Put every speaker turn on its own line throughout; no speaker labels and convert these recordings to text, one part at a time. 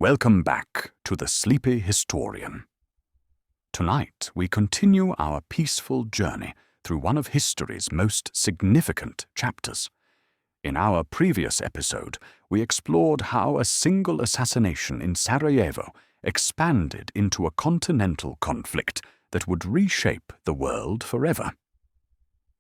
Welcome back to the Sleepy Historian. Tonight we continue our peaceful journey through one of history's most significant chapters. In our previous episode, we explored how a single assassination in Sarajevo expanded into a continental conflict that would reshape the world forever.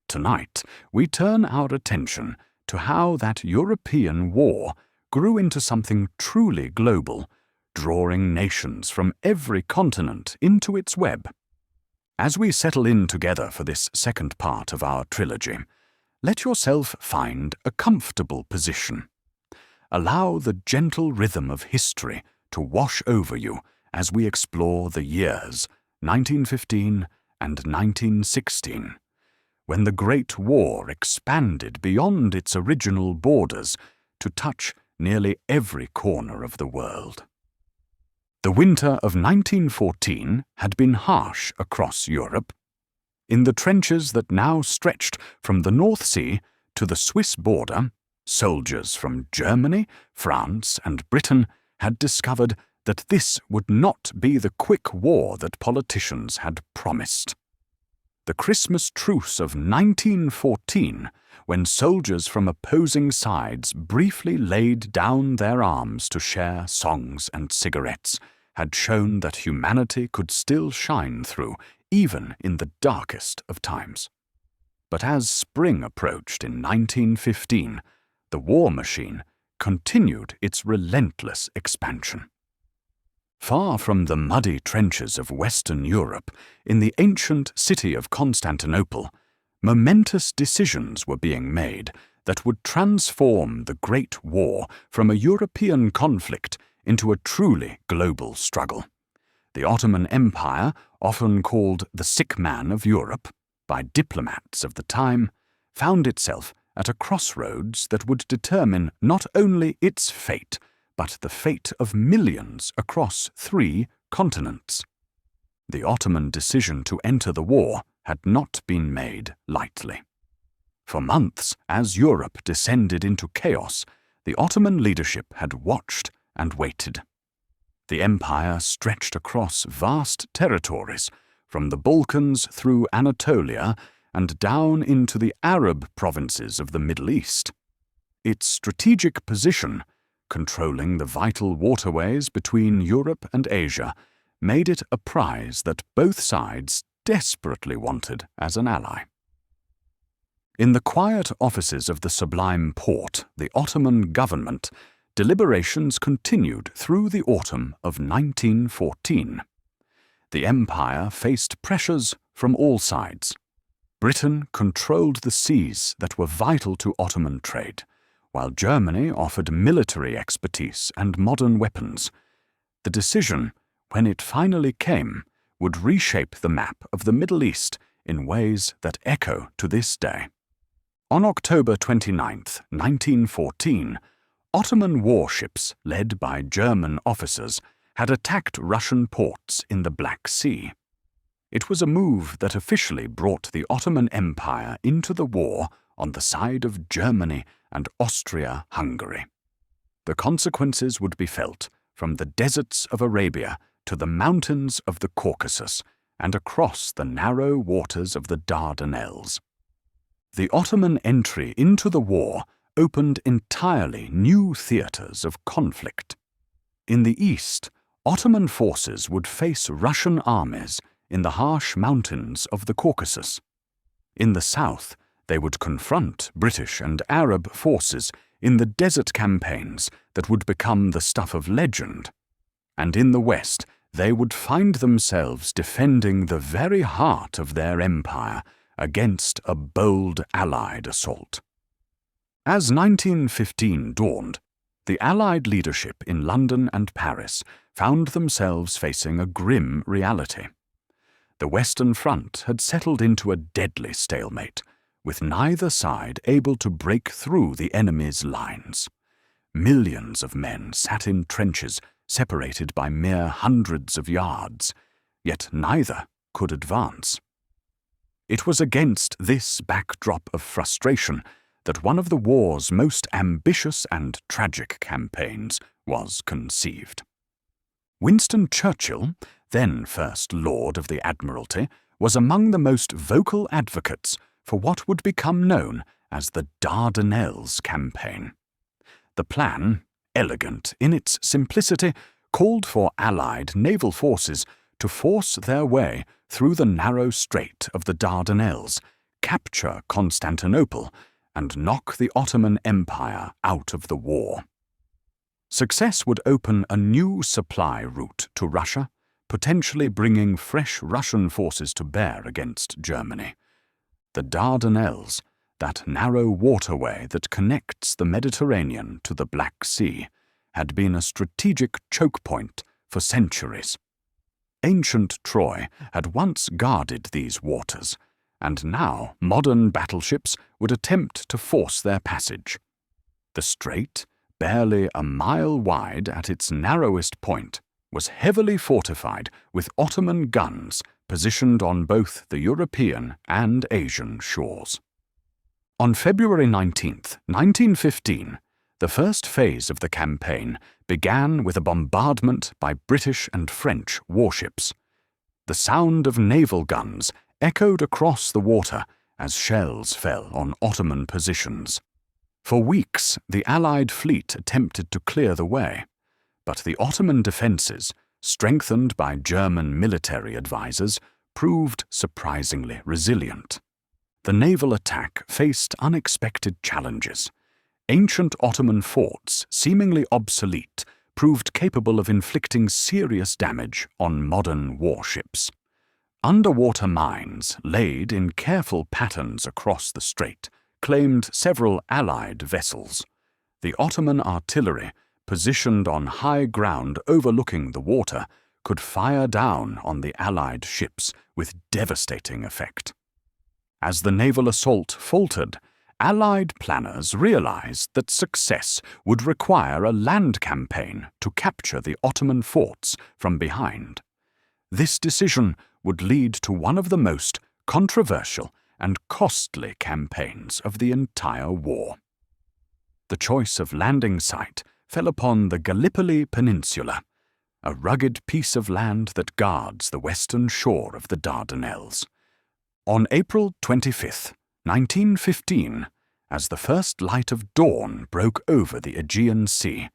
Tonight, we turn our attention to how that European war grew into something truly global, drawing nations from every continent into its web. As we settle in together for this second part of our trilogy, let yourself find a comfortable position. Allow the gentle rhythm of history to wash over you as we explore the years 1915 and 1916, when the Great War expanded beyond its original borders to touch nearly every corner of the world. The winter of 1914 had been harsh across Europe. In the trenches that now stretched from the North Sea to the Swiss border, soldiers from Germany, France, and Britain had discovered that this would not be the quick war that politicians had promised. The Christmas truce of 1914, when soldiers from opposing sides briefly laid down their arms to share songs and cigarettes, had shown that humanity could still shine through, even in the darkest of times. But as spring approached in 1915, the war machine continued its relentless expansion. Far from the muddy trenches of Western Europe, in the ancient city of Constantinople, momentous decisions were being made that would transform the Great War from a European conflict into a truly global struggle. The Ottoman Empire, often called the sick man of Europe by diplomats of the time, found itself at a crossroads that would determine not only its fate, but the fate of millions across 3 continents. The Ottoman decision to enter the war had not been made lightly. For months, as Europe descended into chaos, the Ottoman leadership had watched and waited. The empire stretched across vast territories, from the Balkans through Anatolia and down into the Arab provinces of the Middle East. Its strategic position, controlling the vital waterways between Europe and Asia, made it a prize that both sides desperately wanted as an ally. In the quiet offices of the Sublime Porte, the Ottoman government, deliberations continued through the autumn of 1914. The empire faced pressures from all sides. Britain controlled the seas that were vital to Ottoman trade, while Germany offered military expertise and modern weapons. The decision, when it finally came, would reshape the map of the Middle East in ways that echo to this day. On October 29, 1914, Ottoman warships led by German officers had attacked Russian ports in the Black Sea. It was a move that officially brought the Ottoman Empire into the war on the side of Germany and Austria-Hungary. The consequences would be felt from the deserts of Arabia to the mountains of the Caucasus and across the narrow waters of the Dardanelles. The Ottoman entry into the war opened entirely new theaters of conflict. In the east, Ottoman forces would face Russian armies in the harsh mountains of the Caucasus. In the south, they would confront British and Arab forces in the desert campaigns that would become the stuff of legend. And in the west, they would find themselves defending the very heart of their empire against a bold Allied assault. As 1915 dawned, the Allied leadership in London and Paris found themselves facing a grim reality. The Western Front had settled into a deadly stalemate, with neither side able to break through the enemy's lines. Millions of men sat in trenches separated by mere hundreds of yards, yet neither could advance. It was against this backdrop of frustration that one of the war's most ambitious and tragic campaigns was conceived. Winston Churchill, then First Lord of the Admiralty, was among the most vocal advocates for what would become known as the Dardanelles campaign. The plan, elegant in its simplicity, called for Allied naval forces to force their way through the narrow strait of the Dardanelles, capture Constantinople, and knock the Ottoman Empire out of the war. Success would open a new supply route to Russia, potentially bringing fresh Russian forces to bear against Germany. The Dardanelles, that narrow waterway that connects the Mediterranean to the Black Sea, had been a strategic choke point for centuries. Ancient Troy had once guarded these waters, and now modern battleships would attempt to force their passage. The strait, barely a mile wide at its narrowest point, was heavily fortified with Ottoman guns positioned on both the European and Asian shores. On February 19, 1915, the first phase of the campaign began with a bombardment by British and French warships. The sound of naval guns echoed across the water as shells fell on Ottoman positions. For weeks, the Allied fleet attempted to clear the way, but the Ottoman defences, strengthened by German military advisors, proved surprisingly resilient. The naval attack faced unexpected challenges. Ancient Ottoman forts, seemingly obsolete, proved capable of inflicting serious damage on modern warships. Underwater mines, laid in careful patterns across the strait, claimed several Allied vessels. The Ottoman artillery, positioned on high ground overlooking the water, could fire down on the Allied ships with devastating effect. As the naval assault faltered, Allied planners realized that success would require a land campaign to capture the Ottoman forts from behind. This decision would lead to one of the most controversial and costly campaigns of the entire war. The choice of landing site fell upon the Gallipoli Peninsula, a rugged piece of land that guards the western shore of the Dardanelles. On April 25, 1915, as the first light of dawn broke over the Aegean Sea,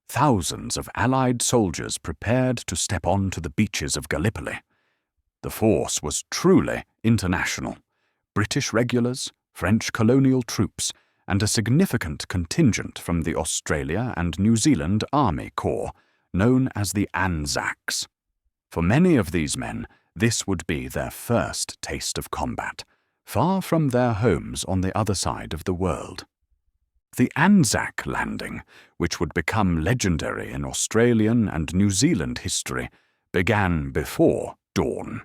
thousands of Allied soldiers prepared to step onto the beaches of Gallipoli. The force was truly international. British regulars, French colonial troops, and a significant contingent from the Australia and New Zealand Army Corps, known as the Anzacs. For many of these men, this would be their first taste of combat, far from their homes on the other side of the world. The Anzac landing, which would become legendary in Australian and New Zealand history, began before dawn.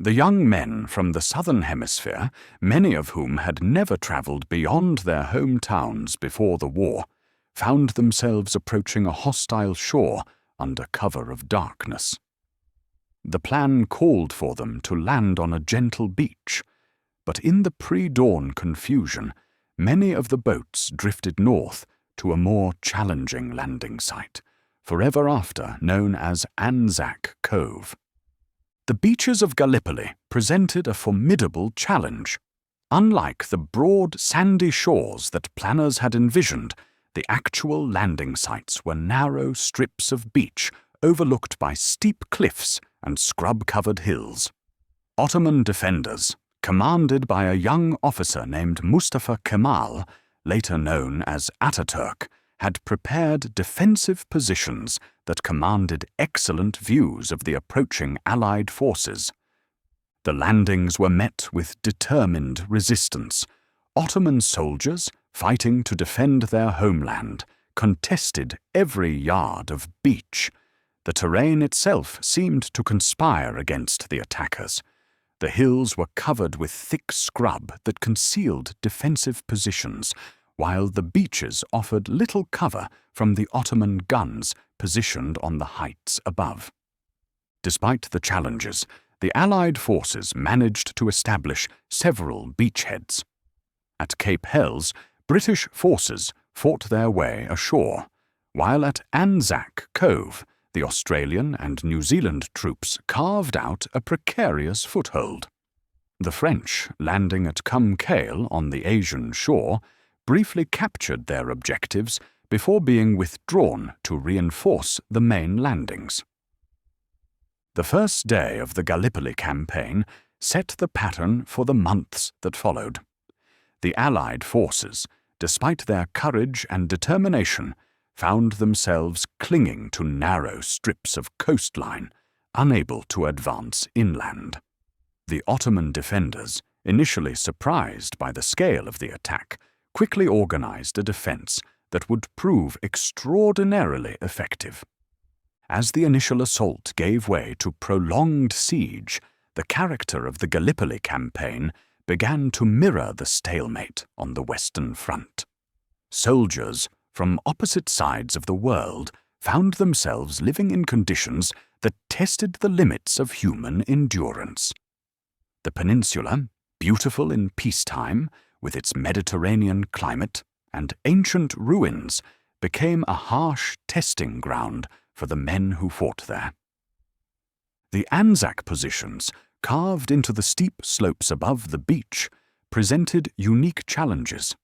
The young men from the Southern Hemisphere, many of whom had never travelled beyond their hometowns before the war, found themselves approaching a hostile shore under cover of darkness. The plan called for them to land on a gentle beach, but in the pre-dawn confusion, many of the boats drifted north to a more challenging landing site, forever after known as Anzac Cove. The beaches of Gallipoli presented a formidable challenge. Unlike the broad, sandy shores that planners had envisioned, the actual landing sites were narrow strips of beach overlooked by steep cliffs and scrub-covered hills. Ottoman defenders, commanded by a young officer named Mustafa Kemal, later known as Ataturk, had prepared defensive positions that commanded excellent views of the approaching Allied forces. The landings were met with determined resistance. Ottoman soldiers, fighting to defend their homeland, contested every yard of beach. The terrain itself seemed to conspire against the attackers. The hills were covered with thick scrub that concealed defensive positions, while the beaches offered little cover from the Ottoman guns positioned on the heights above. Despite the challenges, the Allied forces managed to establish several beachheads. At Cape Helles, British forces fought their way ashore, while at Anzac Cove, the Australian and New Zealand troops carved out a precarious foothold. The French, landing at Cale on the Asian shore, briefly captured their objectives before being withdrawn to reinforce the main landings. The first day of the Gallipoli campaign set the pattern for the months that followed. The Allied forces, despite their courage and determination, found themselves clinging to narrow strips of coastline, unable to advance inland. The Ottoman defenders, initially surprised by the scale of the attack, quickly organized a defense that would prove extraordinarily effective. As the initial assault gave way to prolonged siege, the character of the Gallipoli campaign began to mirror the stalemate on the Western Front. Soldiers from opposite sides of the world found themselves living in conditions that tested the limits of human endurance. The peninsula, beautiful in peacetime, with its Mediterranean climate and ancient ruins, became a harsh testing ground for the men who fought there. The Anzac positions, carved into the steep slopes above the beach, presented unique challenges.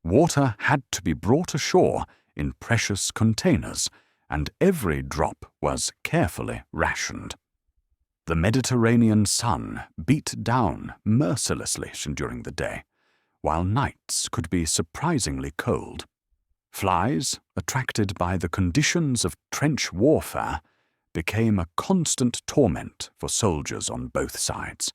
Water had to be brought ashore in precious containers, and every drop was carefully rationed. The Mediterranean sun beat down mercilessly during the day, while nights could be surprisingly cold. Flies, attracted by the conditions of trench warfare, became a constant torment for soldiers on both sides.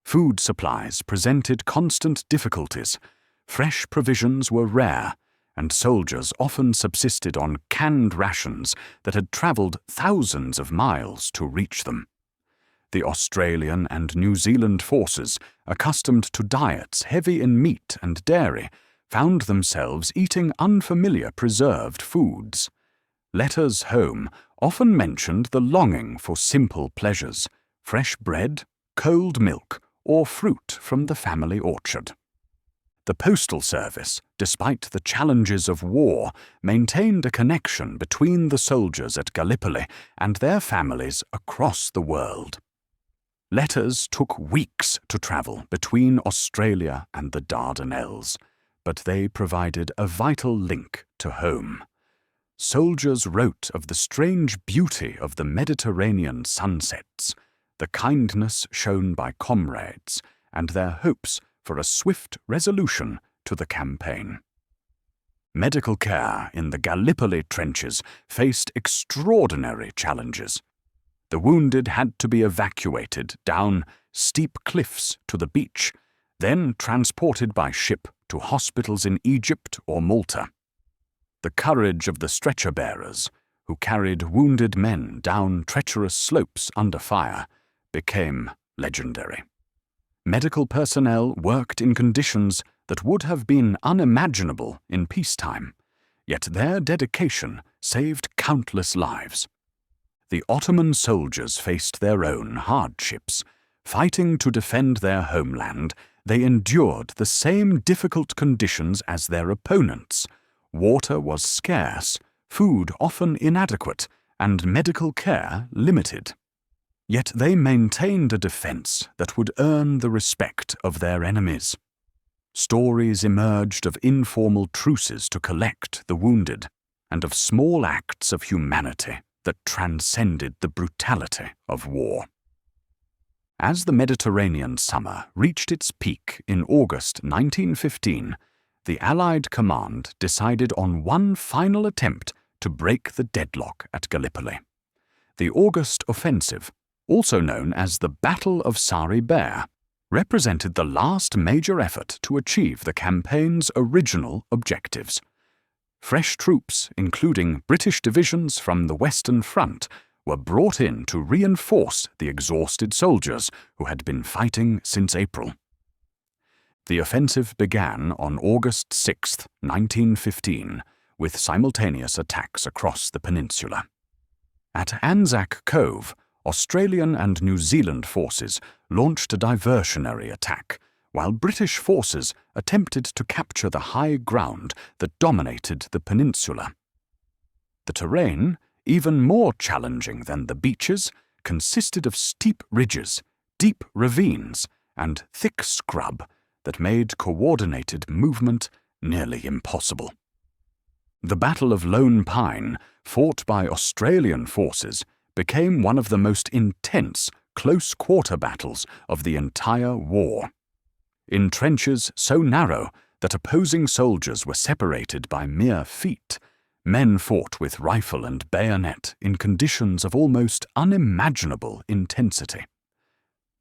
Food supplies presented constant difficulties. Fresh provisions were rare, and soldiers often subsisted on canned rations that had travelled thousands of miles to reach them. The Australian and New Zealand forces, accustomed to diets heavy in meat and dairy, found themselves eating unfamiliar preserved foods. Letters home often mentioned the longing for simple pleasures, fresh bread, cold milk, or fruit from the family orchard. The postal service, despite the challenges of war, maintained a connection between the soldiers at Gallipoli and their families across the world. Letters took weeks to travel between Australia and the Dardanelles, but they provided a vital link to home. Soldiers wrote of the strange beauty of the Mediterranean sunsets, the kindness shown by comrades, and their hopes for a swift resolution to the campaign. Medical care in the Gallipoli trenches faced extraordinary challenges. The wounded had to be evacuated down steep cliffs to the beach, then transported by ship to hospitals in Egypt or Malta. The courage of the stretcher-bearers, who carried wounded men down treacherous slopes under fire, became legendary. Medical personnel worked in conditions that would have been unimaginable in peacetime, yet their dedication saved countless lives. The Ottoman soldiers faced their own hardships. Fighting to defend their homeland, they endured the same difficult conditions as their opponents. Water was scarce, food often inadequate, and medical care limited. Yet they maintained a defense that would earn the respect of their enemies. Stories emerged of informal truces to collect the wounded, and of small acts of humanity that transcended the brutality of war. As the Mediterranean summer reached its peak in August 1915, the Allied command decided on one final attempt to break the deadlock at Gallipoli. The August Offensive, also known as the Battle of Sari Bair, represented the last major effort to achieve the campaign's original objectives. Fresh troops, including British divisions from the Western Front, were brought in to reinforce the exhausted soldiers who had been fighting since April. The offensive began on August 6, 1915, with simultaneous attacks across the peninsula. At Anzac Cove, Australian and New Zealand forces launched a diversionary attack, while British forces attempted to capture the high ground that dominated the peninsula. The terrain, even more challenging than the beaches, consisted of steep ridges, deep ravines, and thick scrub that made coordinated movement nearly impossible. The Battle of Lone Pine, fought by Australian forces, became one of the most intense close-quarter battles of the entire war. In trenches so narrow that opposing soldiers were separated by mere feet, men fought with rifle and bayonet in conditions of almost unimaginable intensity.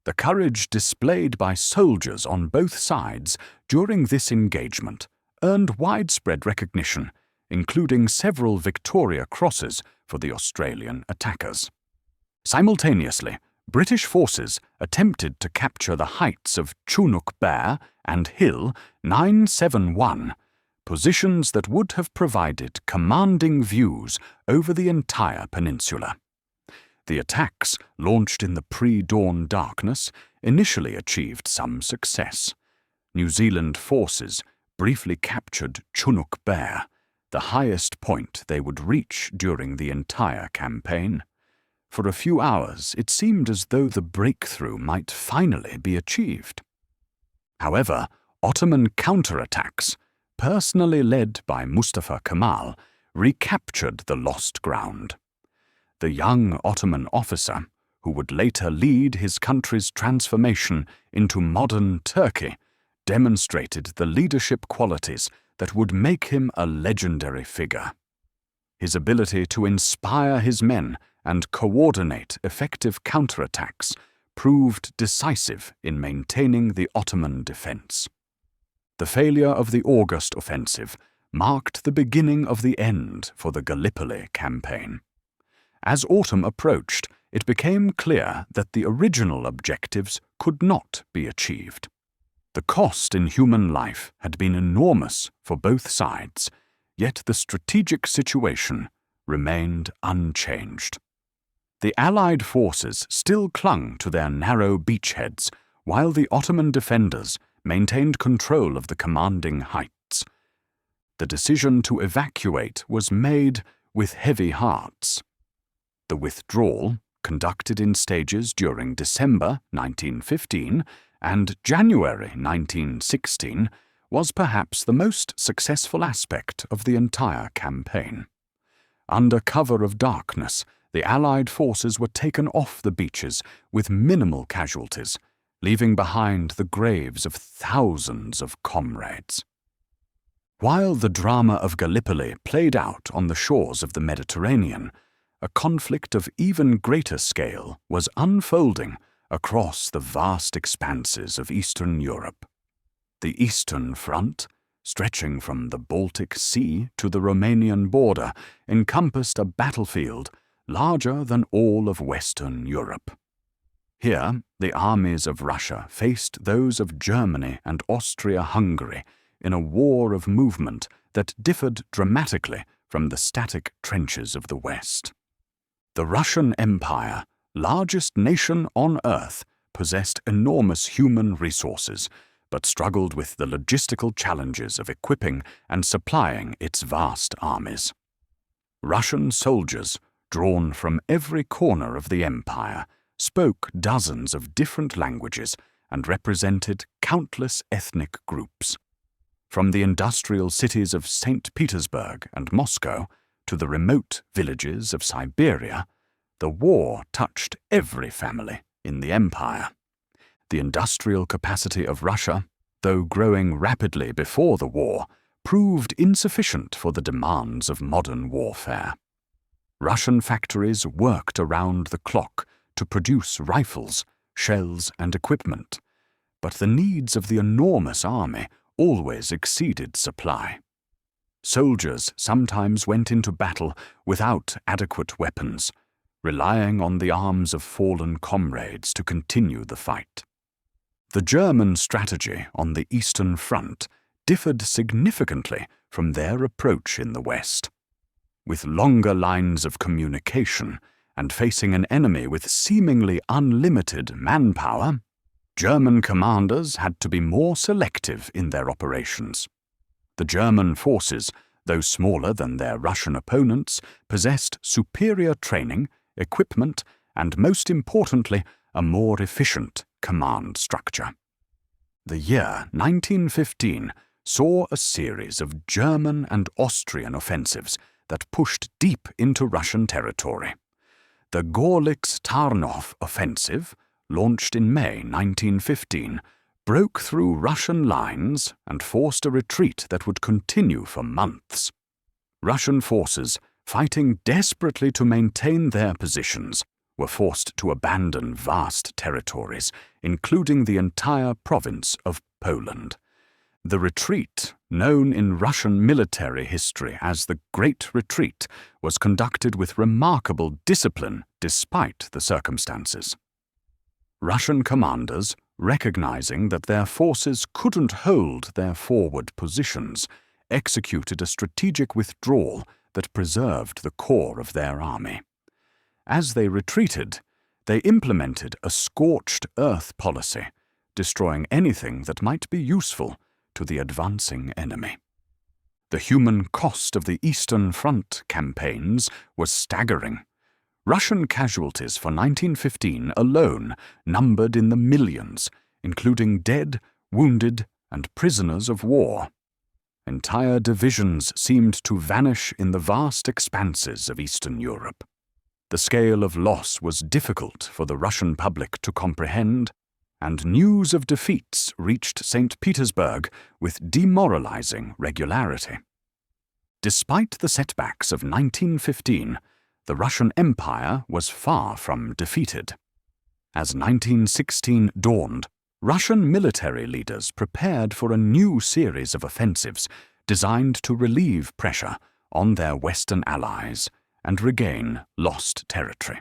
The courage displayed by soldiers on both sides during this engagement earned widespread recognition, including several Victoria Crosses for the Australian attackers. Simultaneously, British forces attempted to capture the heights of Chunuk Bair and Hill 971, positions that would have provided commanding views over the entire peninsula. The attacks, launched in the pre-dawn darkness, initially achieved some success. New Zealand forces briefly captured Chunuk Bair, the highest point they would reach during the entire campaign. For a few hours, it seemed as though the breakthrough might finally be achieved. However, Ottoman counterattacks, personally led by Mustafa Kemal, recaptured the lost ground. The young Ottoman officer, who would later lead his country's transformation into modern Turkey, demonstrated the leadership qualities that would make him a legendary figure. His ability to inspire his men and coordinate effective counterattacks proved decisive in maintaining the Ottoman defense. The failure of the August offensive marked the beginning of the end for the Gallipoli campaign. As autumn approached, it became clear that the original objectives could not be achieved. The cost in human life had been enormous for both sides, yet the strategic situation remained unchanged. The Allied forces still clung to their narrow beachheads, while the Ottoman defenders maintained control of the commanding heights. The decision to evacuate was made with heavy hearts. The withdrawal, conducted in stages during December 1915 and January 1916, was perhaps the most successful aspect of the entire campaign. Under cover of darkness, the Allied forces were taken off the beaches with minimal casualties, leaving behind the graves of thousands of comrades. While the drama of Gallipoli played out on the shores of the Mediterranean, a conflict of even greater scale was unfolding across the vast expanses of Eastern Europe. The Eastern Front, stretching from the Baltic Sea to the Romanian border, encompassed a battlefield larger than all of Western Europe. Here, the armies of Russia faced those of Germany and Austria-Hungary in a war of movement that differed dramatically from the static trenches of the West. The Russian Empire, largest nation on Earth, possessed enormous human resources, but struggled with the logistical challenges of equipping and supplying its vast armies. Russian soldiers, drawn from every corner of the empire, spoke dozens of different languages and represented countless ethnic groups. From the industrial cities of St. Petersburg and Moscow to the remote villages of Siberia, the war touched every family in the empire. The industrial capacity of Russia, though growing rapidly before the war, proved insufficient for the demands of modern warfare. Russian factories worked around the clock to produce rifles, shells, and equipment, but the needs of the enormous army always exceeded supply. Soldiers sometimes went into battle without adequate weapons, relying on the arms of fallen comrades to continue the fight. The German strategy on the Eastern Front differed significantly from their approach in the West. With longer lines of communication and facing an enemy with seemingly unlimited manpower, German commanders had to be more selective in their operations. The German forces, Though smaller than their Russian opponents, possessed superior training, equipment, and most importantly, a more efficient command structure. The year 1915 saw a series of German and Austrian offensives that pushed deep into Russian territory. The Gorlitz-Tarnów offensive, launched in May 1915, broke through Russian lines and forced a retreat that would continue for months. Russian forces, fighting desperately to maintain their positions, were forced to abandon vast territories, including the entire province of Poland. The retreat, known in Russian military history as the Great Retreat, was conducted with remarkable discipline despite the circumstances. Russian commanders, recognizing that their forces couldn't hold their forward positions, executed a strategic withdrawal that preserved the core of their army. As they retreated, they implemented a scorched earth policy, destroying anything that might be useful to the advancing enemy. The human cost of the Eastern Front campaigns was staggering. Russian casualties for 1915 alone numbered in the millions, including dead, wounded, and prisoners of war. Entire divisions seemed to vanish in the vast expanses of Eastern Europe. The scale of loss was difficult for the Russian public to comprehend, and news of defeats reached St. Petersburg with demoralizing regularity. Despite the setbacks of 1915, the Russian Empire was far from defeated. As 1916 dawned, Russian military leaders prepared for a new series of offensives designed to relieve pressure on their Western allies and regain lost territory.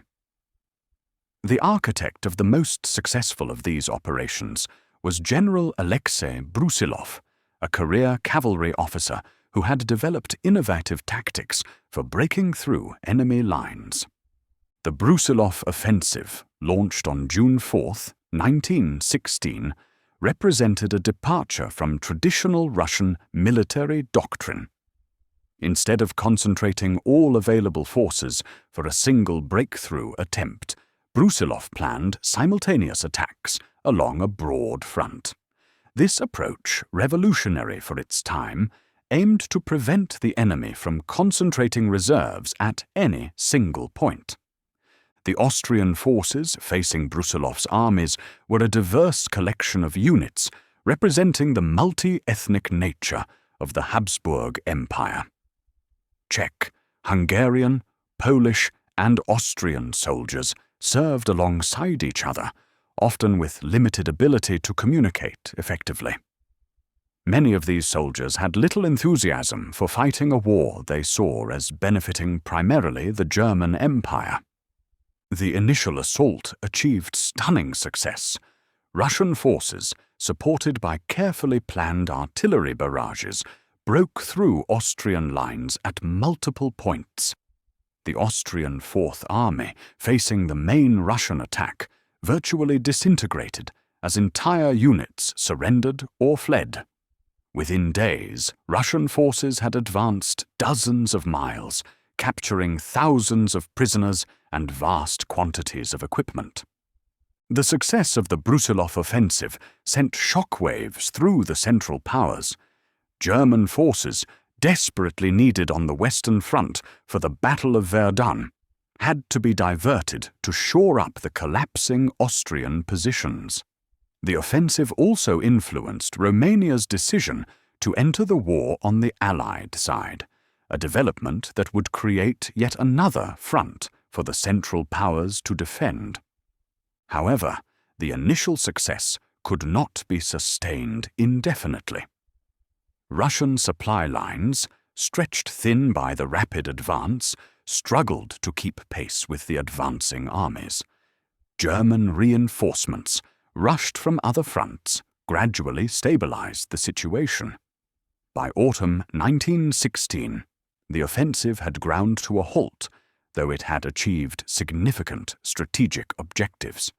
The architect of the most successful of these operations was General Alexei Brusilov, a career cavalry officer who had developed innovative tactics for breaking through enemy lines. The Brusilov offensive, launched on June 4, 1916, represented a departure from traditional Russian military doctrine. Instead of concentrating all available forces for a single breakthrough attempt, Brusilov planned simultaneous attacks along a broad front. This approach, revolutionary for its time, aimed to prevent the enemy from concentrating reserves at any single point. The Austrian forces facing Brusilov's armies were a diverse collection of units representing the multi-ethnic nature of the Habsburg Empire. Czech, Hungarian, Polish, and Austrian soldiers served alongside each other, often with limited ability to communicate effectively. Many of these soldiers had little enthusiasm for fighting a war they saw as benefiting primarily the German Empire. The initial assault achieved stunning success. Russian forces, supported by carefully planned artillery barrages, broke through Austrian lines at multiple points. The Austrian Fourth Army, facing the main Russian attack, virtually disintegrated as entire units surrendered or fled. Within days, Russian forces had advanced dozens of miles, capturing thousands of prisoners and vast quantities of equipment. The success of the Brusilov offensive sent shockwaves through the Central Powers. German forces, desperately needed on the Western Front for the Battle of Verdun, had to be diverted to shore up the collapsing Austrian positions. The offensive also influenced Romania's decision to enter the war on the Allied side, a development that would create yet another front for the Central Powers to defend. However, the initial success could not be sustained indefinitely. Russian supply lines, stretched thin by the rapid advance, struggled to keep pace with the advancing armies. German reinforcements, rushed from other fronts, gradually stabilized the situation. By autumn 1916, the offensive had ground to a halt, though it had achieved significant strategic objectives.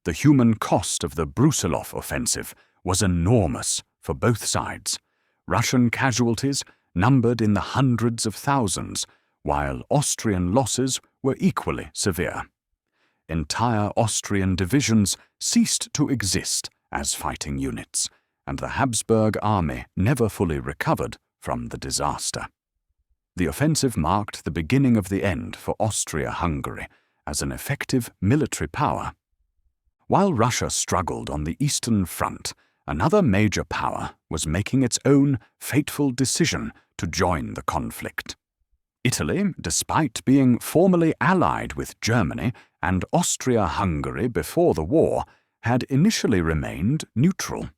The human cost of the Brusilov offensive was enormous for both sides. Russian casualties, numbered in the hundreds of thousands, while Austrian losses were equally severe. Entire Austrian divisions ceased to exist as fighting units, and the Habsburg army never fully recovered from the disaster. The offensive marked the beginning of the end for Austria-Hungary as an effective military power. While Russia struggled on the Eastern Front, another major power was making its own fateful decision to join the conflict. Italy, despite being formally allied with Germany and Austria-Hungary before the war, had initially remained neutral.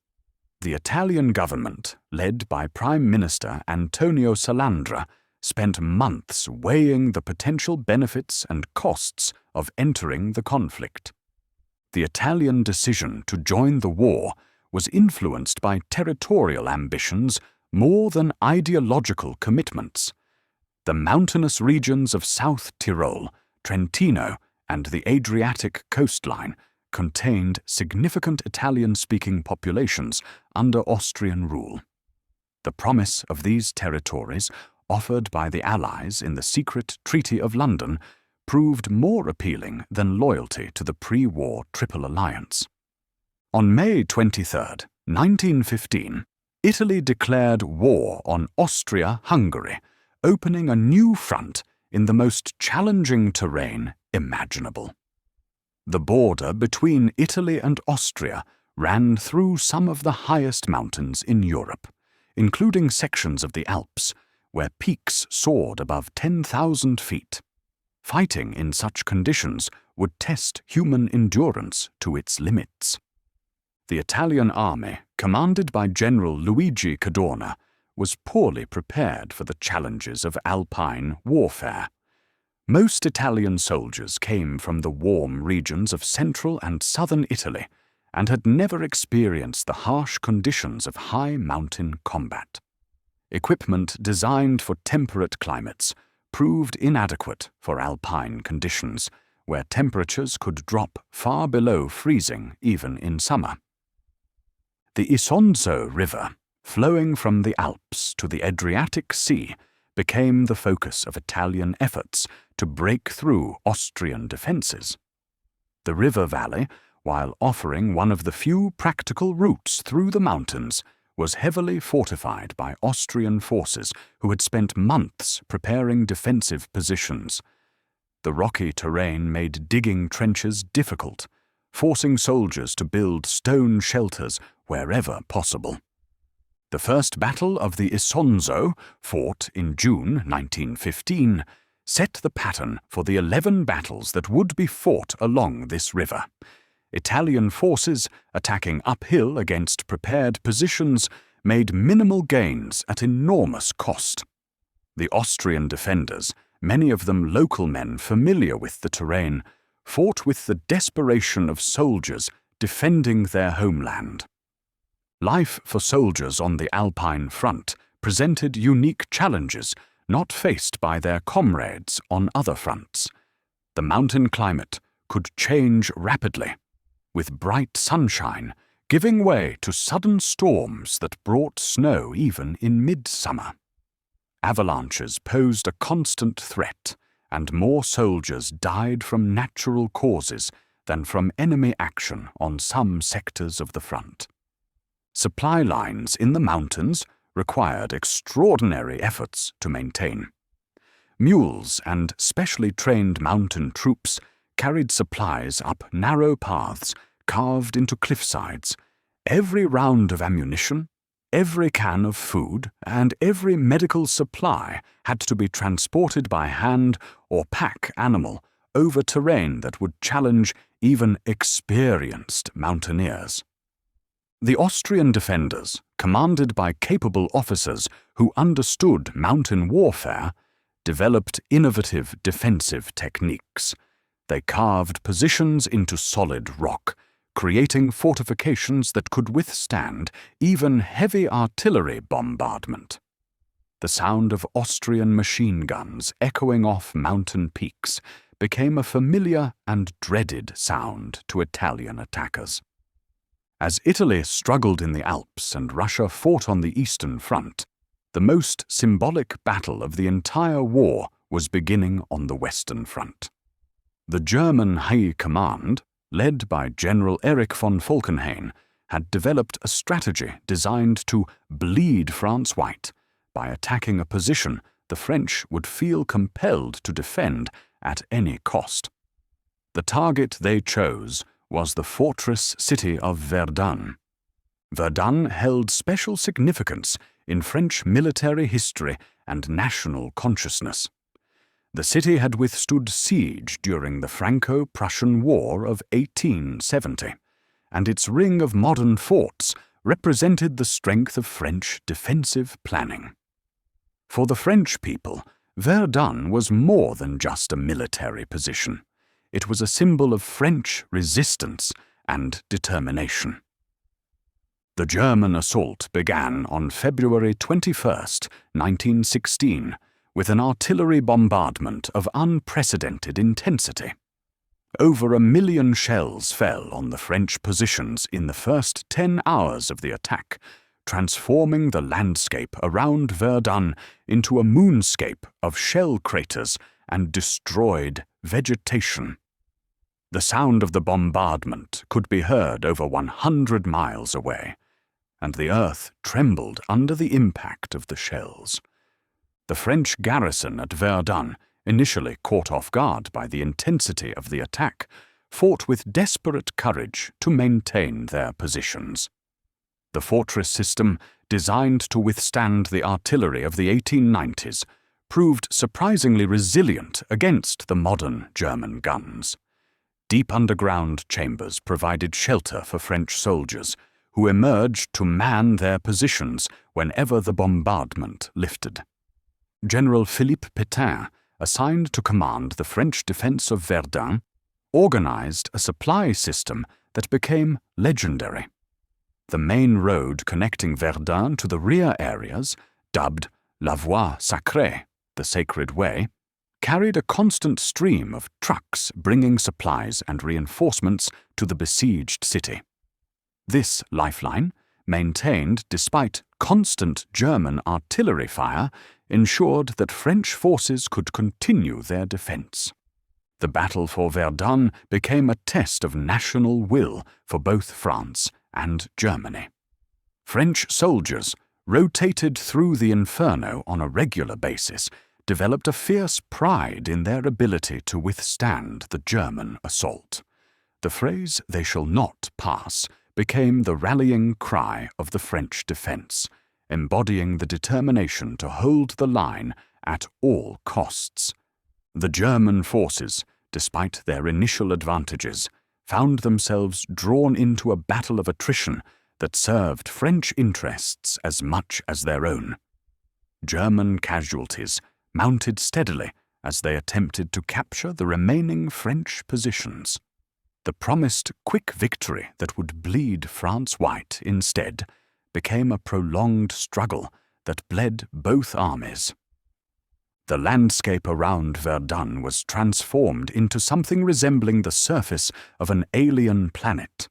The Italian government, led by Prime Minister Antonio Salandra, spent months weighing the potential benefits and costs of entering the conflict. The Italian decision to join the war was influenced by territorial ambitions more than ideological commitments. The mountainous regions of South Tyrol, Trentino, and the Adriatic coastline contained significant Italian-speaking populations under Austrian rule. The promise of these territories, offered by the Allies in the secret Treaty of London, proved more appealing than loyalty to the pre-war Triple Alliance. On May 23, 1915, Italy declared war on Austria-Hungary, opening a new front in the most challenging terrain imaginable. The border between Italy and Austria ran through some of the highest mountains in Europe, including sections of the Alps, where peaks soared above 10,000 feet. Fighting in such conditions would test human endurance to its limits. The Italian army, commanded by General Luigi Cadorna, was poorly prepared for the challenges of alpine warfare. Most Italian soldiers came from the warm regions of central and southern Italy and had never experienced the harsh conditions of high mountain combat. Equipment designed for temperate climates proved inadequate for alpine conditions, where temperatures could drop far below freezing even in summer. The Isonzo River, flowing from the Alps to the Adriatic Sea, became the focus of Italian efforts to break through Austrian defenses. The river valley, while offering one of the few practical routes through the mountains, was heavily fortified by Austrian forces who had spent months preparing defensive positions. The rocky terrain made digging trenches difficult, forcing soldiers to build stone shelters wherever possible. The first battle of the Isonzo, fought in June 1915, set the pattern for the 11 battles that would be fought along this river. Italian forces, attacking uphill against prepared positions, made minimal gains at enormous cost. The Austrian defenders, many of them local men familiar with the terrain, fought with the desperation of soldiers defending their homeland. Life for soldiers on the Alpine front presented unique challenges not faced by their comrades on other fronts. The mountain climate could change rapidly, with bright sunshine giving way to sudden storms that brought snow even in midsummer. Avalanches posed a constant threat, and more soldiers died from natural causes than from enemy action on some sectors of the front. Supply lines in the mountains required extraordinary efforts to maintain. Mules and specially trained mountain troops carried supplies up narrow paths carved into cliffsides. Every round of ammunition, every can of food, and every medical supply had to be transported by hand or pack animal over terrain that would challenge even experienced mountaineers. The Austrian defenders, commanded by capable officers who understood mountain warfare, developed innovative defensive techniques. They carved positions into solid rock, creating fortifications that could withstand even heavy artillery bombardment. The sound of Austrian machine guns echoing off mountain peaks became a familiar and dreaded sound to Italian attackers. As Italy struggled in the Alps and Russia fought on the Eastern Front, the most symbolic battle of the entire war was beginning on the Western Front. The German High Command, led by General Erich von Falkenhayn, had developed a strategy designed to bleed France white by attacking a position the French would feel compelled to defend at any cost. The target they chose was the fortress city of Verdun. Verdun held special significance in French military history and national consciousness. The city had withstood siege during the Franco-Prussian War of 1870, and its ring of modern forts represented the strength of French defensive planning. For the French people, Verdun was more than just a military position. It was a symbol of French resistance and determination. The German assault began on February 21, 1916, with an artillery bombardment of unprecedented intensity. Over 1 million shells fell on the French positions in the first 10 hours of the attack, transforming the landscape around Verdun into a moonscape of shell craters and destroyed vegetation. The sound of the bombardment could be heard over 100 miles away, and the earth trembled under the impact of the shells. The French garrison at Verdun, initially caught off guard by the intensity of the attack, fought with desperate courage to maintain their positions. The fortress system, designed to withstand the artillery of the 1890s, proved surprisingly resilient against the modern German guns. Deep underground chambers provided shelter for French soldiers, who emerged to man their positions whenever the bombardment lifted. General Philippe Pétain, assigned to command the French defense of Verdun, organized a supply system that became legendary. The main road connecting Verdun to the rear areas, dubbed La Voie Sacrée, the Sacred Way, carried a constant stream of trucks bringing supplies and reinforcements to the besieged city. This lifeline, maintained despite constant German artillery fire, ensured that French forces could continue their defense. The battle for Verdun became a test of national will for both France and Germany. French soldiers, rotated through the inferno on a regular basis, developed a fierce pride in their ability to withstand the German assault. The phrase "they shall not pass" became the rallying cry of the French defense, embodying the determination to hold the line at all costs. The German forces, despite their initial advantages, found themselves drawn into a battle of attrition that served French interests as much as their own. German casualties mounted steadily as they attempted to capture the remaining French positions. The promised quick victory that would bleed France white instead became a prolonged struggle that bled both armies. The landscape around Verdun was transformed into something resembling the surface of an alien planet.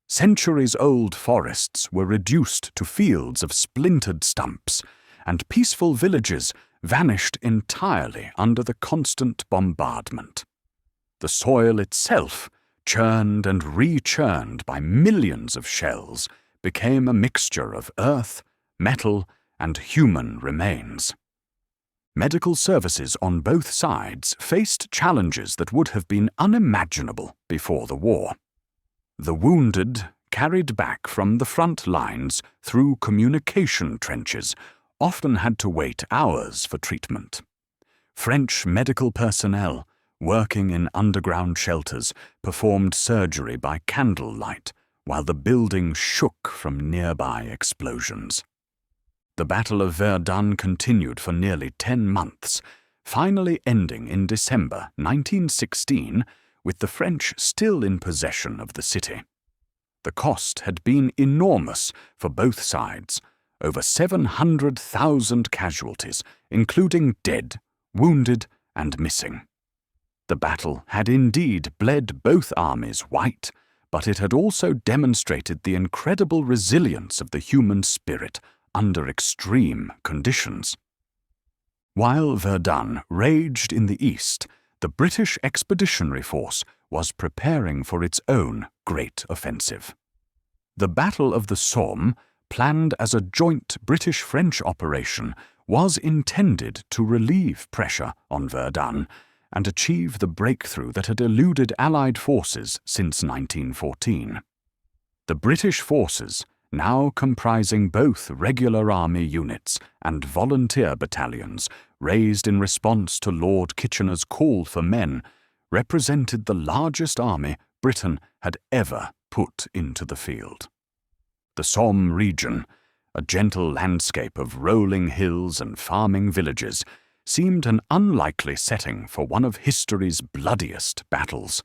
Centuries-old forests were reduced to fields of splintered stumps, and peaceful villages vanished entirely under the constant bombardment. The soil itself, churned and rechurned by millions of shells, became a mixture of earth, metal, and human remains. Medical services on both sides faced challenges that would have been unimaginable before the war. The wounded, carried back from the front lines through communication trenches, often had to wait hours for treatment. French medical personnel, working in underground shelters, performed surgery by candlelight while the building shook from nearby explosions. The Battle of Verdun continued for nearly 10 months, finally ending in December 1916 with the French still in possession of the city. The cost had been enormous for both sides, over 700,000 casualties, including dead, wounded, and missing. The battle had indeed bled both armies white, but it had also demonstrated the incredible resilience of the human spirit under extreme conditions. While Verdun raged in the east, the British Expeditionary Force was preparing for its own great offensive. The Battle of the Somme, planned as a joint British-French operation, was intended to relieve pressure on Verdun and achieve the breakthrough that had eluded Allied forces since 1914. The British forces, now comprising both regular army units and volunteer battalions raised in response to Lord Kitchener's call for men, represented the largest army Britain had ever put into the field. The Somme region, a gentle landscape of rolling hills and farming villages, seemed an unlikely setting for one of history's bloodiest battles.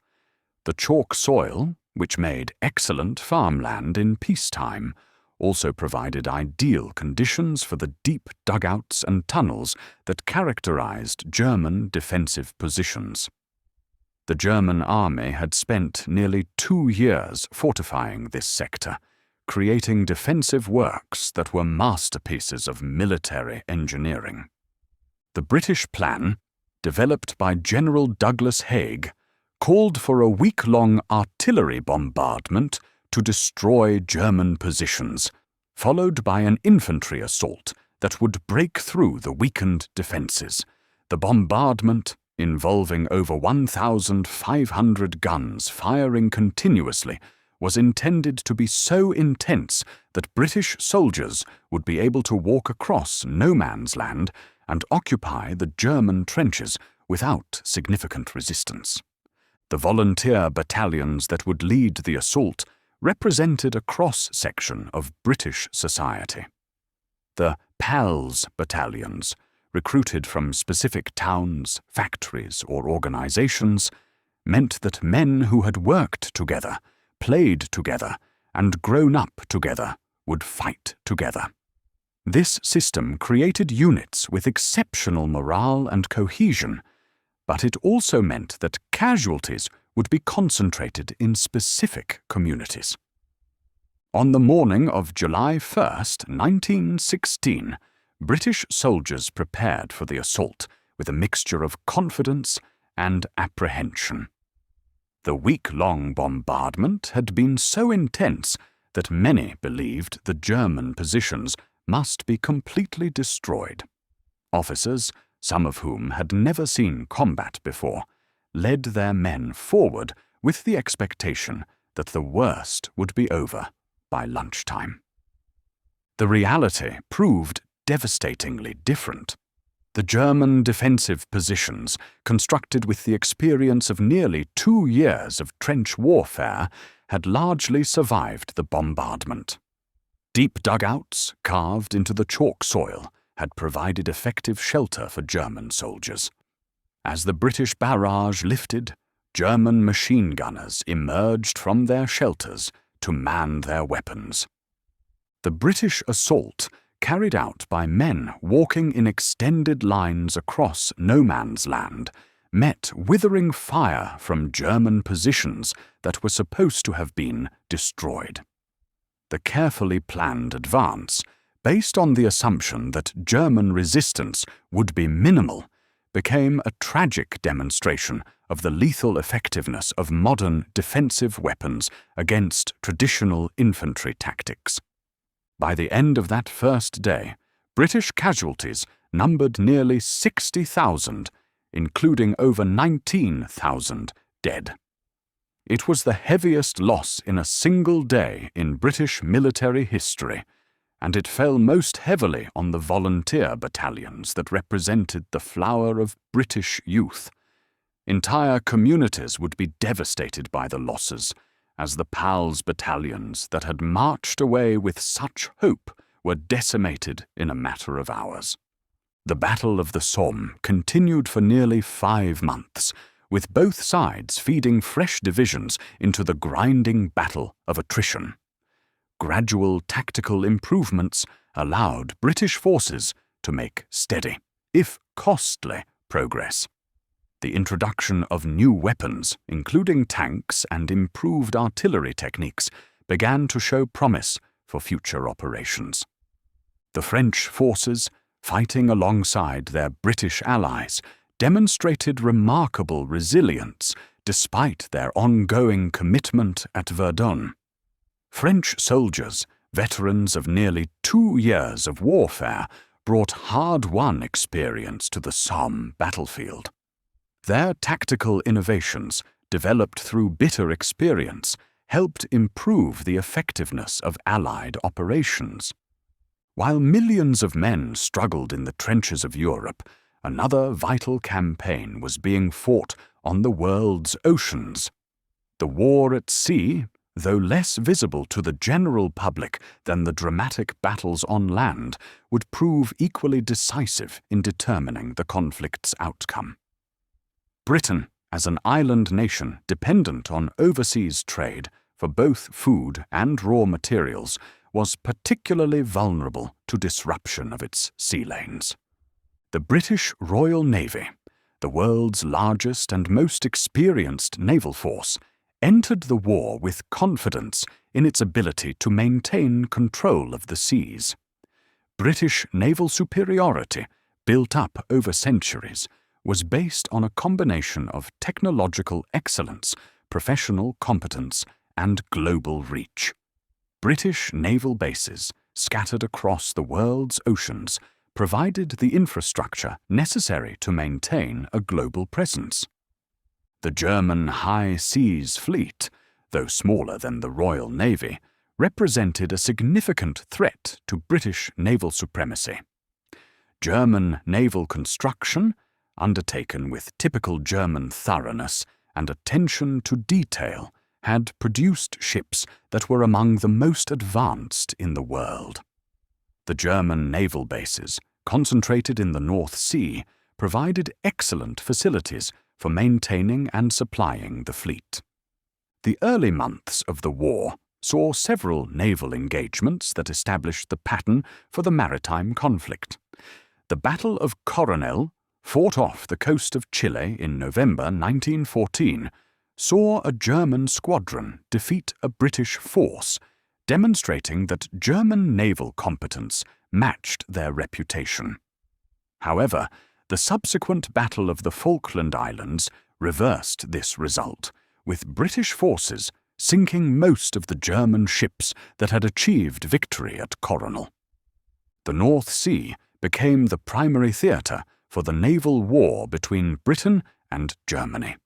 The chalk soil, which made excellent farmland in peacetime, also provided ideal conditions for the deep dugouts and tunnels that characterized German defensive positions. The German army had spent nearly 2 years fortifying this sector, creating defensive works that were masterpieces of military engineering. The British plan, developed by General Douglas Haig, called for a week-long artillery bombardment to destroy German positions, followed by an infantry assault that would break through the weakened defences. The bombardment, involving over 1,500 guns firing continuously, was intended to be so intense that British soldiers would be able to walk across no man's land and occupy the German trenches without significant resistance. The volunteer battalions that would lead the assault represented a cross-section of British society. The PALS battalions, recruited from specific towns, factories, or organizations, meant that men who had worked together, played together, and grown up together would fight together. This system created units with exceptional morale and cohesion, but it also meant that casualties would be concentrated in specific communities. On the morning of July 1st, 1916, British soldiers prepared for the assault with a mixture of confidence and apprehension. The week-long bombardment had been so intense that many believed the German positions must be completely destroyed. Officers, some of whom had never seen combat before, led their men forward with the expectation that the worst would be over by lunchtime. The reality proved devastatingly different. The German defensive positions, constructed with the experience of nearly 2 years of trench warfare, had largely survived the bombardment. Deep dugouts, carved into the chalk soil, had provided effective shelter for German soldiers. As the British barrage lifted, German machine gunners emerged from their shelters to man their weapons. The British assault, carried out by men walking in extended lines across no man's land, met withering fire from German positions that were supposed to have been destroyed. The carefully planned advance, based on the assumption that German resistance would be minimal, became a tragic demonstration of the lethal effectiveness of modern defensive weapons against traditional infantry tactics. By the end of that first day, British casualties numbered nearly 60,000, including over 19,000 dead. It was the heaviest loss in a single day in British military history, and it fell most heavily on the volunteer battalions that represented the flower of British youth. Entire communities would be devastated by the losses, as the PALS battalions that had marched away with such hope were decimated in a matter of hours. The Battle of the Somme continued for nearly 5 months, with both sides feeding fresh divisions into the grinding battle of attrition. Gradual tactical improvements allowed British forces to make steady, if costly, progress. The introduction of new weapons, including tanks and improved artillery techniques, began to show promise for future operations. The French forces, fighting alongside their British allies, demonstrated remarkable resilience despite their ongoing commitment at Verdun. French soldiers, veterans of nearly 2 years of warfare, brought hard-won experience to the Somme battlefield. Their tactical innovations, developed through bitter experience, helped improve the effectiveness of Allied operations. While millions of men struggled in the trenches of Europe, another vital campaign was being fought on the world's oceans. The war at sea, though less visible to the general public than the dramatic battles on land, would prove equally decisive in determining the conflict's outcome. Britain, as an island nation dependent on overseas trade for both food and raw materials, was particularly vulnerable to disruption of its sea lanes. The British Royal Navy, the world's largest and most experienced naval force, entered the war with confidence in its ability to maintain control of the seas. British naval superiority, built up over centuries, was based on a combination of technological excellence, professional competence, and global reach. British naval bases, scattered across the world's oceans, provided the infrastructure necessary to maintain a global presence. The German High Seas Fleet, though smaller than the Royal Navy, represented a significant threat to British naval supremacy. German naval construction, undertaken with typical German thoroughness and attention to detail, had produced ships that were among the most advanced in the world. The German naval bases, concentrated in the North Sea, provided excellent facilities for maintaining and supplying the fleet. The early months of the war saw several naval engagements that established the pattern for the maritime conflict. The Battle of Coronel, fought off the coast of Chile in November 1914, saw a German squadron defeat a British force, demonstrating that German naval competence matched their reputation. However, the subsequent Battle of the Falkland Islands reversed this result, with British forces sinking most of the German ships that had achieved victory at Coronel. The North Sea became the primary theatre for the naval war between Britain and Germany.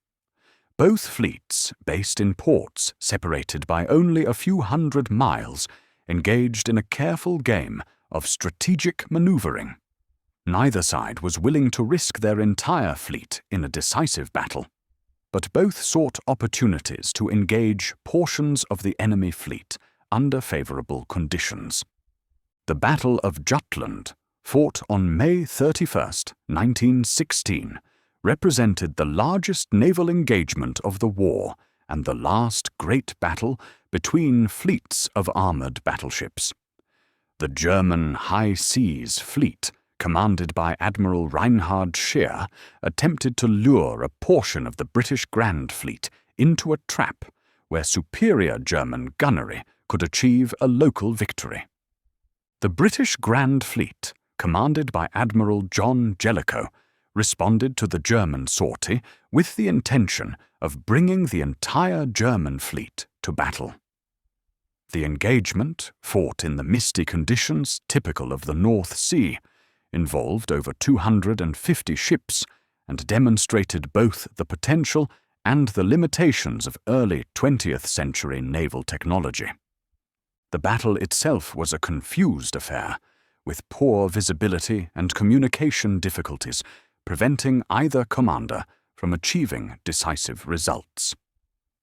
Both fleets, based in ports separated by only a few hundred miles, engaged in a careful game of strategic maneuvering. Neither side was willing to risk their entire fleet in a decisive battle, but both sought opportunities to engage portions of the enemy fleet under favorable conditions. The Battle of Jutland, fought on May 31, 1916, represented the largest naval engagement of the war and the last great battle between fleets of armored battleships. The German High Seas Fleet, commanded by Admiral Reinhard Scheer, attempted to lure a portion of the British Grand Fleet into a trap where superior German gunnery could achieve a local victory. The British Grand Fleet, commanded by Admiral John Jellicoe, responded to the German sortie with the intention of bringing the entire German fleet to battle. The engagement, fought in the misty conditions typical of the North Sea, involved over 250 ships and demonstrated both the potential and the limitations of early 20th century naval technology. The battle itself was a confused affair, with poor visibility and communication difficulties preventing either commander from achieving decisive results.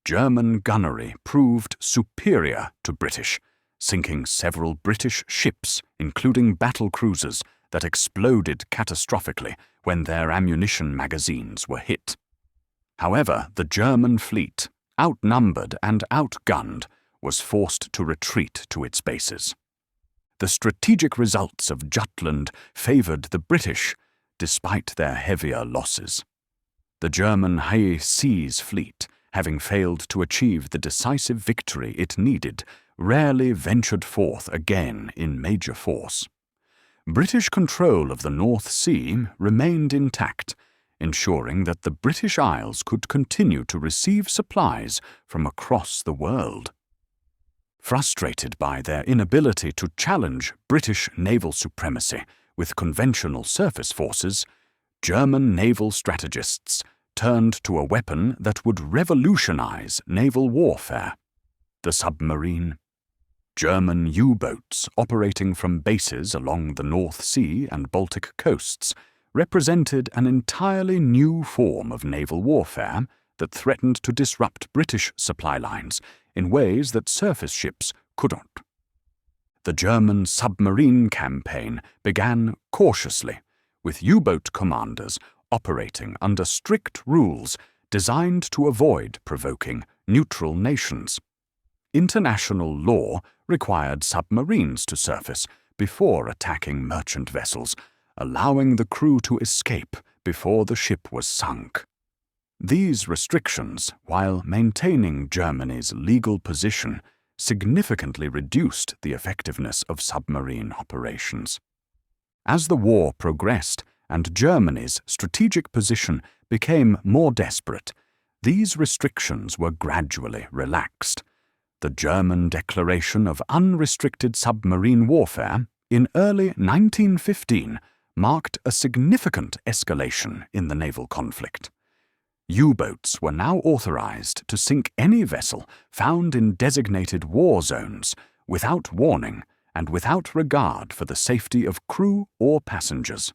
German gunnery proved superior to British, sinking several British ships, including battle cruisers, that exploded catastrophically when their ammunition magazines were hit. However, the German fleet, outnumbered and outgunned, was forced to retreat to its bases. The strategic results of Jutland favoured the British, despite their heavier losses. The German High Seas Fleet, having failed to achieve the decisive victory it needed, rarely ventured forth again in major force. British control of the North Sea remained intact, ensuring that the British Isles could continue to receive supplies from across the world. Frustrated by their inability to challenge British naval supremacy with conventional surface forces, German naval strategists turned to a weapon that would revolutionize naval warfare: the submarine. German U-boats operating from bases along the North Sea and Baltic coasts represented an entirely new form of naval warfare that threatened to disrupt British supply lines in ways that surface ships could not. The German submarine campaign began cautiously, with U-boat commanders operating under strict rules designed to avoid provoking neutral nations. International law required submarines to surface before attacking merchant vessels, allowing the crew to escape before the ship was sunk. These restrictions, while maintaining Germany's legal position, significantly reduced the effectiveness of submarine operations. As the war progressed and Germany's strategic position became more desperate, these restrictions were gradually relaxed. The German declaration of unrestricted submarine warfare in early 1915 marked a significant escalation in the naval conflict. U-boats were now authorized to sink any vessel found in designated war zones without warning and without regard for the safety of crew or passengers.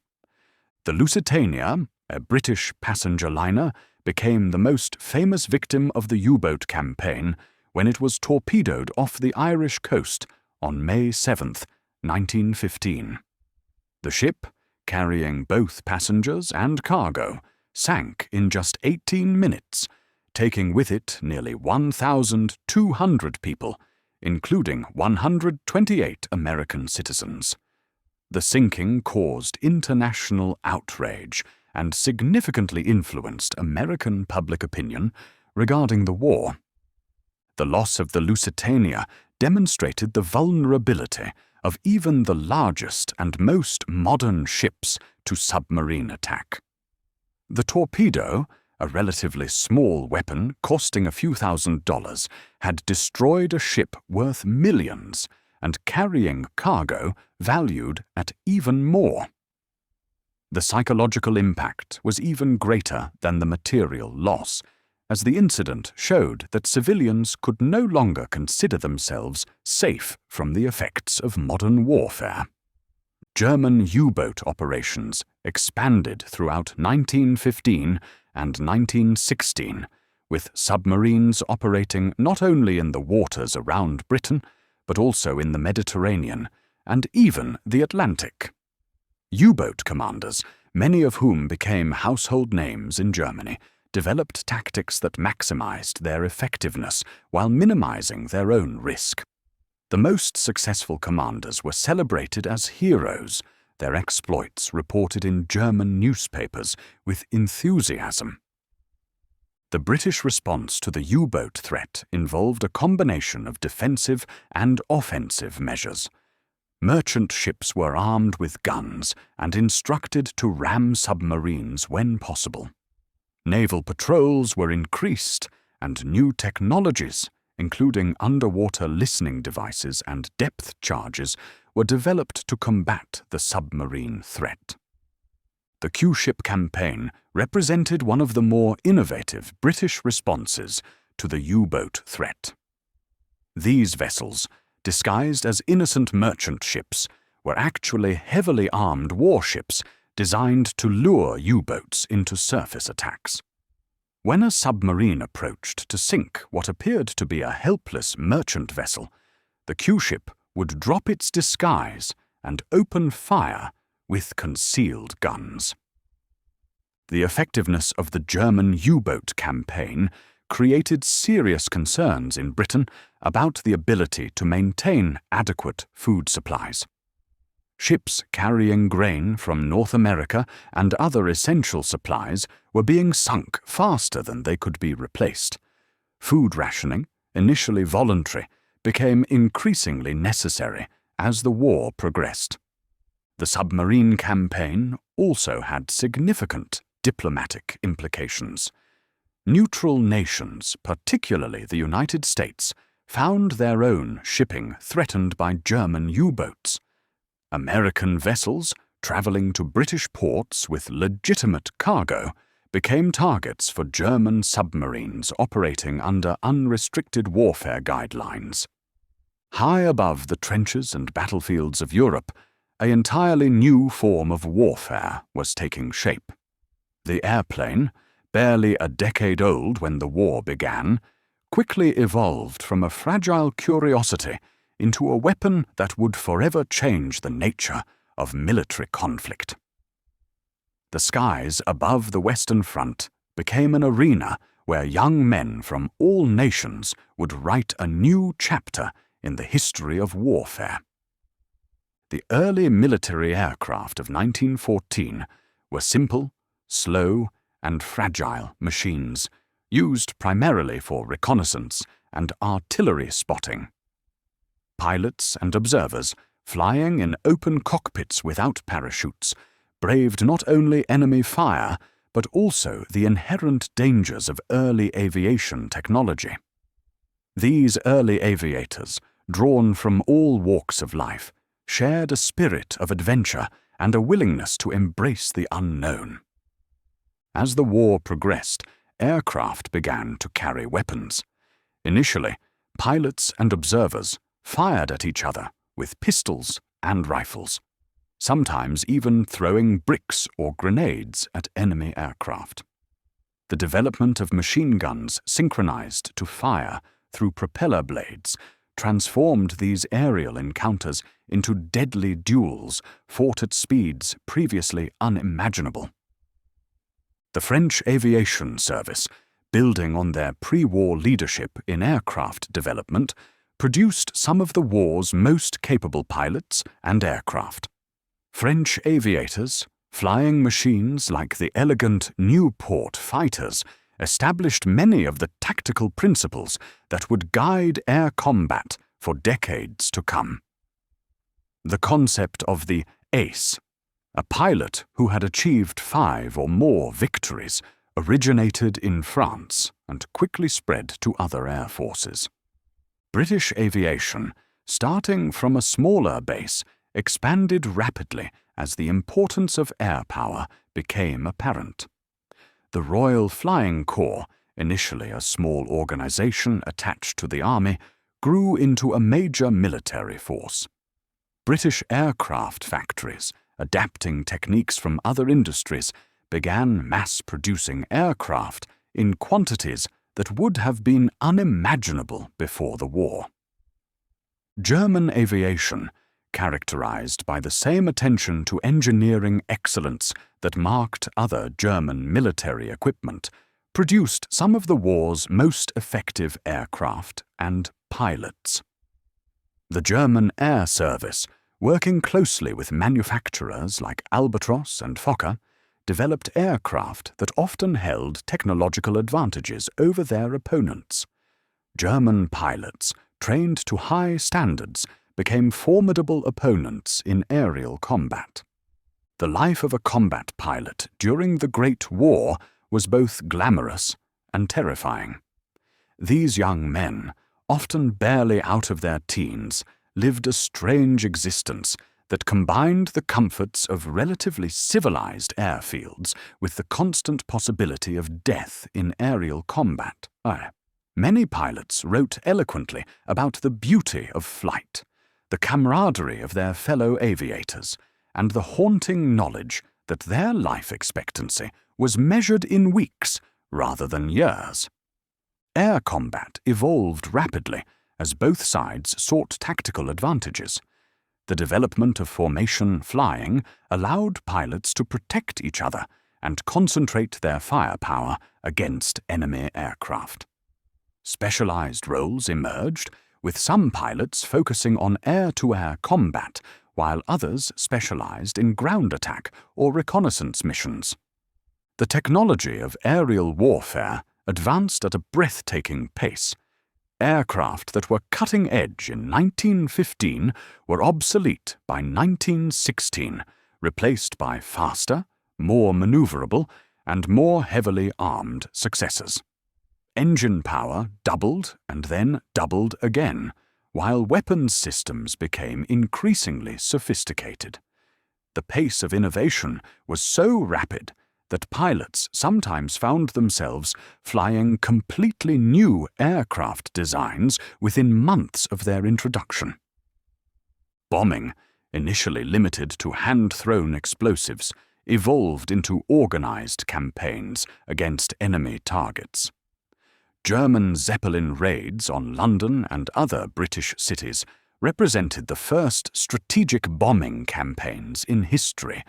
The Lusitania, a British passenger liner, became the most famous victim of the U-boat campaign when it was torpedoed off the Irish coast on May 7, 1915. The ship, carrying both passengers and cargo, sank in just 18 minutes, taking with it nearly 1,200 people, including 128 American citizens. The sinking caused international outrage and significantly influenced American public opinion regarding the war. The loss of the Lusitania demonstrated the vulnerability of even the largest and most modern ships to submarine attack. The torpedo, a relatively small weapon costing a few $1,000s, had destroyed a ship worth millions and carrying cargo valued at even more. The psychological impact was even greater than the material loss, as the incident showed that civilians could no longer consider themselves safe from the effects of modern warfare. German U-boat operations expanded throughout 1915 and 1916, with submarines operating not only in the waters around Britain, but also in the Mediterranean and even the Atlantic. U-boat commanders, many of whom became household names in Germany, developed tactics that maximized their effectiveness while minimizing their own risk. The most successful commanders were celebrated as heroes, their exploits reported in German newspapers with enthusiasm. The British response to the U-boat threat involved a combination of defensive and offensive measures. Merchant ships were armed with guns and instructed to ram submarines when possible. Naval patrols were increased, and new technologies, including underwater listening devices and depth charges, were developed to combat the submarine threat. The Q-ship campaign represented one of the more innovative British responses to the U-boat threat. These vessels, disguised as innocent merchant ships, were actually heavily armed warships designed to lure U-boats into surface attacks. When a submarine approached to sink what appeared to be a helpless merchant vessel, the Q-ship would drop its disguise and open fire with concealed guns. The effectiveness of the German U-boat campaign created serious concerns in Britain about the ability to maintain adequate food supplies. Ships carrying grain from North America and other essential supplies were being sunk faster than they could be replaced. Food rationing, initially voluntary, became increasingly necessary as the war progressed. The submarine campaign also had significant diplomatic implications. Neutral nations, particularly the United States, found their own shipping threatened by German U-boats. American vessels traveling to British ports with legitimate cargo became targets for German submarines operating under unrestricted warfare guidelines. High above the trenches and battlefields of Europe, an entirely new form of warfare was taking shape. The airplane, barely a decade old when the war began, quickly evolved from a fragile curiosity into a weapon that would forever change the nature of military conflict. The skies above the Western Front became an arena where young men from all nations would write a new chapter in the history of warfare. The early military aircraft of 1914 were simple, slow, and fragile machines, used primarily for reconnaissance and artillery spotting. Pilots and observers, flying in open cockpits without parachutes, braved not only enemy fire, but also the inherent dangers of early aviation technology. These early aviators, drawn from all walks of life, shared a spirit of adventure and a willingness to embrace the unknown. As the war progressed, aircraft began to carry weapons. Initially, pilots and observers fired at each other with pistols and rifles, sometimes even throwing bricks or grenades at enemy aircraft. The development of machine guns synchronized to fire through propeller blades transformed these aerial encounters into deadly duels fought at speeds previously unimaginable. The French Aviation Service, building on their pre-war leadership in aircraft development, produced some of the war's most capable pilots and aircraft. French aviators, flying machines like the elegant Nieuport fighters, established many of the tactical principles that would guide air combat for decades to come. The concept of the ace, a pilot who had achieved 5 or more victories, originated in France and quickly spread to other air forces. British aviation, starting from a smaller base, expanded rapidly as the importance of air power became apparent. The Royal Flying Corps, initially a small organization attached to the army, grew into a major military force. British aircraft factories, adapting techniques from other industries, began mass-producing aircraft in quantities that would have been unimaginable before the war. German aviation, characterized by the same attention to engineering excellence that marked other German military equipment, produced some of the war's most effective aircraft and pilots. The German Air Service, working closely with manufacturers like Albatros and Fokker, developed aircraft that often held technological advantages over their opponents. German pilots, trained to high standards, became formidable opponents in aerial combat. The life of a combat pilot during the Great War was both glamorous and terrifying. These young men, often barely out of their teens, lived a strange existence that combined the comforts of relatively civilized airfields with the constant possibility of death in aerial combat. Many pilots wrote eloquently about the beauty of flight, the camaraderie of their fellow aviators, and the haunting knowledge that their life expectancy was measured in weeks rather than years. Air combat evolved rapidly as both sides sought tactical advantages. The development of formation flying allowed pilots to protect each other and concentrate their firepower against enemy aircraft. Specialized roles emerged, with some pilots focusing on air-to-air combat, while others specialized in ground attack or reconnaissance missions. The technology of aerial warfare advanced at a breathtaking pace. aircraft that were cutting edge in 1915 were obsolete by 1916, replaced by faster, more maneuverable, and more heavily armed successors. Engine power doubled and then doubled again, while weapons systems became increasingly sophisticated. The pace of innovation was so rapid that pilots sometimes found themselves flying completely new aircraft designs within months of their introduction. Bombing, initially limited to hand-thrown explosives, evolved into organized campaigns against enemy targets. German Zeppelin raids on London and other British cities represented the first strategic bombing campaigns in history,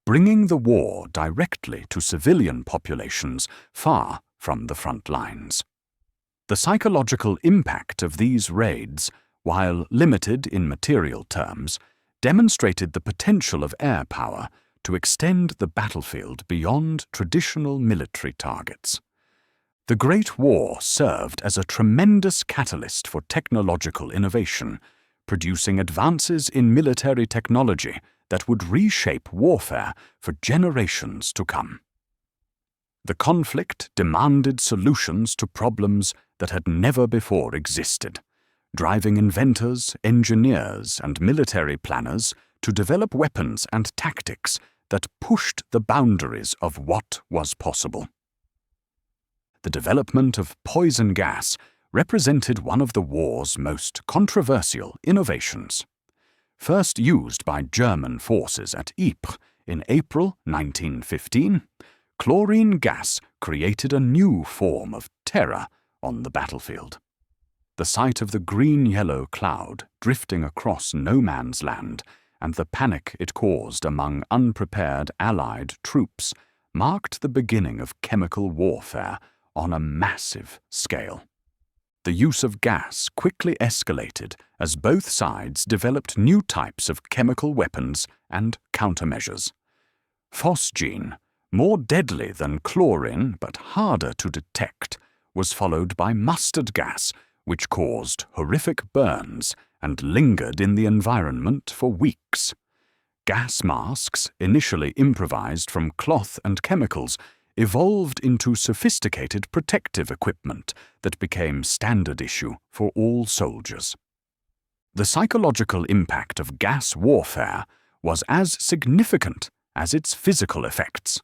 bringing the war directly to civilian populations far from the front lines. The psychological impact of these raids, while limited in material terms, demonstrated the potential of air power to extend the battlefield beyond traditional military targets. The Great War served as a tremendous catalyst for technological innovation, producing advances in military technology that would reshape warfare for generations to come. The conflict demanded solutions to problems that had never before existed, driving inventors, engineers, and military planners to develop weapons and tactics that pushed the boundaries of what was possible. The development of poison gas represented one of the war's most controversial innovations. First used by German forces at Ypres in April 1915, chlorine gas created a new form of terror on the battlefield. The sight of the green-yellow cloud drifting across no man's land and the panic it caused among unprepared Allied troops marked the beginning of chemical warfare on a massive scale. The use of gas quickly escalated as both sides developed new types of chemical weapons and countermeasures. Phosgene, more deadly than chlorine but harder to detect, was followed by mustard gas, which caused horrific burns and lingered in the environment for weeks. Gas masks, initially improvised from cloth and chemicals, evolved into sophisticated protective equipment that became standard issue for all soldiers. The psychological impact of gas warfare was as significant as its physical effects.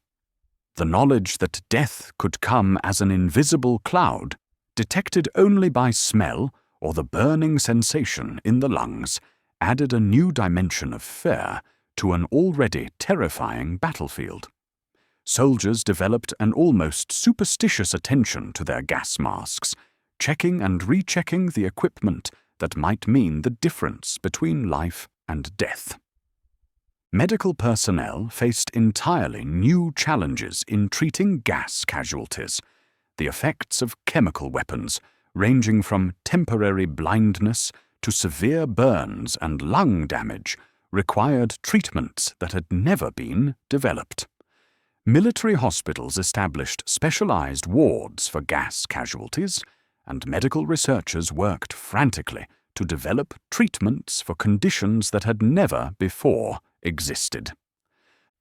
The knowledge that death could come as an invisible cloud, detected only by smell or the burning sensation in the lungs, added a new dimension of fear to an already terrifying battlefield. Soldiers developed an almost superstitious attention to their gas masks, checking and rechecking the equipment that might mean the difference between life and death. Medical personnel faced entirely new challenges in treating gas casualties. The effects of chemical weapons, ranging from temporary blindness to severe burns and lung damage, required treatments that had never been developed. Military hospitals established specialized wards for gas casualties, and medical researchers worked frantically to develop treatments for conditions that had never before existed.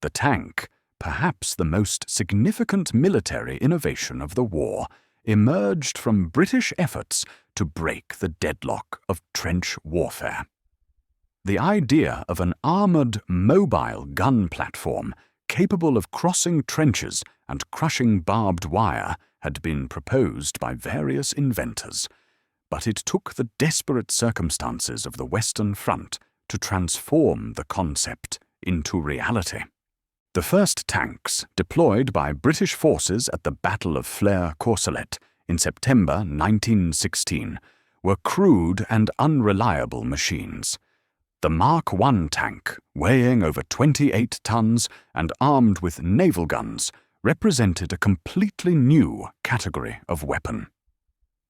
The tank, perhaps the most significant military innovation of the war, emerged from British efforts to break the deadlock of trench warfare. The idea of an armored, mobile gun platform capable of crossing trenches and crushing barbed wire had been proposed by various inventors, but it took the desperate circumstances of the Western Front to transform the concept into reality. The first tanks, deployed by British forces at the Battle of Flers-Courcelette in September 1916, were crude and unreliable machines. The Mark I tank, weighing over 28 tons and armed with naval guns, represented a completely new category of weapon.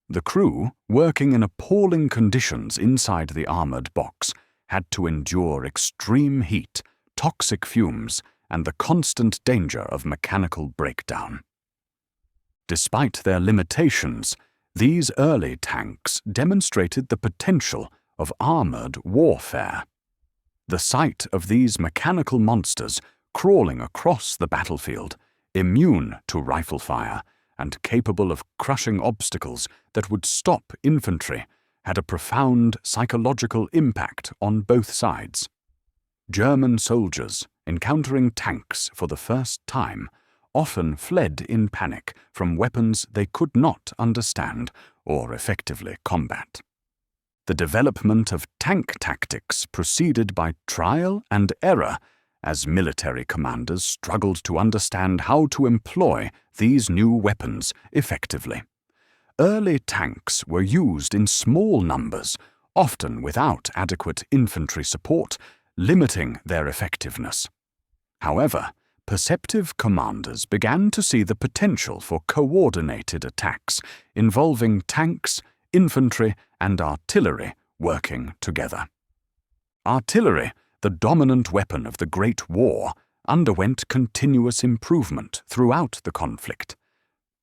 The crew, working in appalling conditions inside the armored box, had to endure extreme heat, toxic fumes, and the constant danger of mechanical breakdown. Despite their limitations, These early tanks demonstrated the potential of armored warfare. The sight of these mechanical monsters crawling across the battlefield, immune to rifle fire and capable of crushing obstacles that would stop infantry, had a profound psychological impact on both sides. German soldiers, encountering tanks for the first time, often fled in panic from weapons they could not understand or effectively combat. The development of tank tactics proceeded by trial and error as military commanders struggled to understand how to employ these new weapons effectively. Early tanks were used in small numbers, often without adequate infantry support, limiting their effectiveness. However, perceptive commanders began to see the potential for coordinated attacks involving tanks, infantry, and artillery working together. Artillery, the dominant weapon of the Great War, underwent continuous improvement throughout the conflict.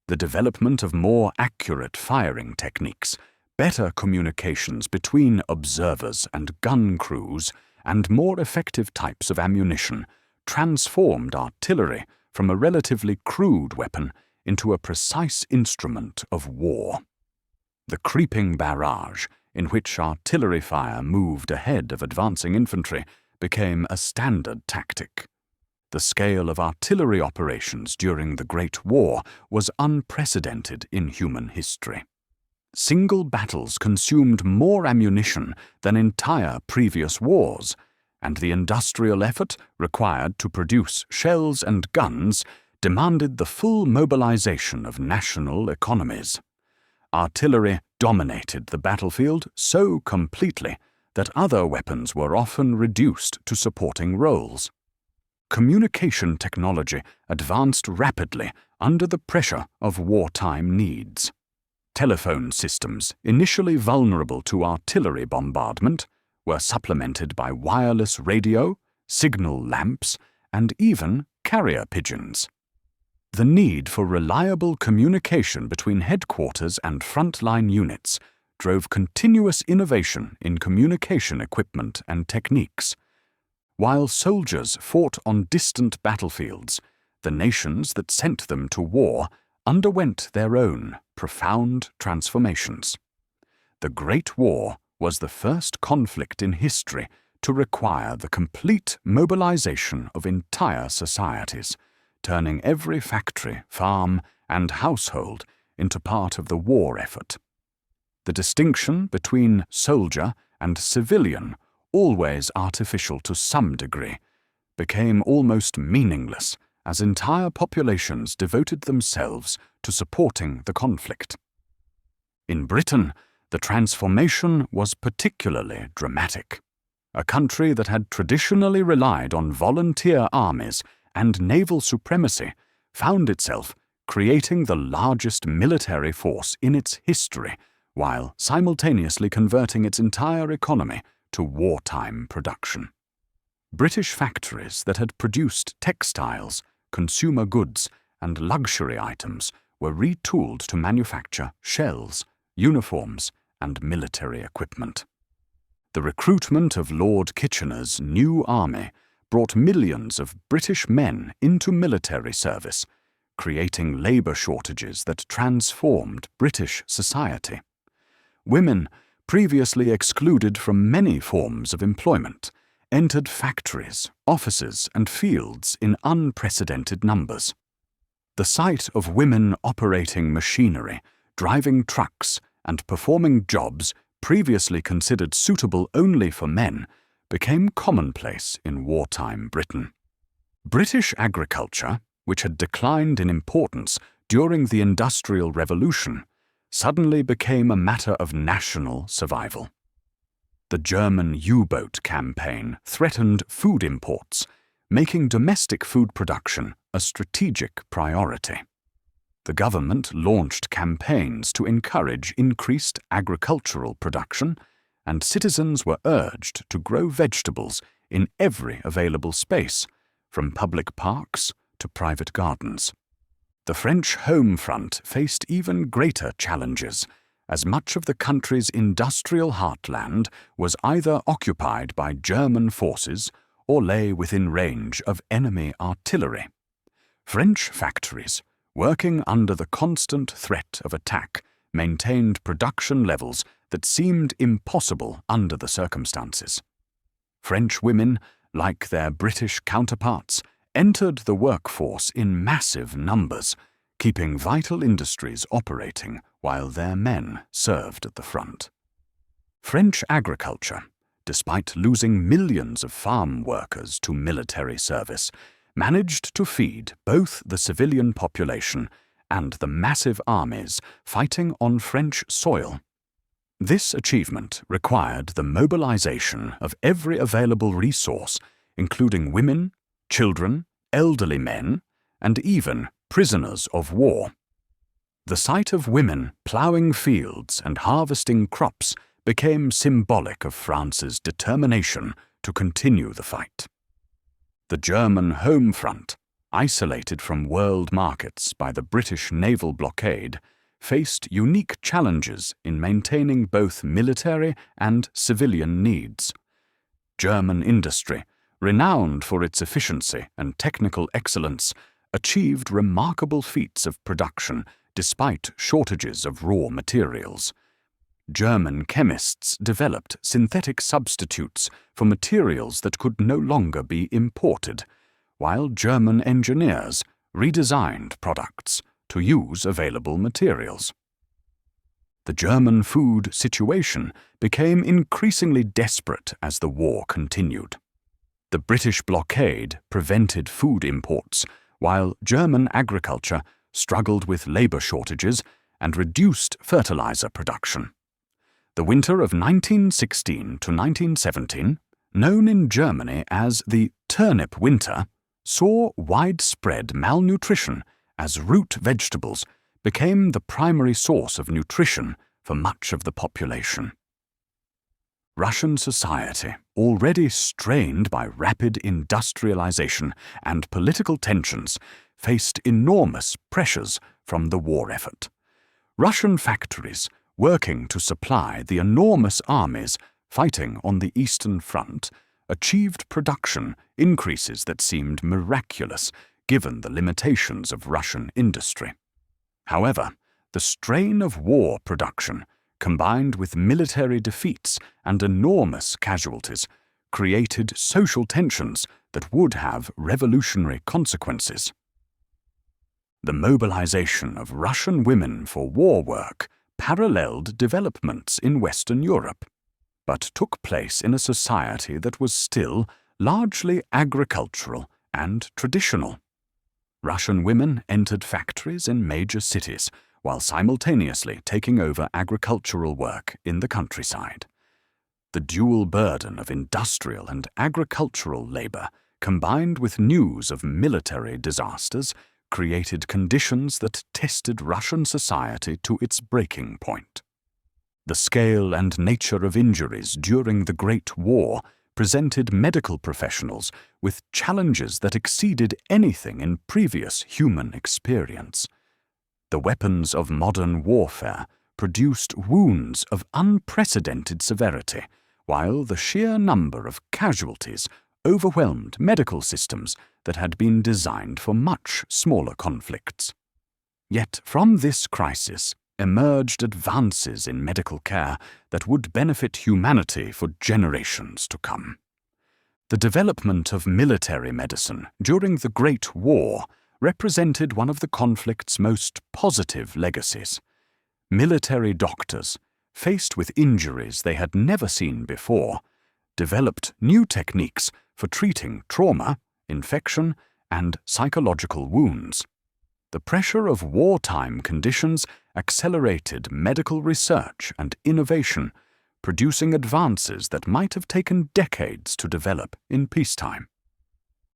The development of more accurate firing techniques, better communications between observers and gun crews, and more effective types of ammunition transformed artillery from a relatively crude weapon into a precise instrument of war. The creeping barrage, in which artillery fire moved ahead of advancing infantry, became a standard tactic. The scale of artillery operations during the Great War was unprecedented in human history. Single battles consumed more ammunition than entire previous wars, and the industrial effort required to produce shells and guns demanded the full mobilization of national economies. Artillery dominated the battlefield so completely that other weapons were often reduced to supporting roles. Communication technology advanced rapidly under the pressure of wartime needs. Telephone systems, initially vulnerable to artillery bombardment, were supplemented by wireless radio, signal lamps, and even carrier pigeons. The need for reliable communication between headquarters and frontline units drove continuous innovation in communication equipment and techniques. While soldiers fought on distant battlefields, the nations that sent them to war underwent their own profound transformations. The Great War was the first conflict in history to require the complete mobilization of entire societies, turning every factory, farm, and household into part of the war effort. The distinction between soldier and civilian, always artificial to some degree, became almost meaningless as entire populations devoted themselves to supporting the conflict. In Britain, the transformation was particularly dramatic. A country that had traditionally relied on volunteer armies and naval supremacy found itself creating the largest military force in its history, while simultaneously converting its entire economy to wartime production. British factories that had produced textiles, consumer goods, and luxury items were retooled to manufacture shells, uniforms, and military equipment. The recruitment of Lord Kitchener's new army brought millions of British men into military service, creating labour shortages that transformed British society. Women, previously excluded from many forms of employment, entered factories, offices, and fields in unprecedented numbers. The sight of women operating machinery, driving trucks, and performing jobs previously considered suitable only for men became commonplace in wartime Britain. British agriculture, which had declined in importance during the Industrial Revolution, suddenly became a matter of national survival. The German U-boat campaign threatened food imports, making domestic food production a strategic priority. The government launched campaigns to encourage increased agricultural production, and citizens were urged to grow vegetables in every available space, from public parks to private gardens. The French home front faced even greater challenges as much of the country's industrial heartland was either occupied by German forces or lay within range of enemy artillery. French factories, working under the constant threat of attack, maintained production levels that seemed impossible under the circumstances. French women, like their British counterparts, entered the workforce in massive numbers, keeping vital industries operating while their men served at the front. French agriculture, despite losing millions of farm workers to military service, managed to feed both the civilian population and the massive armies fighting on French soil. This achievement required the mobilization of every available resource, including women, children, elderly men, and even prisoners of war. The sight of women ploughing fields and harvesting crops became symbolic of France's determination to continue the fight. The German home front, isolated from world markets by the British naval blockade, faced unique challenges in maintaining both military and civilian needs. German industry, renowned for its efficiency and technical excellence, achieved remarkable feats of production despite shortages of raw materials. German chemists developed synthetic substitutes for materials that could no longer be imported, while German engineers redesigned products to use available materials. The German food situation became increasingly desperate as the war continued. The British blockade prevented food imports, while German agriculture struggled with labor shortages and reduced fertilizer production. The winter of 1916 to 1917, known in Germany as the Turnip Winter, saw widespread malnutrition as root vegetables became the primary source of nutrition for much of the population. Russian society, already strained by rapid industrialization and political tensions, faced enormous pressures from the war effort. Russian factories, working to supply the enormous armies fighting on the Eastern Front, achieved production increases that seemed miraculous given the limitations of Russian industry. However, the strain of war production, combined with military defeats and enormous casualties, created social tensions that would have revolutionary consequences. The mobilization of Russian women for war work paralleled developments in Western Europe, but took place in a society that was still largely agricultural and traditional. Russian women entered factories in major cities while simultaneously taking over agricultural work in the countryside. The dual burden of industrial and agricultural labor, combined with news of military disasters, created conditions that tested Russian society to its breaking point. The scale and nature of injuries during the Great War presented medical professionals with challenges that exceeded anything in previous human experience. The weapons of modern warfare produced wounds of unprecedented severity, while the sheer number of casualties overwhelmed medical systems that had been designed for much smaller conflicts. Yet from this crisis emerged advances in medical care that would benefit humanity for generations to come. The development of military medicine during the Great War represented one of the conflict's most positive legacies. Military doctors, faced with injuries they had never seen before, developed new techniques for treating trauma, infection, and psychological wounds. The pressure of wartime conditions accelerated medical research and innovation, producing advances that might have taken decades to develop in peacetime.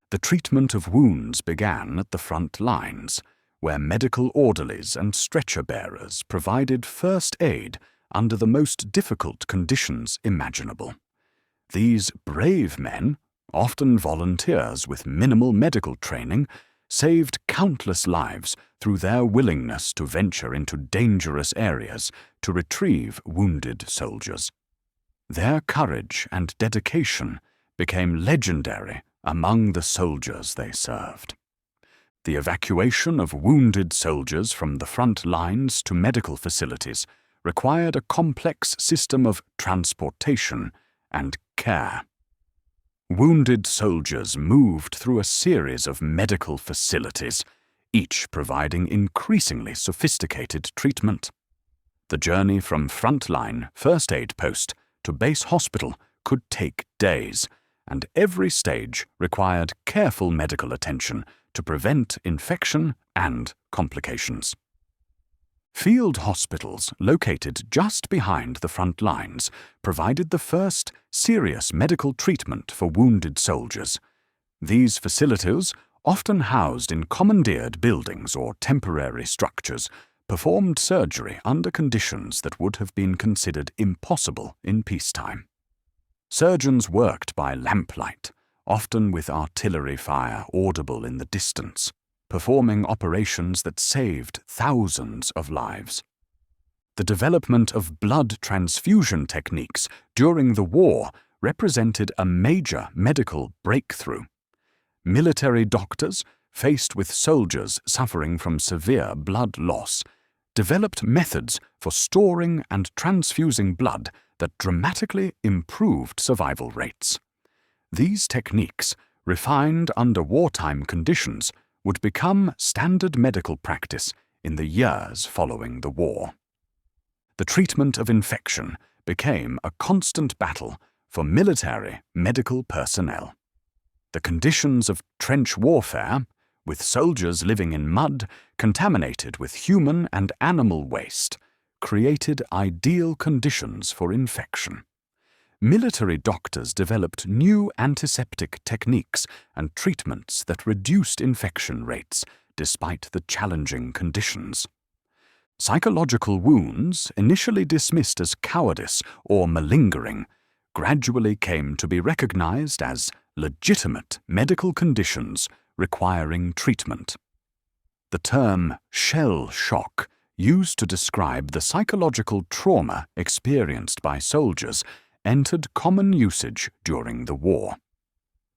The treatment of wounds began at the front lines, where medical orderlies and stretcher-bearers provided first aid under the most difficult conditions imaginable. These brave men, often volunteers with minimal medical training, saved countless lives through their willingness to venture into dangerous areas to retrieve wounded soldiers. Their courage and dedication became legendary among the soldiers they served. The evacuation of wounded soldiers from the front lines to medical facilities required a complex system of transportation and care. Wounded soldiers moved through a series of medical facilities, each providing increasingly sophisticated treatment. The journey from frontline first aid post to base hospital could take days, and every stage required careful medical attention to prevent infection and complications. Field hospitals located just behind the front lines provided the first serious medical treatment for wounded soldiers. These facilities, often housed in commandeered buildings or temporary structures, performed surgery under conditions that would have been considered impossible in peacetime. Surgeons worked by lamplight, often with artillery fire audible in the distance, performing operations that saved thousands of lives. The development of blood transfusion techniques during the war represented a major medical breakthrough. Military doctors, faced with soldiers suffering from severe blood loss, developed methods for storing and transfusing blood that dramatically improved survival rates. These techniques, refined under wartime conditions, would become standard medical practice in the years following the war. The treatment of infection became a constant battle for military medical personnel. The conditions of trench warfare, with soldiers living in mud contaminated with human and animal waste, created ideal conditions for infection. Military doctors developed new antiseptic techniques and treatments that reduced infection rates despite the challenging conditions. Psychological wounds, initially dismissed as cowardice or malingering, gradually came to be recognized as legitimate medical conditions requiring treatment. The term shell shock, used to describe the psychological trauma experienced by soldiers, entered common usage during the war.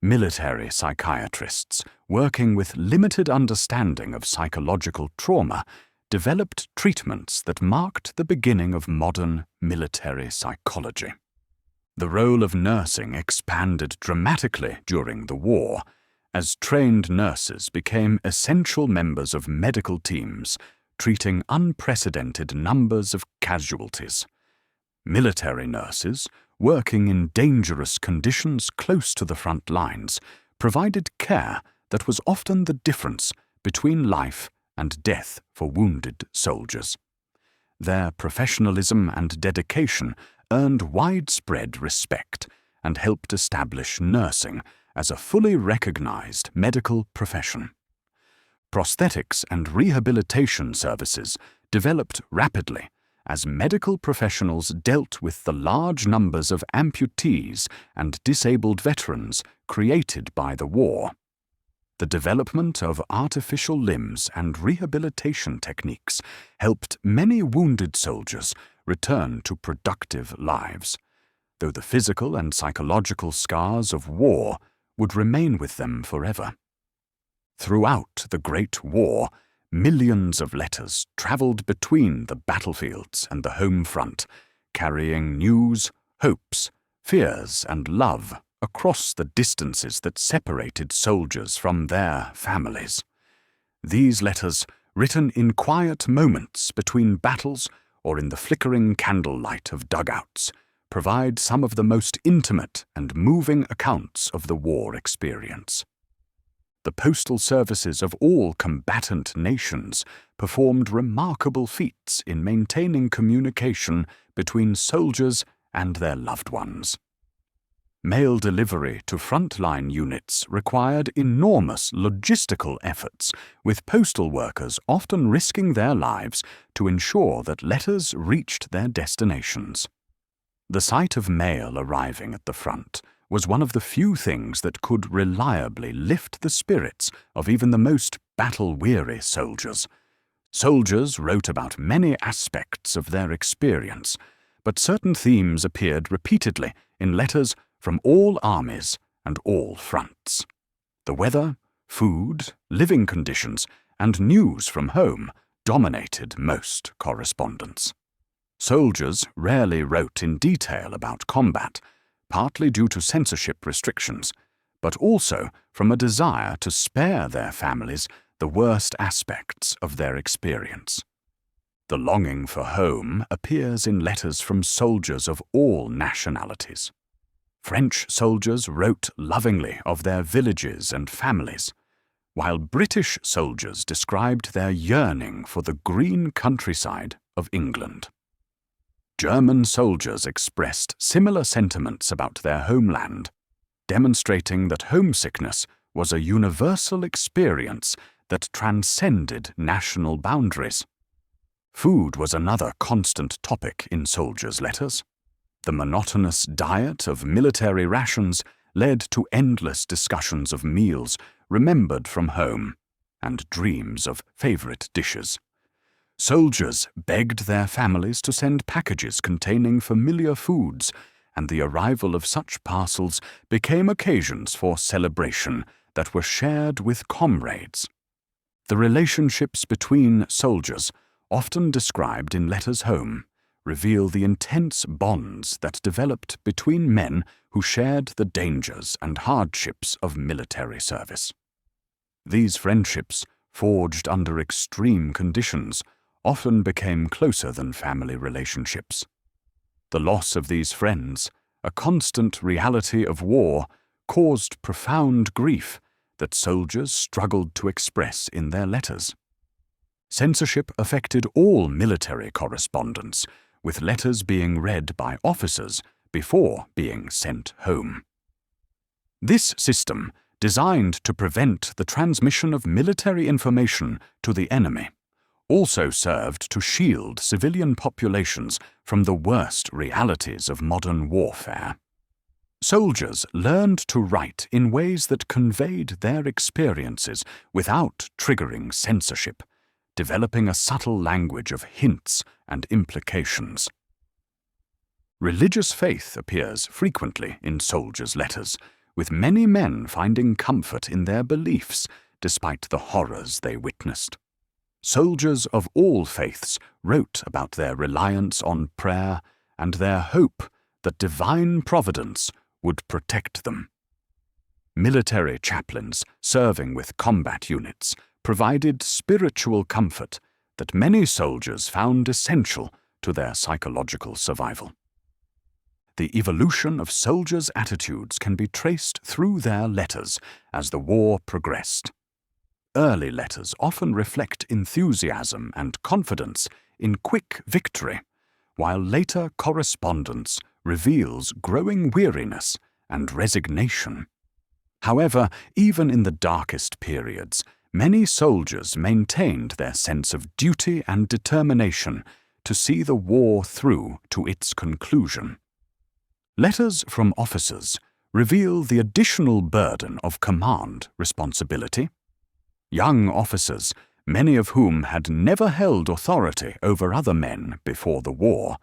Military psychiatrists, working with limited understanding of psychological trauma, developed treatments that marked the beginning of modern military psychology. The role of nursing expanded dramatically during the war, as trained nurses became essential members of medical teams, treating unprecedented numbers of casualties. Military nurses, working in dangerous conditions close to the front lines, provided care that was often the difference between life and death for wounded soldiers. Their professionalism and dedication earned widespread respect and helped establish nursing as a fully recognized medical profession. Prosthetics and rehabilitation services developed rapidly as medical professionals dealt with the large numbers of amputees and disabled veterans created by the war. The development of artificial limbs and rehabilitation techniques helped many wounded soldiers return to productive lives, though the physical and psychological scars of war would remain with them forever. Throughout the Great War, millions of letters traveled between the battlefields and the home front, carrying news, hopes, fears, and love across the distances that separated soldiers from their families. These letters, written in quiet moments between battles or in the flickering candlelight of dugouts, provide some of the most intimate and moving accounts of the war experience. The postal services of all combatant nations performed remarkable feats in maintaining communication between soldiers and their loved ones. Mail delivery to frontline units required enormous logistical efforts, with postal workers often risking their lives to ensure that letters reached their destinations. The sight of mail arriving at the front was one of the few things that could reliably lift the spirits of even the most battle-weary soldiers. Soldiers wrote about many aspects of their experience, but certain themes appeared repeatedly in letters from all armies and all fronts. The weather, food, living conditions, and news from home dominated most correspondence. Soldiers rarely wrote in detail about combat, partly due to censorship restrictions, but also from a desire to spare their families the worst aspects of their experience. The longing for home appears in letters from soldiers of all nationalities. French soldiers wrote lovingly of their villages and families, while British soldiers described their yearning for the green countryside of England. German soldiers expressed similar sentiments about their homeland, demonstrating that homesickness was a universal experience that transcended national boundaries. Food was another constant topic in soldiers' letters. The monotonous diet of military rations led to endless discussions of meals remembered from home and dreams of favorite dishes. Soldiers begged their families to send packages containing familiar foods, and the arrival of such parcels became occasions for celebration that were shared with comrades. The relationships between soldiers, often described in letters home, reveal the intense bonds that developed between men who shared the dangers and hardships of military service. These friendships, forged under extreme conditions, often became closer than family relationships. The loss of these friends, a constant reality of war, caused profound grief that soldiers struggled to express in their letters. Censorship affected all military correspondence, with letters being read by officers before being sent home. This system, designed to prevent the transmission of military information to the enemy, also served to shield civilian populations from the worst realities of modern warfare. Soldiers learned to write in ways that conveyed their experiences without triggering censorship, developing a subtle language of hints and implications. Religious faith appears frequently in soldiers' letters, with many men finding comfort in their beliefs despite the horrors they witnessed. Soldiers of all faiths wrote about their reliance on prayer and their hope that divine providence would protect them. Military chaplains serving with combat units provided spiritual comfort that many soldiers found essential to their psychological survival. The evolution of soldiers' attitudes can be traced through their letters as the war progressed. Early letters often reflect enthusiasm and confidence in quick victory, while later correspondence reveals growing weariness and resignation. However, even in the darkest periods, many soldiers maintained their sense of duty and determination to see the war through to its conclusion. Letters from officers reveal the additional burden of command responsibility. Young officers, many of whom had never held authority over other men before the war,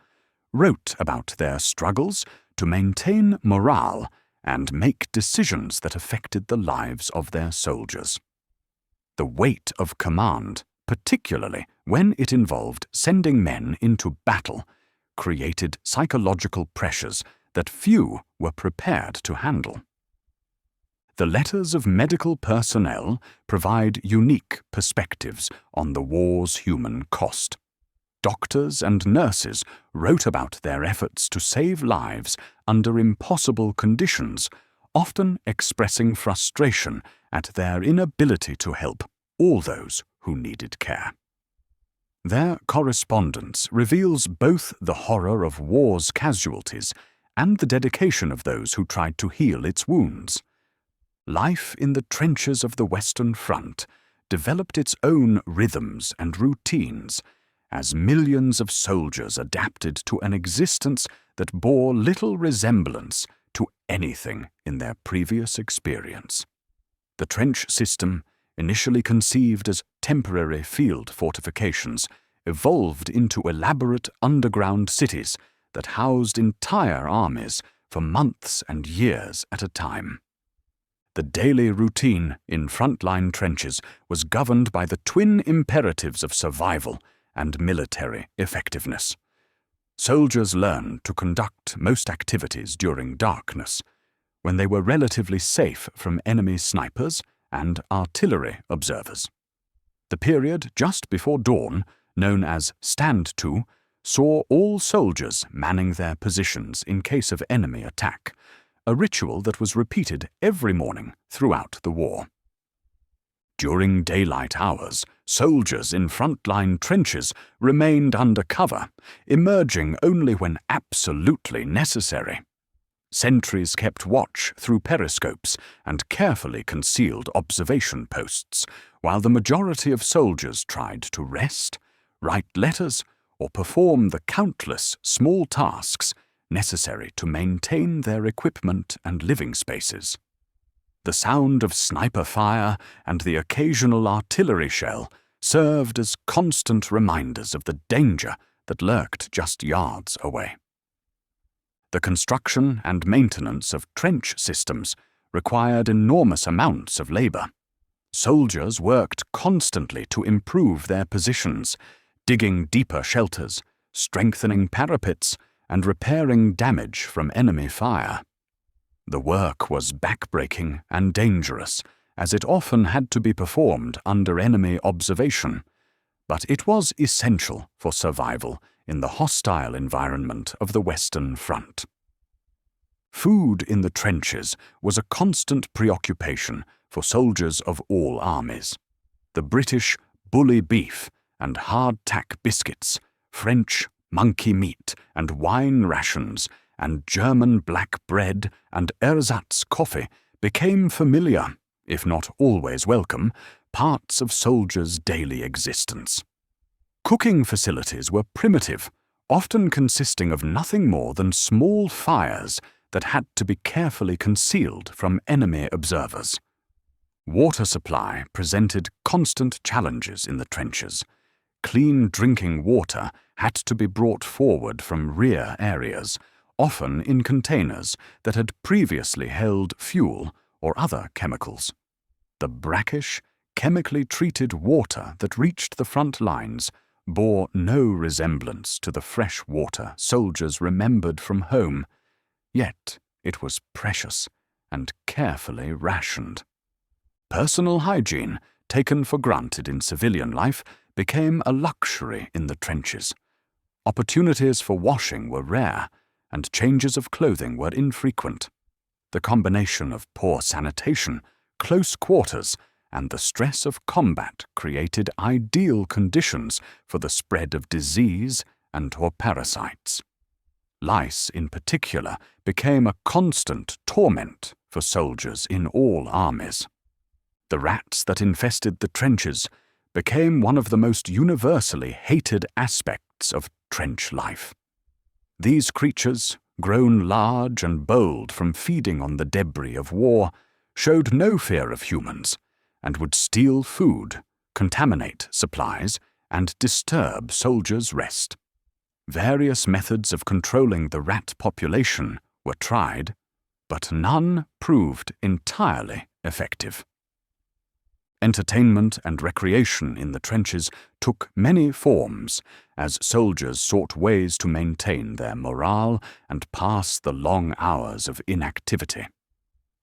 wrote about their struggles to maintain morale and make decisions that affected the lives of their soldiers. The weight of command, particularly when it involved sending men into battle, created psychological pressures that few were prepared to handle. The letters of medical personnel provide unique perspectives on the war's human cost. Doctors and nurses wrote about their efforts to save lives under impossible conditions, often expressing frustration at their inability to help all those who needed care. Their correspondence reveals both the horror of war's casualties and the dedication of those who tried to heal its wounds. Life in the trenches of the Western Front developed its own rhythms and routines as millions of soldiers adapted to an existence that bore little resemblance to anything in their previous experience. The trench system, initially conceived as temporary field fortifications, evolved into elaborate underground cities that housed entire armies for months and years at a time. The daily routine in frontline trenches was governed by the twin imperatives of survival and military effectiveness. Soldiers learned to conduct most activities during darkness, when they were relatively safe from enemy snipers and artillery observers. The period just before dawn, known as stand to, saw all soldiers manning their positions in case of enemy attack, a ritual that was repeated every morning throughout the war. During daylight hours, soldiers in frontline trenches remained under cover, emerging only when absolutely necessary. Sentries kept watch through periscopes and carefully concealed observation posts, while the majority of soldiers tried to rest, write letters, or perform the countless small tasks necessary to maintain their equipment and living spaces. The sound of sniper fire and the occasional artillery shell served as constant reminders of the danger that lurked just yards away. The construction and maintenance of trench systems required enormous amounts of labor. Soldiers worked constantly to improve their positions, digging deeper shelters, strengthening parapets, and repairing damage from enemy fire. The work was backbreaking and dangerous, as it often had to be performed under enemy observation, but it was essential for survival in the hostile environment of the Western Front. Food in the trenches was a constant preoccupation for soldiers of all armies. The British bully beef and hardtack biscuits, French monkey meat and wine rations, and German black bread and ersatz coffee became familiar, if not always welcome, parts of soldiers' daily existence. Cooking facilities were primitive, often consisting of nothing more than small fires that had to be carefully concealed from enemy observers. Water supply presented constant challenges in the trenches. Clean drinking water had to be brought forward from rear areas, often in containers that had previously held fuel or other chemicals. The brackish, chemically treated water that reached the front lines bore no resemblance to the fresh water soldiers remembered from home, yet it was precious and carefully rationed. Personal hygiene, taken for granted in civilian life, became a luxury in the trenches. Opportunities for washing were rare, and changes of clothing were infrequent. The combination of poor sanitation, close quarters, and the stress of combat created ideal conditions for the spread of disease and/or parasites. Lice, in particular, became a constant torment for soldiers in all armies. The rats that infested the trenches became one of the most universally hated aspects of trench life. These creatures, grown large and bold from feeding on the debris of war, showed no fear of humans and would steal food, contaminate supplies, and disturb soldiers' rest. Various methods of controlling the rat population were tried, but none proved entirely effective. Entertainment and recreation in the trenches took many forms as soldiers sought ways to maintain their morale and pass the long hours of inactivity.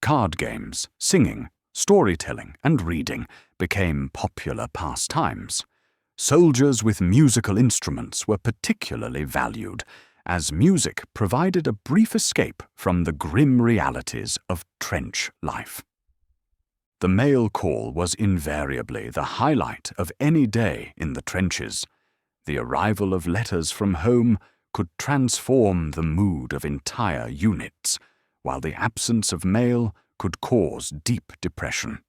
Card games, singing, storytelling, and reading became popular pastimes. Soldiers with musical instruments were particularly valued, as music provided a brief escape from the grim realities of trench life. The mail call was invariably the highlight of any day in the trenches. The arrival of letters from home could transform the mood of entire units, while the absence of mail could cause deep depression.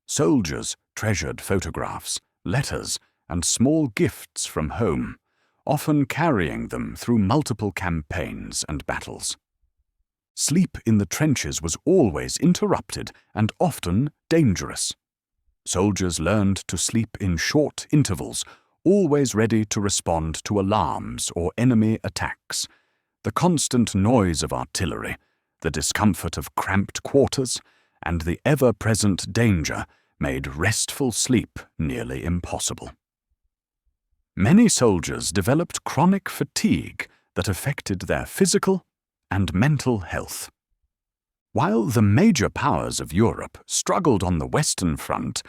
Soldiers treasured photographs, letters, and small gifts from home, often carrying them through multiple campaigns and battles. sleep in the trenches was always interrupted and often dangerous. Soldiers learned to sleep in short intervals, always ready to respond to alarms or enemy attacks. The constant noise of artillery, the discomfort of cramped quarters, and the ever-present danger made restful sleep nearly impossible. Many soldiers developed chronic fatigue that affected their physical and mental health. While the major powers of Europe struggled on the Western Front,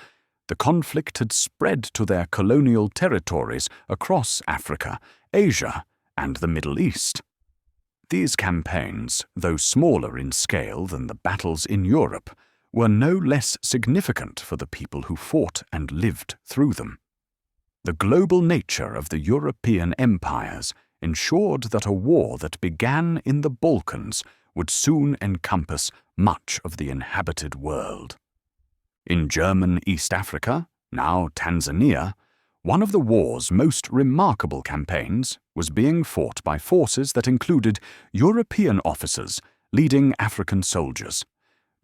the conflict had spread to their colonial territories across Africa, Asia, and the Middle East. These campaigns, though smaller in scale than the battles in Europe, were no less significant for the people who fought and lived through them. The global nature of the European empires ensured that a war that began in the Balkans would soon encompass much of the inhabited world. In German East Africa, now Tanzania, one of the war's most remarkable campaigns was being fought by forces that included European officers leading African soldiers.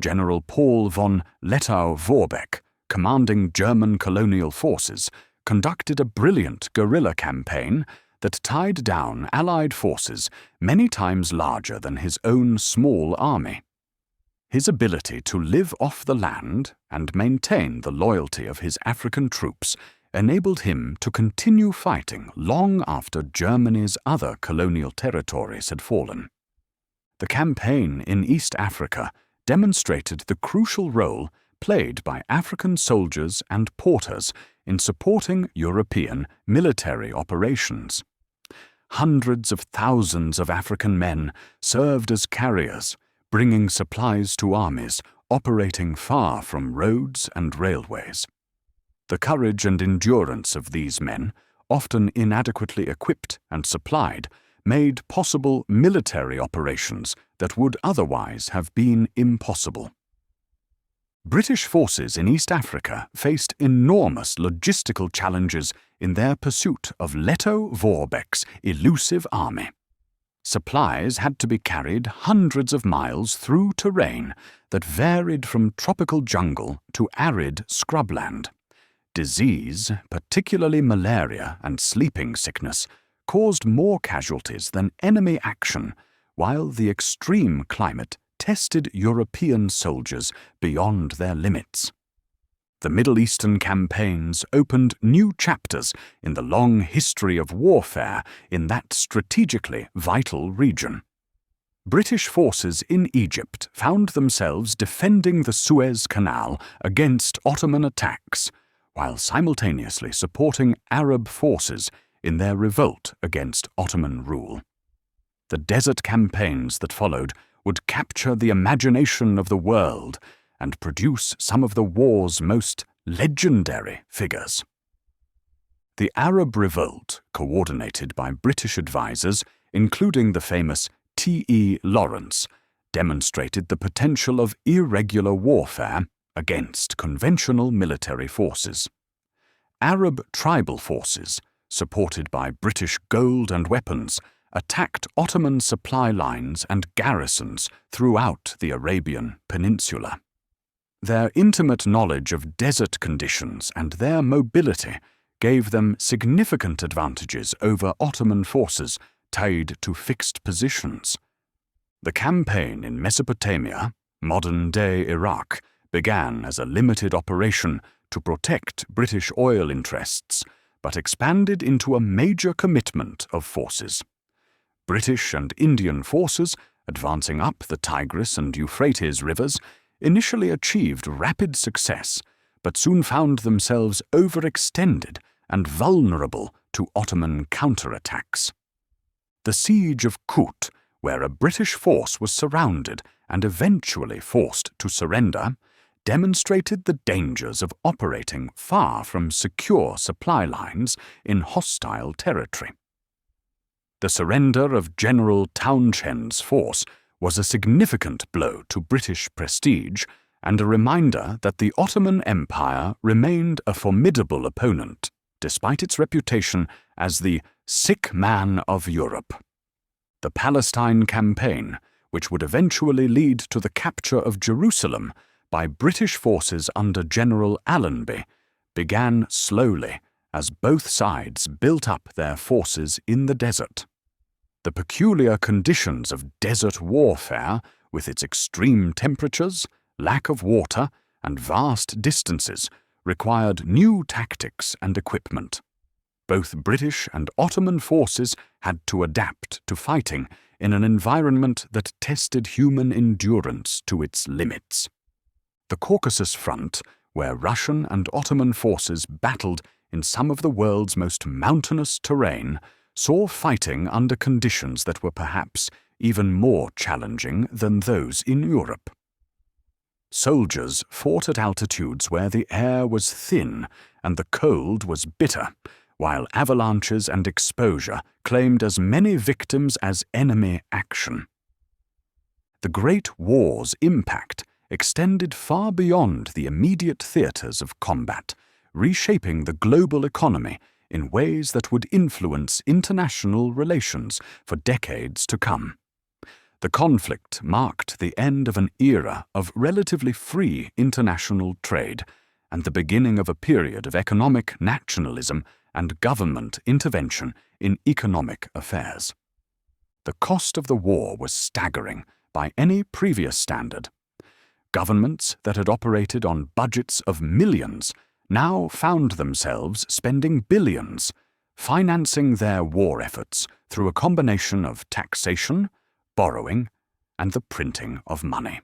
General Paul von Lettow-Vorbeck, commanding German colonial forces, conducted a brilliant guerrilla campaign that tied down Allied forces many times larger than his own small army. His ability to live off the land and maintain the loyalty of his African troops enabled him to continue fighting long after Germany's other colonial territories had fallen. The campaign in East Africa demonstrated the crucial role played by African soldiers and porters in supporting European military operations. Hundreds of thousands of African men served as carriers, bringing supplies to armies operating far from roads and railways. The courage and endurance of these men, often inadequately equipped and supplied, made possible military operations that would otherwise have been impossible. British forces in East Africa faced enormous logistical challenges in their pursuit of Lettow-Vorbeck's elusive army. Supplies had to be carried hundreds of miles through terrain that varied from tropical jungle to arid scrubland. Disease, particularly malaria and sleeping sickness, caused more casualties than enemy action, while the extreme climate tested European soldiers beyond their limits. The Middle Eastern campaigns opened new chapters in the long history of warfare in that strategically vital region. British forces in Egypt found themselves defending the Suez Canal against Ottoman attacks, while simultaneously supporting Arab forces in their revolt against Ottoman rule. The desert campaigns that followed would capture the imagination of the world and produce some of the war's most legendary figures. The Arab Revolt, coordinated by British advisers, including the famous T.E. Lawrence, demonstrated the potential of irregular warfare against conventional military forces. Arab tribal forces, supported by British gold and weapons, attacked Ottoman supply lines and garrisons throughout the Arabian Peninsula. Their intimate knowledge of desert conditions and their mobility gave them significant advantages over Ottoman forces tied to fixed positions. The campaign in Mesopotamia, modern-day Iraq, began as a limited operation to protect British oil interests, but expanded into a major commitment of forces. British and Indian forces, advancing up the Tigris and Euphrates rivers, initially achieved rapid success, but soon found themselves overextended and vulnerable to Ottoman counterattacks. The siege of Kut, where a British force was surrounded and eventually forced to surrender, demonstrated the dangers of operating far from secure supply lines in hostile territory. The surrender of General Townshend's force was a significant blow to British prestige and a reminder that the Ottoman Empire remained a formidable opponent, despite its reputation as the sick man of Europe. The Palestine campaign, which would eventually lead to the capture of Jerusalem by British forces under General Allenby, began slowly as both sides built up their forces in the desert. The peculiar conditions of desert warfare, with its extreme temperatures, lack of water, and vast distances, required new tactics and equipment. Both British and Ottoman forces had to adapt to fighting in an environment that tested human endurance to its limits. The Caucasus Front, where Russian and Ottoman forces battled in some of the world's most mountainous terrain, saw fighting under conditions that were perhaps even more challenging than those in Europe. Soldiers fought at altitudes where the air was thin and the cold was bitter, while avalanches and exposure claimed as many victims as enemy action. The Great War's impact extended far beyond the immediate theaters of combat, reshaping the global economy in ways that would influence international relations for decades to come. The conflict marked the end of an era of relatively free international trade and the beginning of a period of economic nationalism and government intervention in economic affairs. The cost of the war was staggering by any previous standard. Governments that had operated on budgets of millions now found themselves spending billions, financing their war efforts through a combination of taxation, borrowing, and the printing of money.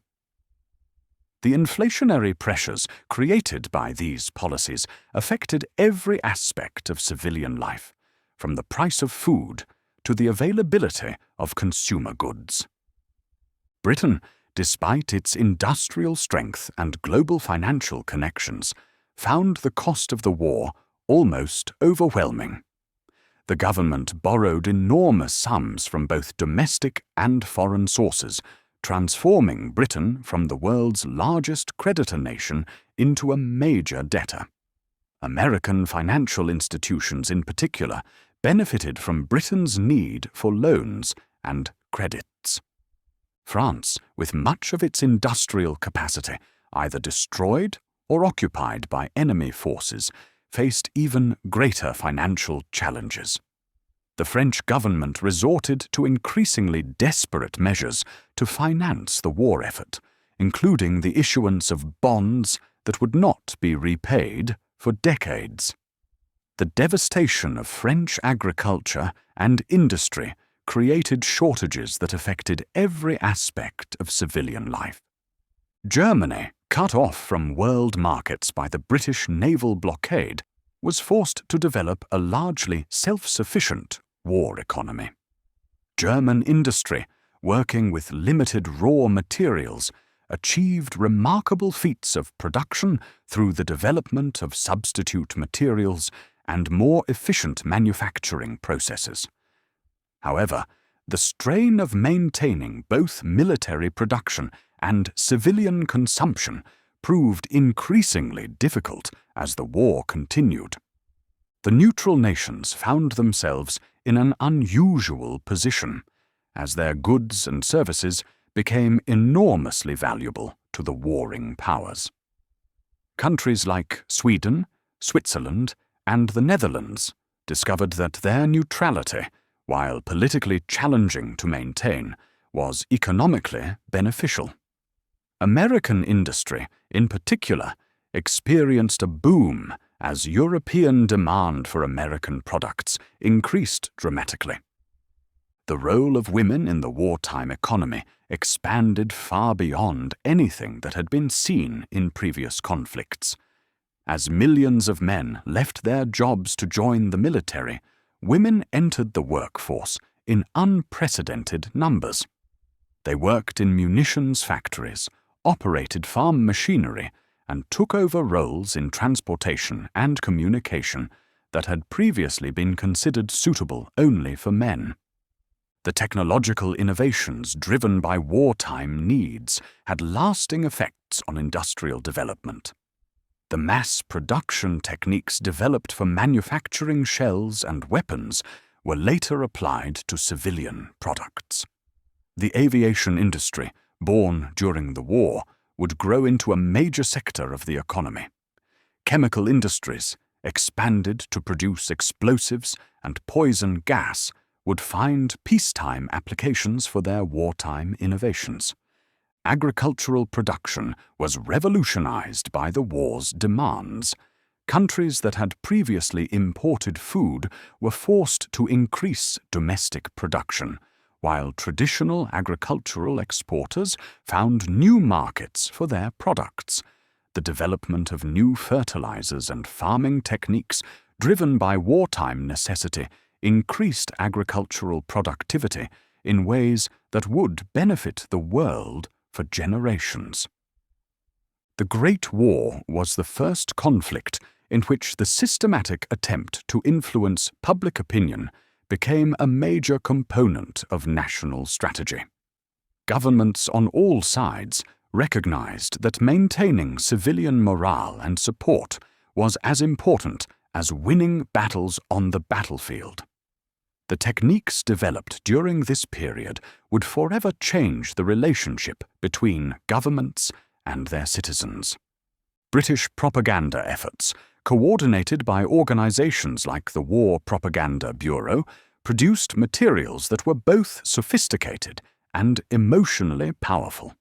The inflationary pressures created by these policies affected every aspect of civilian life, from the price of food to the availability of consumer goods. Britain, despite its industrial strength and global financial connections, found the cost of the war almost overwhelming. The government borrowed enormous sums from both domestic and foreign sources, transforming Britain from the world's largest creditor nation into a major debtor. American financial institutions in particular benefited from Britain's need for loans and credits. France, with much of its industrial capacity either destroyed or occupied by enemy forces, faced even greater financial challenges. The French government resorted to increasingly desperate measures to finance the war effort, including the issuance of bonds that would not be repaid for decades. The devastation of French agriculture and industry created shortages that affected every aspect of civilian life. Germany, cut off from world markets by the British naval blockade, was forced to develop a largely self-sufficient war economy. German industry, working with limited raw materials, achieved remarkable feats of production through the development of substitute materials and more efficient manufacturing processes. However, the strain of maintaining both military production and civilian consumption proved increasingly difficult as the war continued. The neutral nations found themselves in an unusual position, as their goods and services became enormously valuable to the warring powers. Countries like Sweden, Switzerland, and the Netherlands discovered that their neutrality, while politically challenging to maintain, was economically beneficial. American industry, in particular, experienced a boom as European demand for American products increased dramatically. The role of women in the wartime economy expanded far beyond anything that had been seen in previous conflicts. As millions of men left their jobs to join the military, women entered the workforce in unprecedented numbers. They worked in munitions factories, operated farm machinery, and took over roles in transportation and communication that had previously been considered suitable only for men. The technological innovations driven by wartime needs had lasting effects on industrial development. The mass production techniques developed for manufacturing shells and weapons were later applied to civilian products. The aviation industry, born during the war, would grow into a major sector of the economy. Chemical industries, expanded to produce explosives and poison gas, would find peacetime applications for their wartime innovations. Agricultural production was revolutionized by the war's demands. Countries that had previously imported food were forced to increase domestic production, while traditional agricultural exporters found new markets for their products. The development of new fertilizers and farming techniques, driven by wartime necessity, increased agricultural productivity in ways that would benefit the world for generations. The Great War was the first conflict in which the systematic attempt to influence public opinion became a major component of national strategy. Governments on all sides recognized that maintaining civilian morale and support was as important as winning battles on the battlefield. The techniques developed during this period would forever change the relationship between governments and their citizens. British propaganda efforts, coordinated by organizations like the War Propaganda Bureau, produced materials that were both sophisticated and emotionally powerful.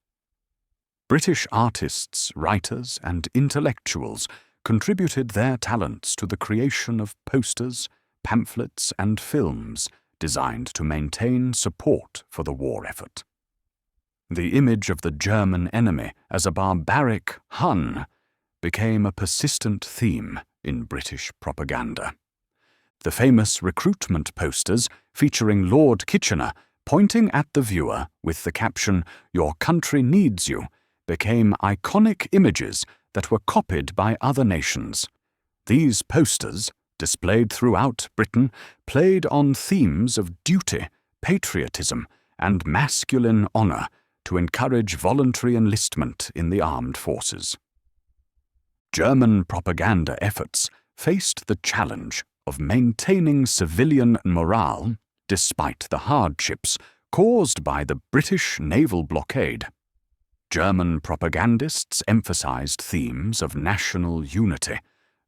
British artists, writers, and intellectuals contributed their talents to the creation of posters, pamphlets, and films designed to maintain support for the war effort. The image of the German enemy as a barbaric Hun became a persistent theme in British propaganda. The famous recruitment posters featuring Lord Kitchener pointing at the viewer with the caption, "Your country needs you," became iconic images that were copied by other nations. These posters, displayed throughout Britain, played on themes of duty, patriotism, and masculine honor to encourage voluntary enlistment in the armed forces. German propaganda efforts faced the challenge of maintaining civilian morale despite the hardships caused by the British naval blockade. German propagandists emphasized themes of national unity,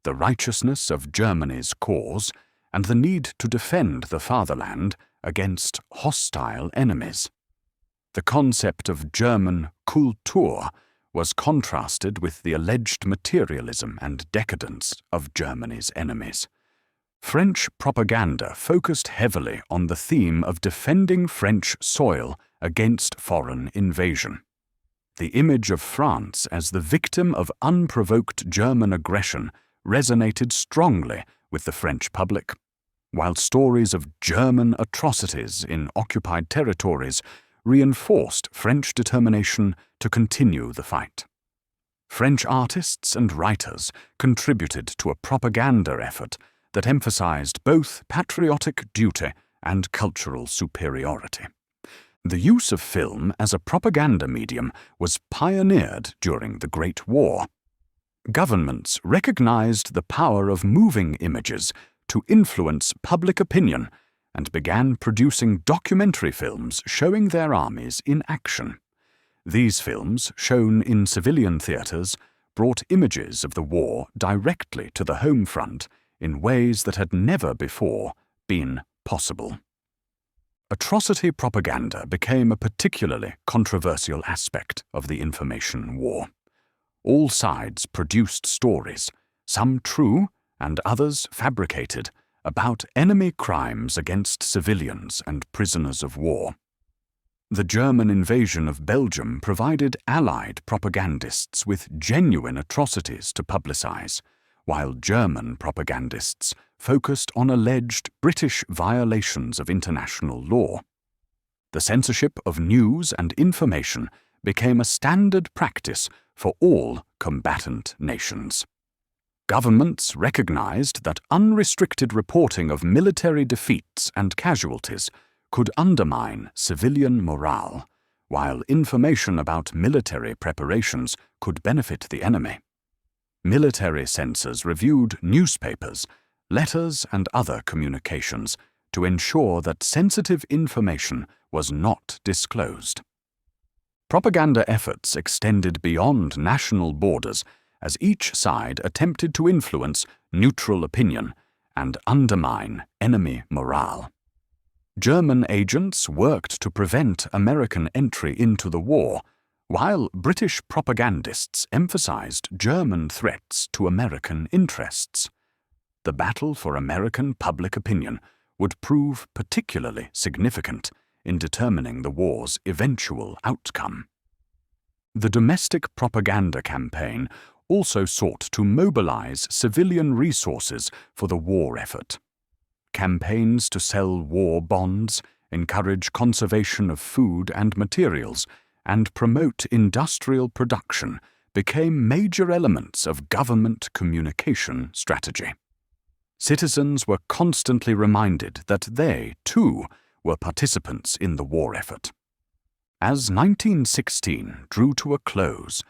the righteousness of Germany's cause, and the need to defend the fatherland against hostile enemies. The concept of German Kultur was contrasted with the alleged materialism and decadence of Germany's enemies. French propaganda focused heavily on the theme of defending French soil against foreign invasion. The image of France as the victim of unprovoked German aggression resonated strongly with the French public, while stories of German atrocities in occupied territories reinforced French determination to continue the fight. French artists and writers contributed to a propaganda effort that emphasized both patriotic duty and cultural superiority. The use of film as a propaganda medium was pioneered during the Great War. Governments recognized the power of moving images to influence public opinion and began producing documentary films showing their armies in action. These films, shown in civilian theaters, brought images of the war directly to the home front in ways that had never before been possible. Atrocity propaganda became a particularly controversial aspect of the information war. All sides produced stories, some true and others fabricated, about enemy crimes against civilians and prisoners of war. The German invasion of Belgium provided Allied propagandists with genuine atrocities to publicize, while German propagandists focused on alleged British violations of international law. The censorship of news and information became a standard practice for all combatant nations. Governments recognized that unrestricted reporting of military defeats and casualties could undermine civilian morale, while information about military preparations could benefit the enemy. Military censors reviewed newspapers, letters, and other communications to ensure that sensitive information was not disclosed. Propaganda efforts extended beyond national borders as each side attempted to influence neutral opinion and undermine enemy morale. German agents worked to prevent American entry into the war, while British propagandists emphasized German threats to American interests. The battle for American public opinion would prove particularly significant in determining the war's eventual outcome. The domestic propaganda campaign also sought to mobilize civilian resources for the war effort. Campaigns to sell war bonds, encourage conservation of food and materials, and promote industrial production became major elements of government communication strategy. Citizens were constantly reminded that they, too, were participants in the war effort. As 1916 drew to a close,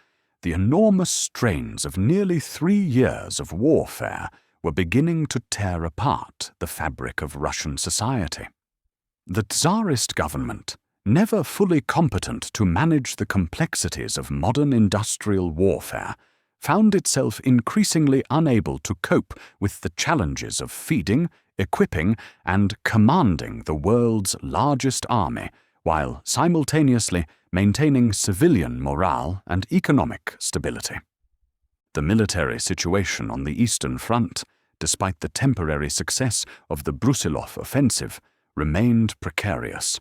the enormous strains of nearly 3 years of warfare were beginning to tear apart the fabric of Russian society. The Tsarist government, never fully competent to manage the complexities of modern industrial warfare, found itself increasingly unable to cope with the challenges of feeding, equipping, and commanding the world's largest army, while simultaneously maintaining civilian morale and economic stability. The military situation on the Eastern Front, despite the temporary success of the Brusilov offensive, remained precarious.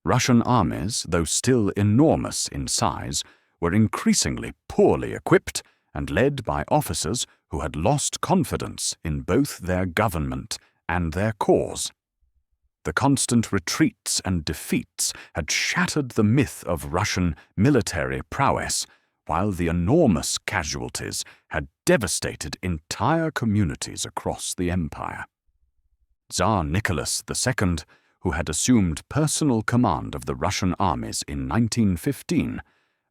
Russian armies, though still enormous in size, were increasingly poorly equipped and led by officers who had lost confidence in both their government and their cause. The constant retreats and defeats had shattered the myth of Russian military prowess, while the enormous casualties had devastated entire communities across the empire. Tsar Nicholas II, who had assumed personal command of the Russian armies in 1915,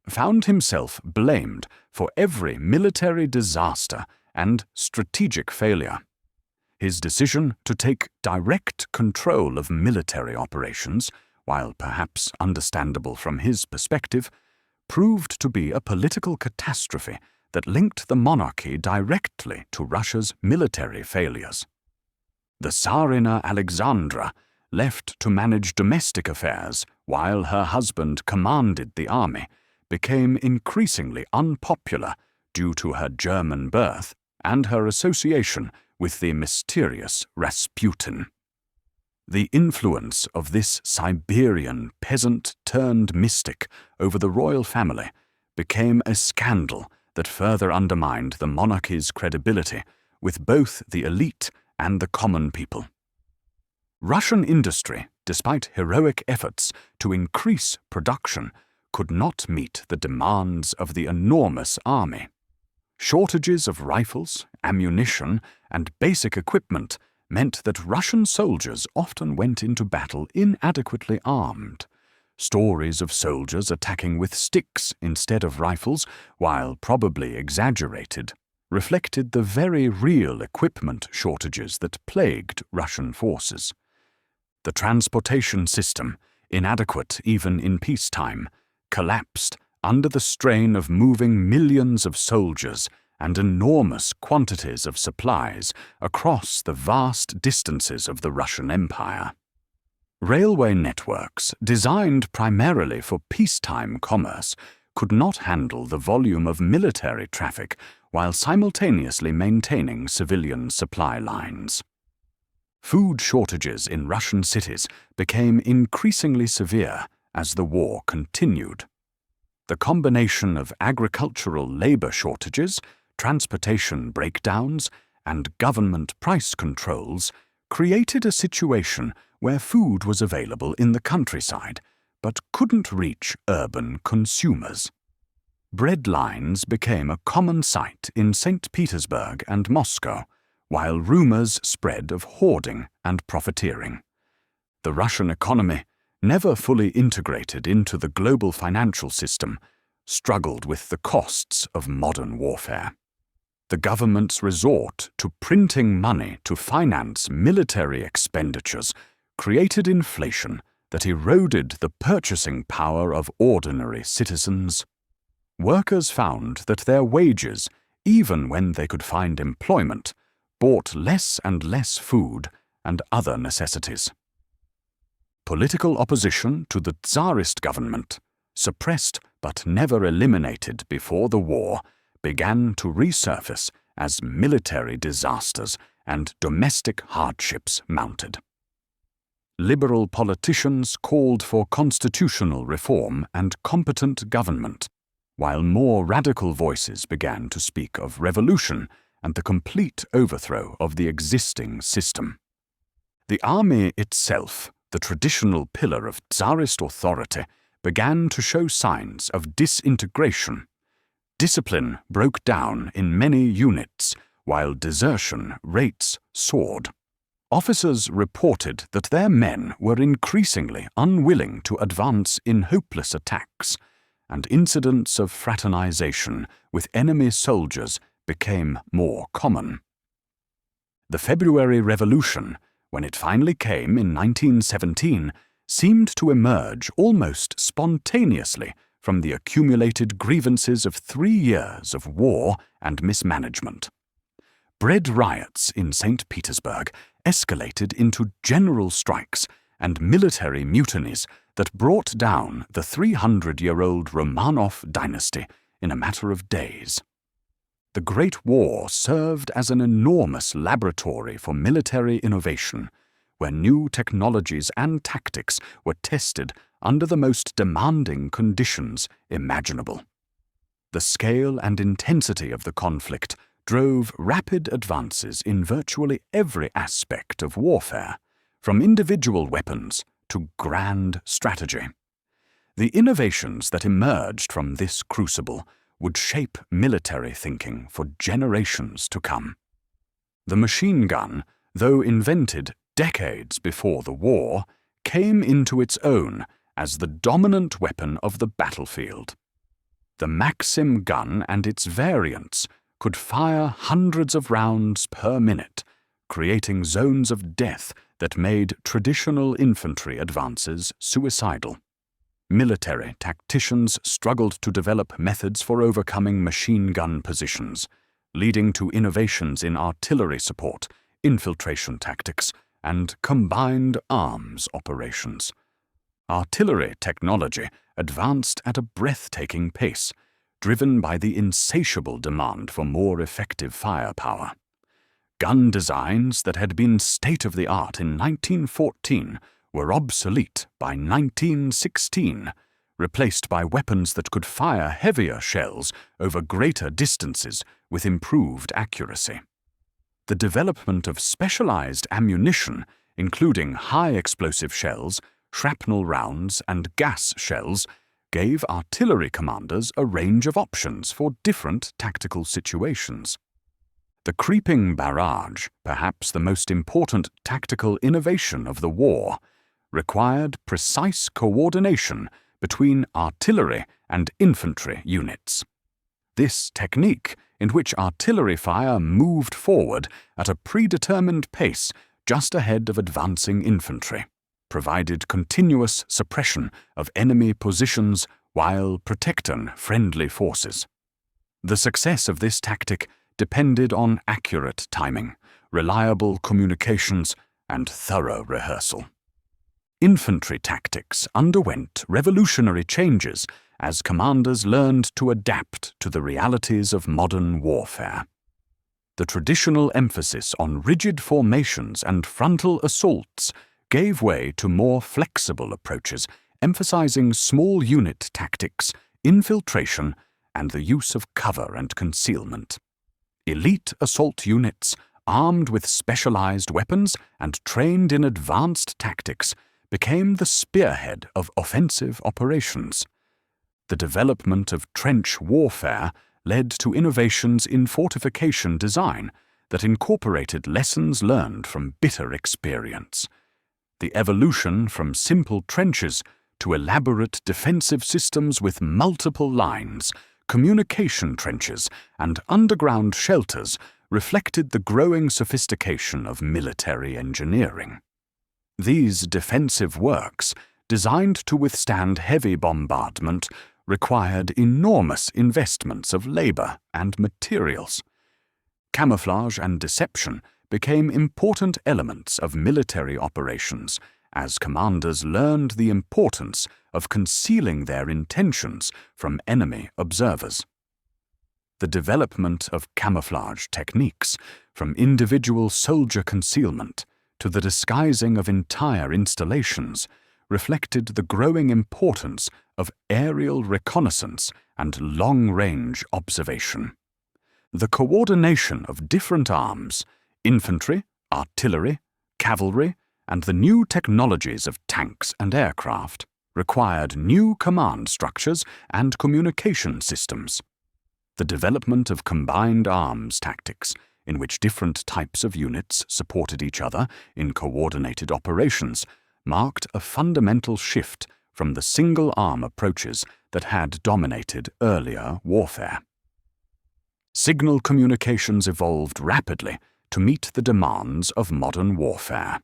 found himself blamed for every military disaster and strategic failure. His decision to take direct control of military operations, while perhaps understandable from his perspective, proved to be a political catastrophe that linked the monarchy directly to Russia's military failures. The Tsarina Alexandra, left to manage domestic affairs while her husband commanded the army, became increasingly unpopular due to her German birth and her association with the mysterious Rasputin. The influence of this Siberian peasant-turned-mystic over the royal family became a scandal that further undermined the monarchy's credibility with both the elite and the common people. Russian industry, despite heroic efforts to increase production, could not meet the demands of the enormous army. Shortages of rifles, ammunition, and basic equipment meant that Russian soldiers often went into battle inadequately armed. Stories of soldiers attacking with sticks instead of rifles, while probably exaggerated, reflected the very real equipment shortages that plagued Russian forces. The transportation system, inadequate even in peacetime, collapsed under the strain of moving millions of soldiers and enormous quantities of supplies across the vast distances of the Russian Empire. Railway networks, designed primarily for peacetime commerce, could not handle the volume of military traffic while simultaneously maintaining civilian supply lines. Food shortages in Russian cities became increasingly severe as the war continued. The combination of agricultural labor shortages, transportation breakdowns, and government price controls created a situation where food was available in the countryside but couldn't reach urban consumers. Bread lines became a common sight in St. Petersburg and Moscow, while rumors spread of hoarding and profiteering. The Russian economy, never fully integrated into the global financial system, struggled with the costs of modern warfare. The government's resort to printing money to finance military expenditures created inflation that eroded the purchasing power of ordinary citizens. Workers found that their wages, even when they could find employment, bought less and less food and other necessities. Political opposition to the Tsarist government, suppressed but never eliminated before the war, began to resurface as military disasters and domestic hardships mounted. Liberal politicians called for constitutional reform and competent government, while more radical voices began to speak of revolution and the complete overthrow of the existing system. The army itself, the traditional pillar of Tsarist authority, began to show signs of disintegration. Discipline broke down in many units, while desertion rates soared. Officers reported that their men were increasingly unwilling to advance in hopeless attacks, and incidents of fraternization with enemy soldiers became more common. The February Revolution, when it finally came in 1917, seemed to emerge almost spontaneously from the accumulated grievances of 3 years of war and mismanagement. Bread riots in St. Petersburg escalated into general strikes and military mutinies that brought down the 300-year-old Romanov dynasty in a matter of days. The Great War served as an enormous laboratory for military innovation, where new technologies and tactics were tested under the most demanding conditions imaginable. The scale and intensity of the conflict drove rapid advances in virtually every aspect of warfare, from individual weapons to grand strategy. The innovations that emerged from this crucible would shape military thinking for generations to come. The machine gun, though invented decades before the war, came into its own as the dominant weapon of the battlefield. The Maxim gun and its variants could fire hundreds of rounds per minute, creating zones of death that made traditional infantry advances suicidal. Military tacticians struggled to develop methods for overcoming machine gun positions, leading to innovations in artillery support, infiltration tactics, and combined arms operations. Artillery technology advanced at a breathtaking pace, driven by the insatiable demand for more effective firepower. Gun designs that had been state-of-the-art in 1914 were obsolete by 1916, replaced by weapons that could fire heavier shells over greater distances with improved accuracy. The development of specialized ammunition, including high-explosive shells, shrapnel rounds, and gas shells, gave artillery commanders a range of options for different tactical situations. The creeping barrage, perhaps the most important tactical innovation of the war, required precise coordination between artillery and infantry units. This technique, in which artillery fire moved forward at a predetermined pace just ahead of advancing infantry, provided continuous suppression of enemy positions while protecting friendly forces. The success of this tactic depended on accurate timing, reliable communications, and thorough rehearsal. Infantry tactics underwent revolutionary changes as commanders learned to adapt to the realities of modern warfare. The traditional emphasis on rigid formations and frontal assaults gave way to more flexible approaches, emphasizing small unit tactics, infiltration, and the use of cover and concealment. Elite assault units, armed with specialized weapons and trained in advanced tactics, became the spearhead of offensive operations. The development of trench warfare led to innovations in fortification design that incorporated lessons learned from bitter experience. The evolution from simple trenches to elaborate defensive systems with multiple lines, communication trenches, and underground shelters reflected the growing sophistication of military engineering. These defensive works, designed to withstand heavy bombardment, required enormous investments of labor and materials. Camouflage and deception became important elements of military operations as commanders learned the importance of concealing their intentions from enemy observers. The development of camouflage techniques, from individual soldier concealment to the disguising of entire installations, reflected the growing importance of aerial reconnaissance and long-range observation. The coordination of different arms, infantry, artillery, cavalry, and the new technologies of tanks and aircraft, required new command structures and communication systems. The development of combined arms tactics, in which different types of units supported each other in coordinated operations, marked a fundamental shift from the single-arm approaches that had dominated earlier warfare. Signal communications evolved rapidly to meet the demands of modern warfare.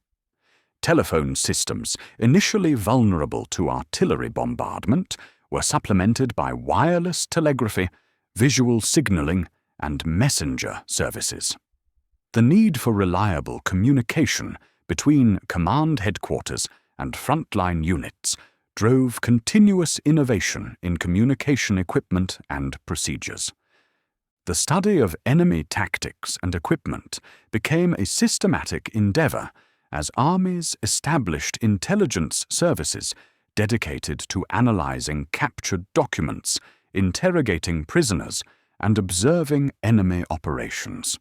Telephone systems, initially vulnerable to artillery bombardment, were supplemented by wireless telegraphy, visual signaling, and messenger services. The need for reliable communication between command headquarters and frontline units drove continuous innovation in communication equipment and procedures. The study of enemy tactics and equipment became a systematic endeavor as armies established intelligence services dedicated to analyzing captured documents, interrogating prisoners, and observing enemy operations.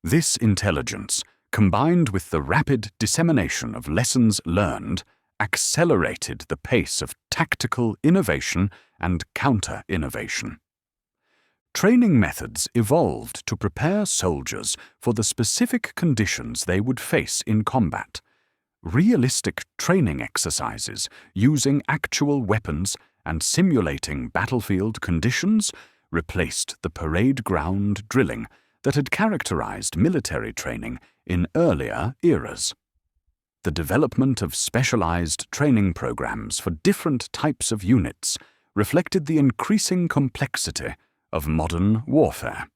This intelligence, combined with the rapid dissemination of lessons learned, accelerated the pace of tactical innovation and counter-innovation. Training methods evolved to prepare soldiers for the specific conditions they would face in combat. Realistic training exercises using actual weapons and simulating battlefield conditions replaced the parade ground drilling that had characterized military training in earlier eras. The development of specialized training programs for different types of units reflected the increasing complexity of modern warfare.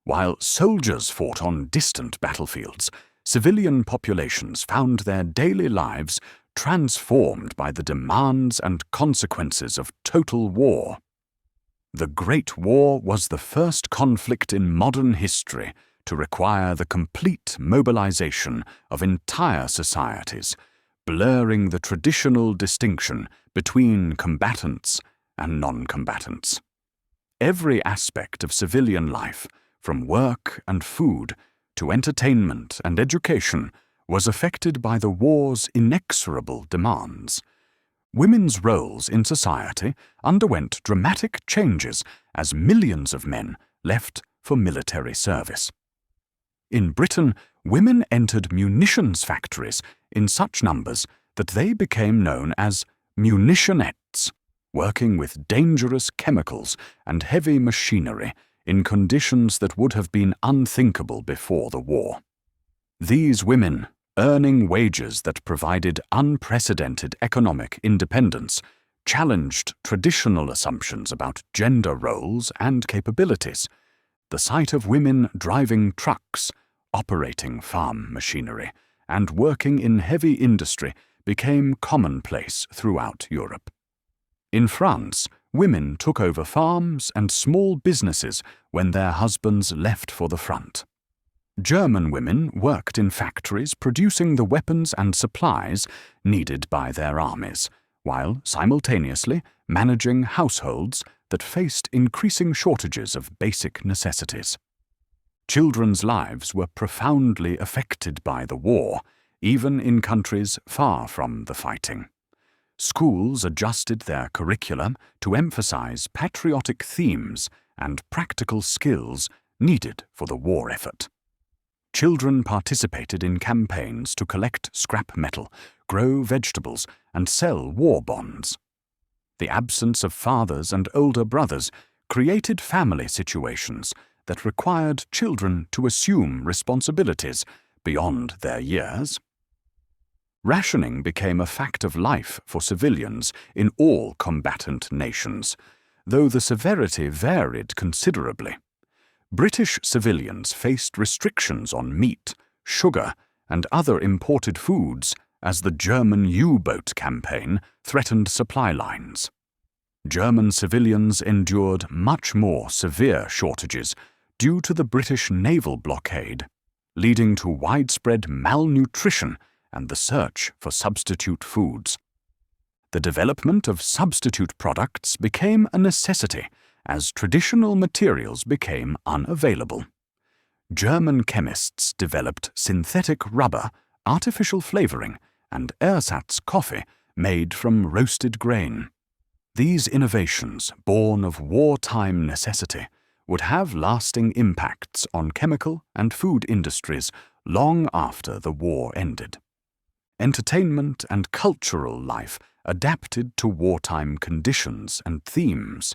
While soldiers fought on distant battlefields, civilian populations found their daily lives transformed by the demands and consequences of total war. The Great War was the first conflict in modern history to require the complete mobilization of entire societies, blurring the traditional distinction between combatants and non-combatants. Every aspect of civilian life, from work and food to entertainment and education, was affected by the war's inexorable demands. Women's roles in society underwent dramatic changes as millions of men left for military service. In Britain, women entered munitions factories in such numbers that they became known as munitionettes, working with dangerous chemicals and heavy machinery in conditions that would have been unthinkable before the war. These women, earning wages that provided unprecedented economic independence, challenged traditional assumptions about gender roles and capabilities. The sight of women driving trucks, operating farm machinery, and working in heavy industry became commonplace throughout Europe. In France, women took over farms and small businesses when their husbands left for the front. German women worked in factories producing the weapons and supplies needed by their armies, while simultaneously managing households that faced increasing shortages of basic necessities. Children's lives were profoundly affected by the war, even in countries far from the fighting. Schools adjusted their curriculum to emphasize patriotic themes and practical skills needed for the war effort. Children participated in campaigns to collect scrap metal, grow vegetables, and sell war bonds. The absence of fathers and older brothers created family situations that required children to assume responsibilities beyond their years. Rationing became a fact of life for civilians in all combatant nations, though the severity varied considerably. British civilians faced restrictions on meat, sugar, and other imported foods as the German U-boat campaign threatened supply lines. German civilians endured much more severe shortages due to the British naval blockade, leading to widespread malnutrition and the search for substitute foods. The development of substitute products became a necessity as traditional materials became unavailable. German chemists developed synthetic rubber, artificial flavoring, and ersatz coffee made from roasted grain. These innovations, born of wartime necessity, would have lasting impacts on chemical and food industries long after the war ended. Entertainment and cultural life adapted to wartime conditions and themes.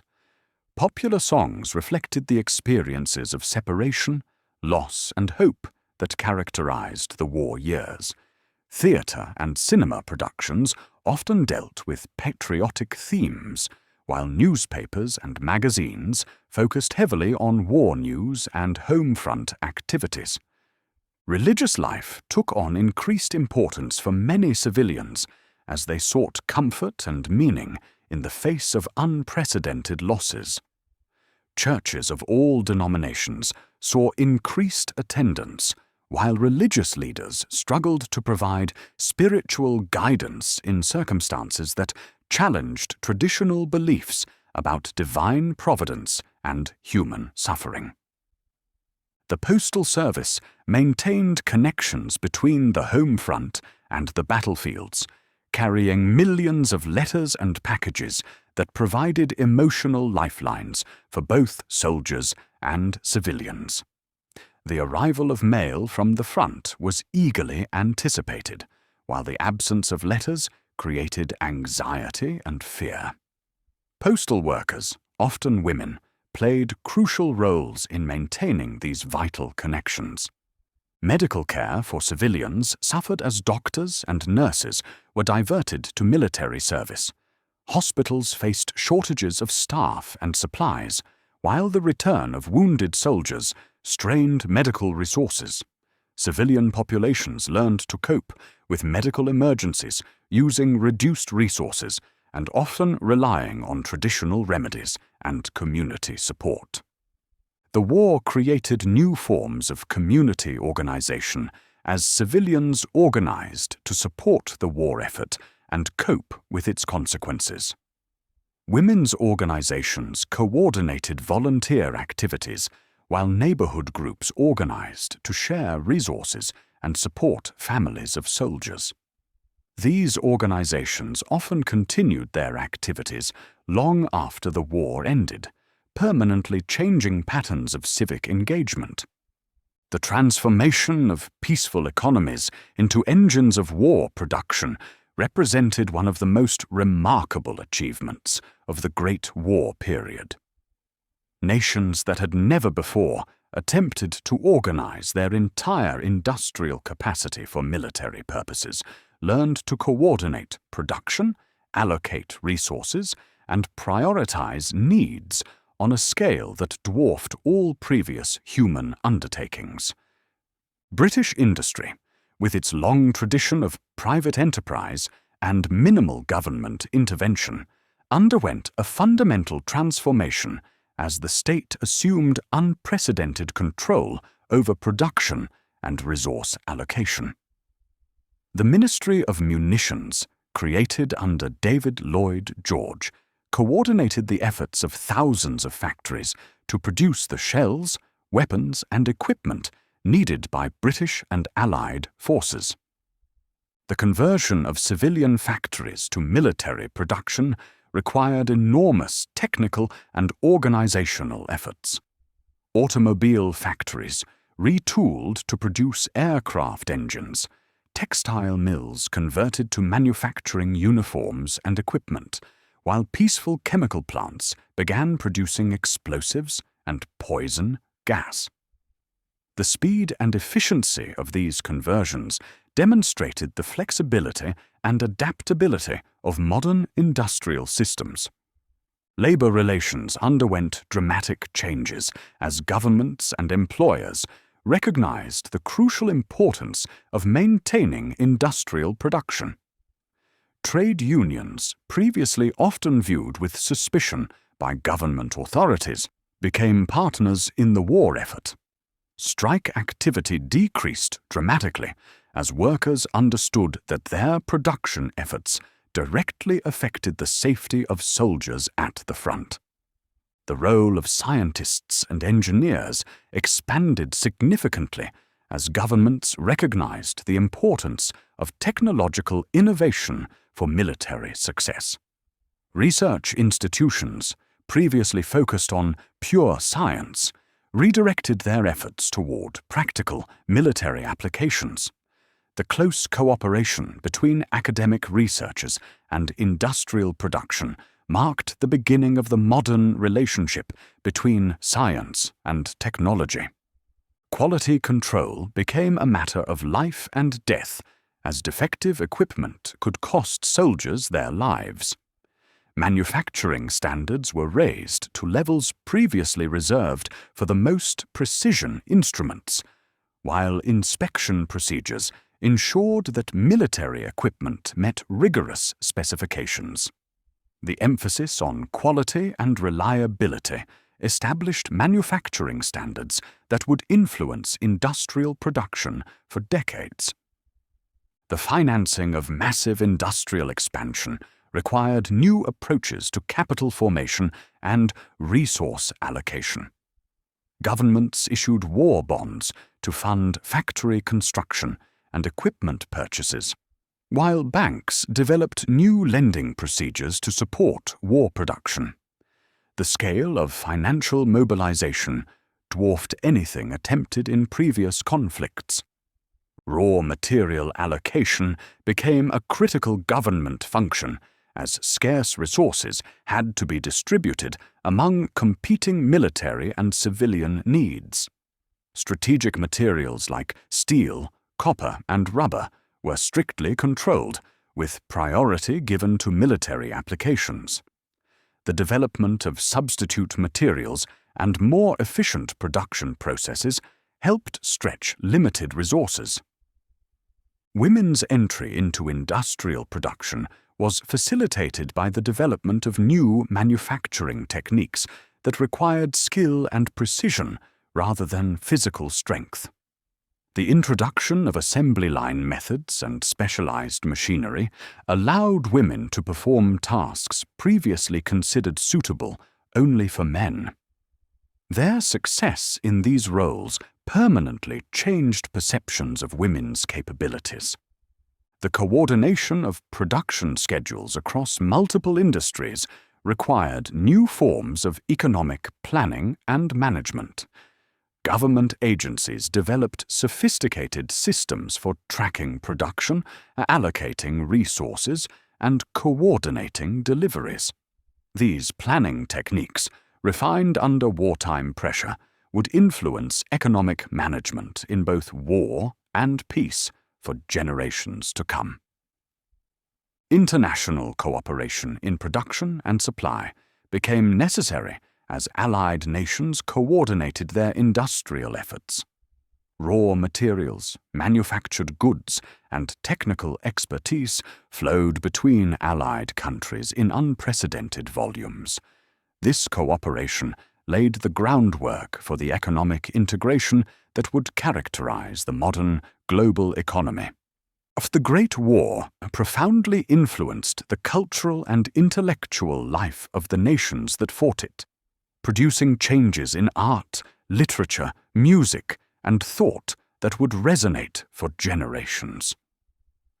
Popular songs reflected the experiences of separation, loss, and hope that characterized the war years. Theatre and cinema productions often dealt with patriotic themes, while newspapers and magazines focused heavily on war news and home front activities. Religious life took on increased importance for many civilians as they sought comfort and meaning in the face of unprecedented losses. Churches of all denominations saw increased attendance, while religious leaders struggled to provide spiritual guidance in circumstances that challenged traditional beliefs about divine providence and human suffering. The postal service maintained connections between the home front and the battlefields, carrying millions of letters and packages that provided emotional lifelines for both soldiers and civilians. The arrival of mail from the front was eagerly anticipated, while the absence of letters created anxiety and fear. Postal workers, often women, played crucial roles in maintaining these vital connections. Medical care for civilians suffered as doctors and nurses were diverted to military service. Hospitals faced shortages of staff and supplies, while the return of wounded soldiers strained medical resources. Civilian populations learned to cope with medical emergencies using reduced resources and often relying on traditional remedies and community support. The war created new forms of community organization as civilians organized to support the war effort and cope with its consequences. Women's organizations coordinated volunteer activities, while neighborhood groups organized to share resources and support families of soldiers. These organizations often continued their activities long after the war ended, permanently changing patterns of civic engagement. The transformation of peaceful economies into engines of war production represented one of the most remarkable achievements of the Great War period. Nations that had never before attempted to organize their entire industrial capacity for military purposes learned to coordinate production, allocate resources, and prioritize needs on a scale that dwarfed all previous human undertakings. British industry, with its long tradition of private enterprise and minimal government intervention, underwent a fundamental transformation as the state assumed unprecedented control over production and resource allocation. The Ministry of Munitions, created under David Lloyd George, coordinated the efforts of thousands of factories to produce the shells, weapons, and equipment needed by British and Allied forces. The conversion of civilian factories to military production required enormous technical and organizational efforts. Automobile factories retooled to produce aircraft engines, textile mills converted to manufacturing uniforms and equipment, while peaceful chemical plants began producing explosives and poison gas. The speed and efficiency of these conversions demonstrated the flexibility and adaptability of modern industrial systems. Labor relations underwent dramatic changes as governments and employers recognized the crucial importance of maintaining industrial production. Trade unions, previously often viewed with suspicion by government authorities, became partners in the war effort. Strike activity decreased dramatically as workers understood that their production efforts directly affected the safety of soldiers at the front. The role of scientists and engineers expanded significantly as governments recognized the importance of technological innovation for military success. Research institutions, previously focused on pure science, redirected their efforts toward practical military applications. The close cooperation between academic researchers and industrial production marked the beginning of the modern relationship between science and technology. Quality control became a matter of life and death, as defective equipment could cost soldiers their lives. Manufacturing standards were raised to levels previously reserved for the most precision instruments, while inspection procedures ensured that military equipment met rigorous specifications. The emphasis on quality and reliability established manufacturing standards that would influence industrial production for decades. The financing of massive industrial expansion required new approaches to capital formation and resource allocation. Governments issued war bonds to fund factory construction and equipment purchases, while banks developed new lending procedures to support war production. The scale of financial mobilization dwarfed anything attempted in previous conflicts. Raw material allocation became a critical government function, as scarce resources had to be distributed among competing military and civilian needs. Strategic materials like steel, copper, and rubber were strictly controlled, with priority given to military applications. The development of substitute materials and more efficient production processes helped stretch limited resources. Women's entry into industrial production was facilitated by the development of new manufacturing techniques that required skill and precision rather than physical strength. The introduction of assembly line methods and specialized machinery allowed women to perform tasks previously considered suitable only for men. Their success in these roles permanently changed perceptions of women's capabilities. The coordination of production schedules across multiple industries required new forms of economic planning and management. Government agencies developed sophisticated systems for tracking production, allocating resources, and coordinating deliveries. These planning techniques, refined under wartime pressure, would influence economic management in both war and peace for generations to come. International cooperation in production and supply became necessary as Allied nations coordinated their industrial efforts. Raw materials, manufactured goods, and technical expertise flowed between Allied countries in unprecedented volumes. This cooperation laid the groundwork for the economic integration that would characterize the modern global economy. The Great War profoundly influenced the cultural and intellectual life of the nations that fought it, producing changes in art, literature, music, and thought that would resonate for generations.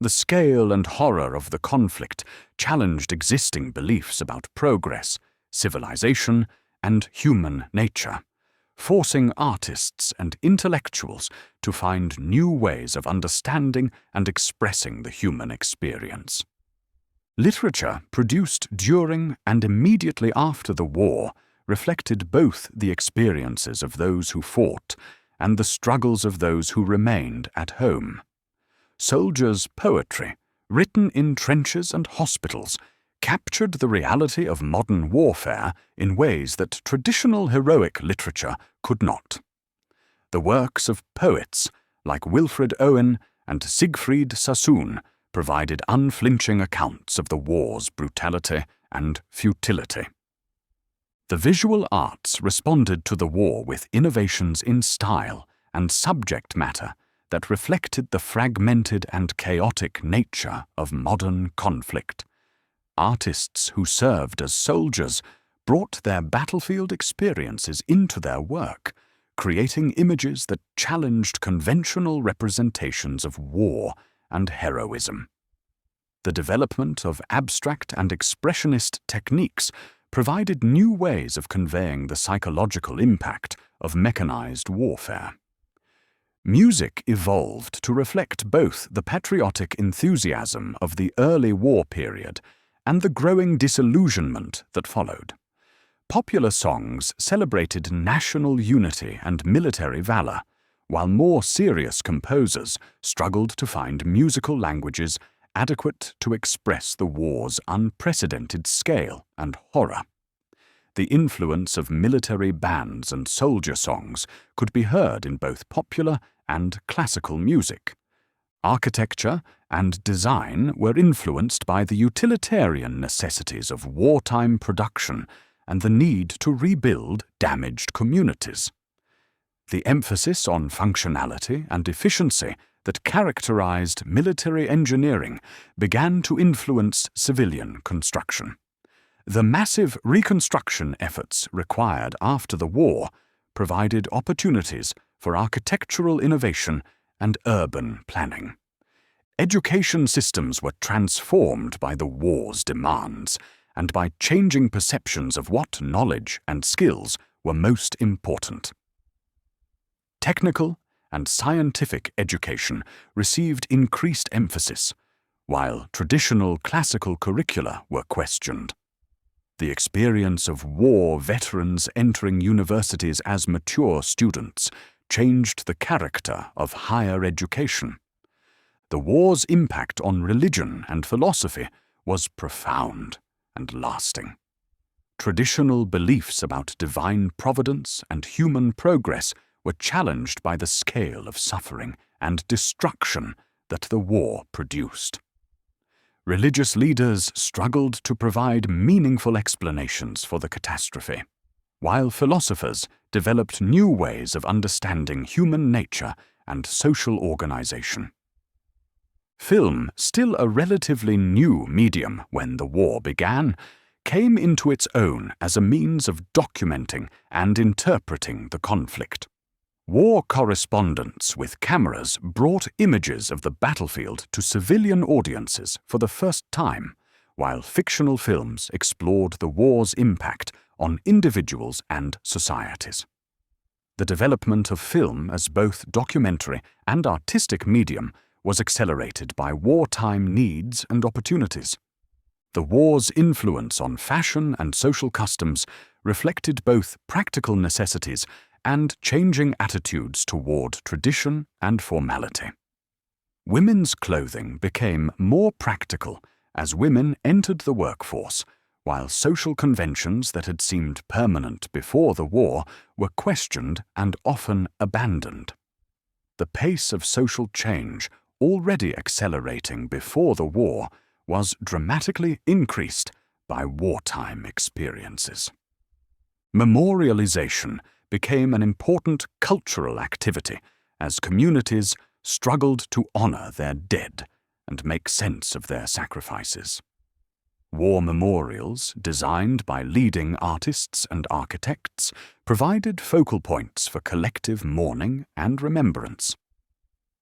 The scale and horror of the conflict challenged existing beliefs about progress, civilization, and human nature, forcing artists and intellectuals to find new ways of understanding and expressing the human experience. Literature produced during and immediately after the war reflected both the experiences of those who fought and the struggles of those who remained at home. soldiers' poetry, written in trenches and hospitals, captured the reality of modern warfare in ways that traditional heroic literature could not. The works of poets like Wilfred Owen and Siegfried Sassoon provided unflinching accounts of the war's brutality and futility. The visual arts responded to the war with innovations in style and subject matter that reflected the fragmented and chaotic nature of modern conflict. Artists who served as soldiers brought their battlefield experiences into their work, creating images that challenged conventional representations of war and heroism. The development of abstract and expressionist techniques provided new ways of conveying the psychological impact of mechanized warfare. Music evolved to reflect both the patriotic enthusiasm of the early war period and the growing disillusionment that followed. Popular songs celebrated national unity and military valor, while more serious composers struggled to find musical languages adequate to express the war's unprecedented scale and horror. The influence of military bands and soldier songs could be heard in both popular and classical music. Architecture and design were influenced by the utilitarian necessities of wartime production and the need to rebuild damaged communities. The emphasis on functionality and efficiency that characterized military engineering began to influence civilian construction. The massive reconstruction efforts required after the war provided opportunities for architectural innovation and urban planning. Education systems were transformed by the war's demands and by changing perceptions of what knowledge and skills were most important. Technical and scientific education received increased emphasis, while traditional classical curricula were questioned. The experience of war veterans entering universities as mature students changed the character of higher education. The war's impact on religion and philosophy was profound and lasting. Traditional beliefs about divine providence and human progress were challenged by the scale of suffering and destruction that the war produced. Religious leaders struggled to provide meaningful explanations for the catastrophe, while philosophers developed new ways of understanding human nature and social organization. Film, still a relatively new medium when the war began, came into its own as a means of documenting and interpreting the conflict. War correspondents with cameras brought images of the battlefield to civilian audiences for the first time, while fictional films explored the war's impact on individuals and societies. The development of film as both documentary and artistic medium was accelerated by wartime needs and opportunities. The war's influence on fashion and social customs reflected both practical necessities and changing attitudes toward tradition and formality. Women's clothing became more practical as women entered the workforce, while social conventions that had seemed permanent before the war were questioned and often abandoned. The pace of social change, already accelerating before the war, was dramatically increased by wartime experiences. Memorialization became an important cultural activity as communities struggled to honor their dead and make sense of their sacrifices. War memorials, designed by leading artists and architects, provided focal points for collective mourning and remembrance.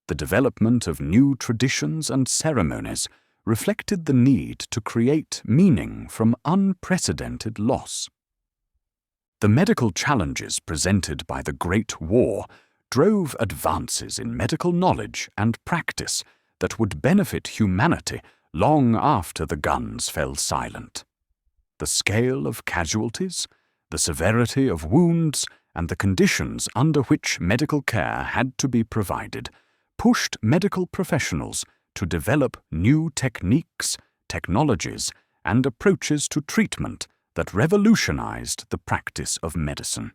The development of new traditions and ceremonies reflected the need to create meaning from unprecedented loss. The medical challenges presented by the Great War drove advances in medical knowledge and practice that would benefit humanity long after the guns fell silent. The scale of casualties, the severity of wounds, and the conditions under which medical care had to be provided pushed medical professionals to develop new techniques, technologies, and approaches to treatment that revolutionized the practice of medicine.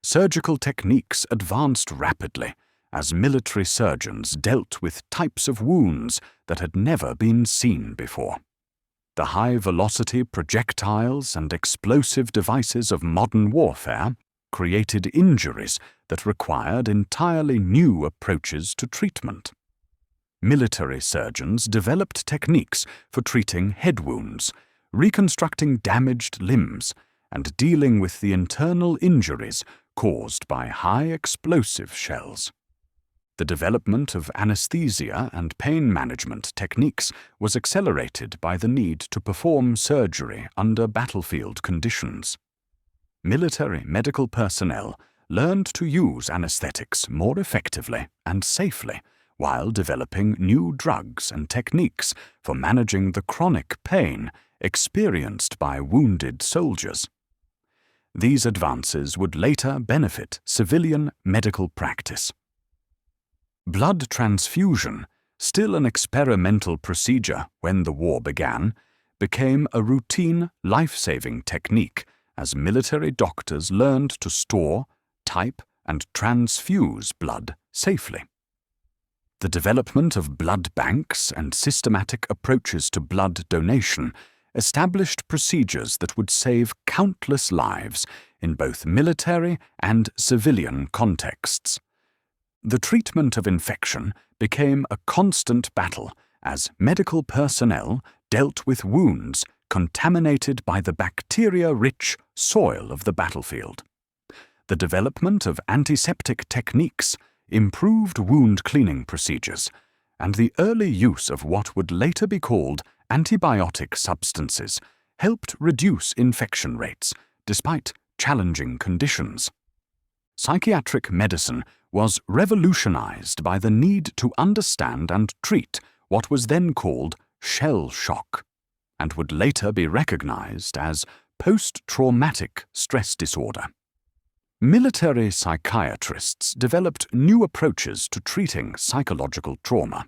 Surgical techniques advanced rapidly as military surgeons dealt with types of wounds that had never been seen before. The high-velocity projectiles and explosive devices of modern warfare created injuries that required entirely new approaches to treatment. Military surgeons developed techniques for treating head wounds, reconstructing damaged limbs, and dealing with the internal injuries caused by high-explosive shells. The development of anesthesia and pain management techniques was accelerated by the need to perform surgery under battlefield conditions. Military medical personnel learned to use anesthetics more effectively and safely while developing new drugs and techniques for managing the chronic pain experienced by wounded soldiers. These advances would later benefit civilian medical practice. Blood transfusion, still an experimental procedure when the war began, became a routine life-saving technique as military doctors learned to store, type, and transfuse blood safely. The development of blood banks and systematic approaches to blood donation established procedures that would save countless lives in both military and civilian contexts. The treatment of infection became a constant battle as medical personnel dealt with wounds contaminated by the bacteria-rich soil of the battlefield. The development of antiseptic techniques, improved wound cleaning procedures, and the early use of what would later be called antibiotic substances helped reduce infection rates despite challenging conditions. Psychiatric medicine was revolutionized by the need to understand and treat what was then called shell shock, and would later be recognized as post-traumatic stress disorder. Military psychiatrists developed new approaches to treating psychological trauma,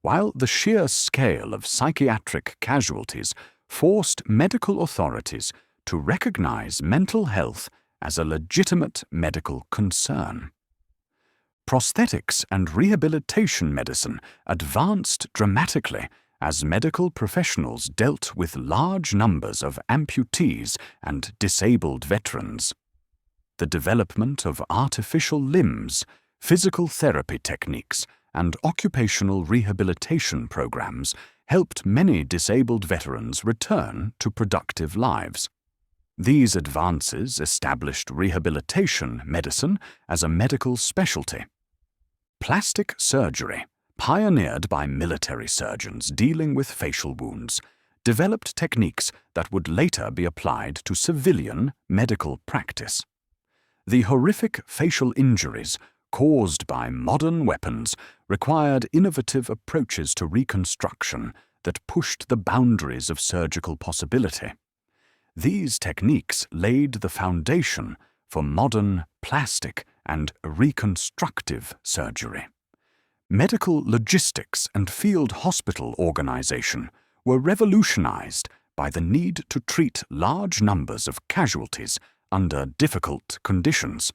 while the sheer scale of psychiatric casualties forced medical authorities to recognize mental health as a legitimate medical concern. Prosthetics and rehabilitation medicine advanced dramatically as medical professionals dealt with large numbers of amputees and disabled veterans. The development of artificial limbs, physical therapy techniques, and occupational rehabilitation programs helped many disabled veterans return to productive lives. These advances established rehabilitation medicine as a medical specialty. Plastic surgery, pioneered by military surgeons dealing with facial wounds, developed techniques that would later be applied to civilian medical practice. The horrific facial injuries caused by modern weapons required innovative approaches to reconstruction that pushed the boundaries of surgical possibility. These techniques laid the foundation for modern plastic and reconstructive surgery. Medical logistics and field hospital organization were revolutionized by the need to treat large numbers of casualties under difficult conditions.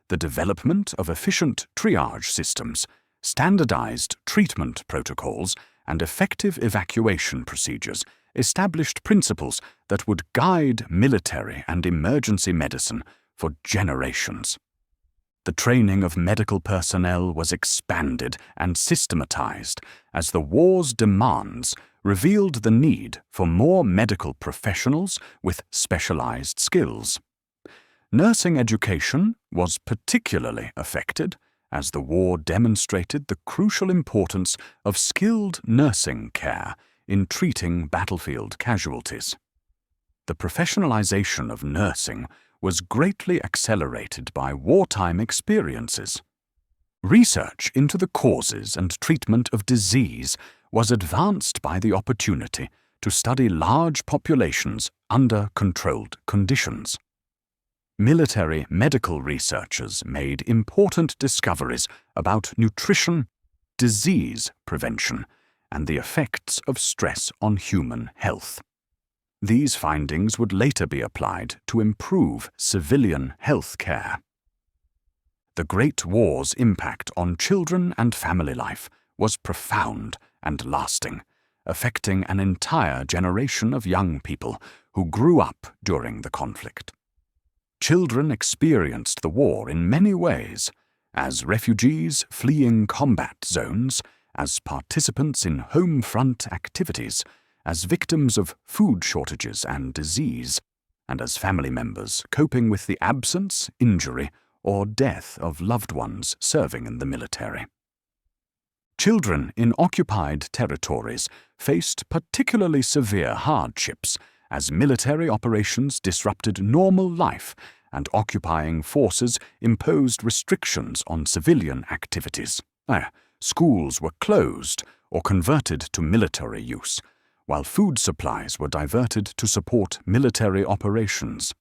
The development of efficient triage systems, standardized treatment protocols, and effective evacuation procedures established principles that would guide military and emergency medicine for generations. The training of medical personnel was expanded and systematized as the war's demands revealed the need for more medical professionals with specialized skills. Nursing education was particularly affected as the war demonstrated the crucial importance of skilled nursing care in treating battlefield casualties. The professionalization of nursing was greatly accelerated by wartime experiences. Research into the causes and treatment of disease was advanced by the opportunity to study large populations under controlled conditions. military medical researchers made important discoveries about nutrition, disease prevention, and the effects of stress on human health. These findings would later be applied to improve civilian health care. The Great War's impact on children and family life was profound and lasting, affecting an entire generation of young people who grew up during the conflict. Children experienced the war in many ways, as refugees fleeing combat zones, as participants in home front activities, as victims of food shortages and disease, and as family members coping with the absence, injury, or death of loved ones serving in the military. Children in occupied territories faced particularly severe hardships as military operations disrupted normal life and occupying forces imposed restrictions on civilian activities. Schools were closed or converted to military use, while food supplies were diverted to support military operations.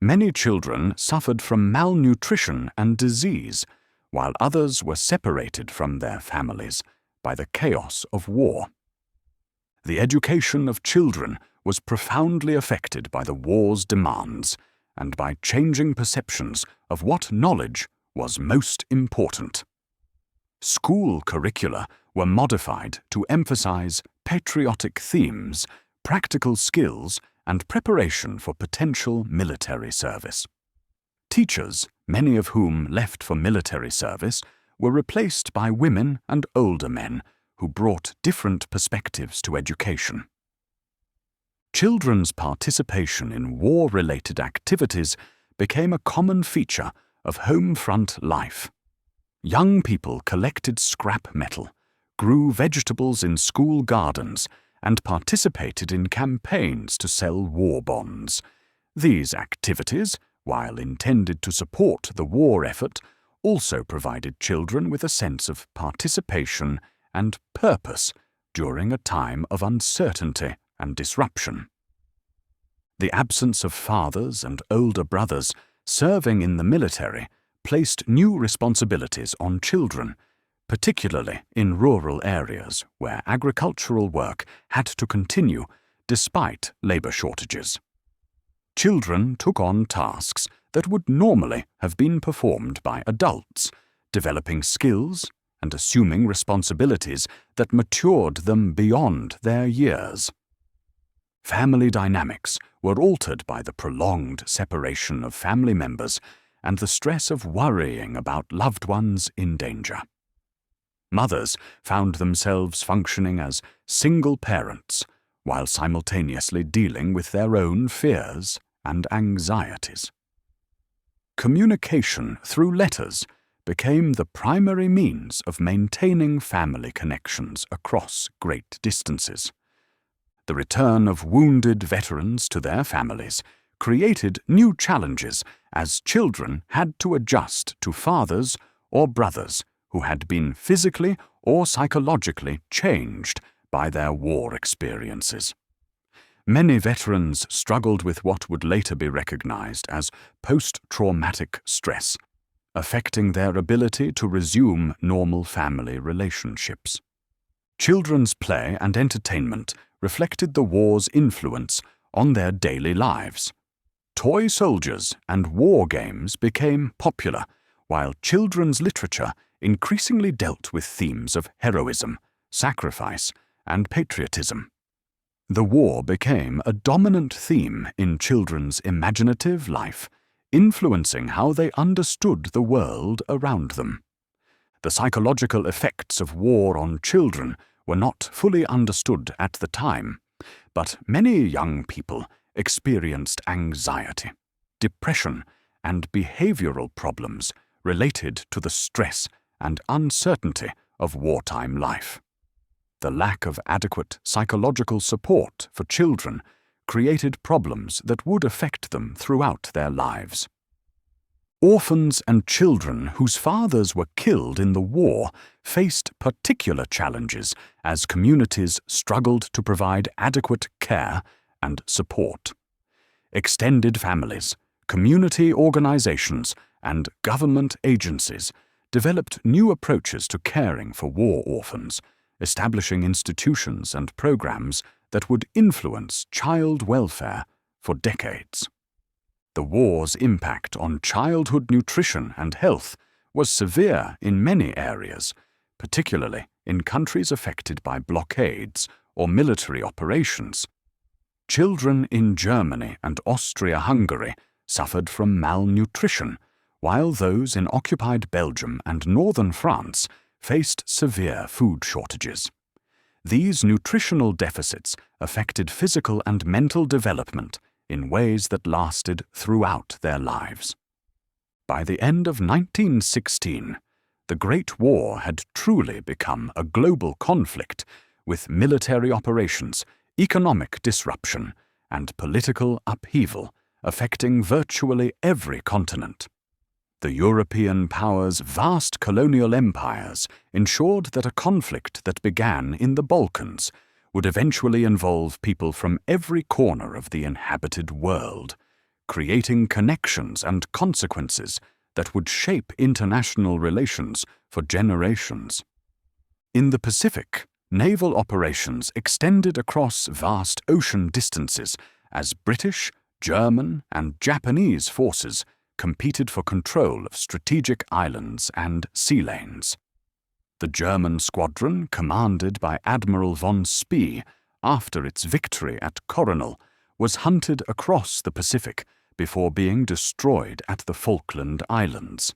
Many children suffered from malnutrition and disease, while others were separated from their families by the chaos of war. The education of children was profoundly affected by the war's demands and by changing perceptions of what knowledge was most important. School curricula were modified to emphasize patriotic themes, practical skills, and preparation for potential military service. Teachers, many of whom left for military service, were replaced by women and older men who brought different perspectives to education. Children's participation in war-related activities became a common feature of home front life. Young people collected scrap metal, grew vegetables in school gardens, and participated in campaigns to sell war bonds. These activities, while intended to support the war effort, also provided children with a sense of participation and purpose during a time of uncertainty and disruption. The absence of fathers and older brothers serving in the military placed new responsibilities on children, particularly in rural areas where agricultural work had to continue despite labor shortages. Children took on tasks that would normally have been performed by adults, developing skills and assuming responsibilities that matured them beyond their years. Family dynamics were altered by the prolonged separation of family members and the stress of worrying about loved ones in danger. Mothers found themselves functioning as single parents while simultaneously dealing with their own fears and anxieties. Communication through letters became the primary means of maintaining family connections across great distances. The return of wounded veterans to their families created new challenges as children had to adjust to fathers or brothers who had been physically or psychologically changed by their war experiences. Many veterans struggled with what would later be recognized as post-traumatic stress, affecting their ability to resume normal family relationships. Children's play and entertainment reflected the war's influence on their daily lives. Toy soldiers and war games became popular, while children's literature increasingly dealt with themes of heroism, sacrifice, and patriotism. The war became a dominant theme in children's imaginative life, influencing how they understood the world around them. The psychological effects of war on children were not fully understood at the time, but many young people experienced anxiety, depression, and behavioral problems related to the stress and uncertainty of wartime life. The lack of adequate psychological support for children created problems that would affect them throughout their lives. Orphans and children whose fathers were killed in the war faced particular challenges as communities struggled to provide adequate care and support. Extended families, community organizations, and government agencies developed new approaches to caring for war orphans, establishing institutions and programs that would influence child welfare for decades. The war's impact on childhood nutrition and health was severe in many areas, particularly in countries affected by blockades or military operations. Children in Germany and Austria-Hungary suffered from malnutrition, while those in occupied Belgium and northern France faced severe food shortages. These nutritional deficits affected physical and mental development in ways that lasted throughout their lives. By the end of 1916, the Great War had truly become a global conflict, with military operations, economic disruption, and political upheaval affecting virtually every continent. The European powers' vast colonial empires ensured that a conflict that began in the Balkans would eventually involve people from every corner of the inhabited world, creating connections and consequences that would shape international relations for generations. In the Pacific, naval operations extended across vast ocean distances as British, German, and Japanese forces competed for control of strategic islands and sea lanes. The German squadron, commanded by Admiral von Spee, after its victory at Coronel, was hunted across the Pacific before being destroyed at the Falkland Islands.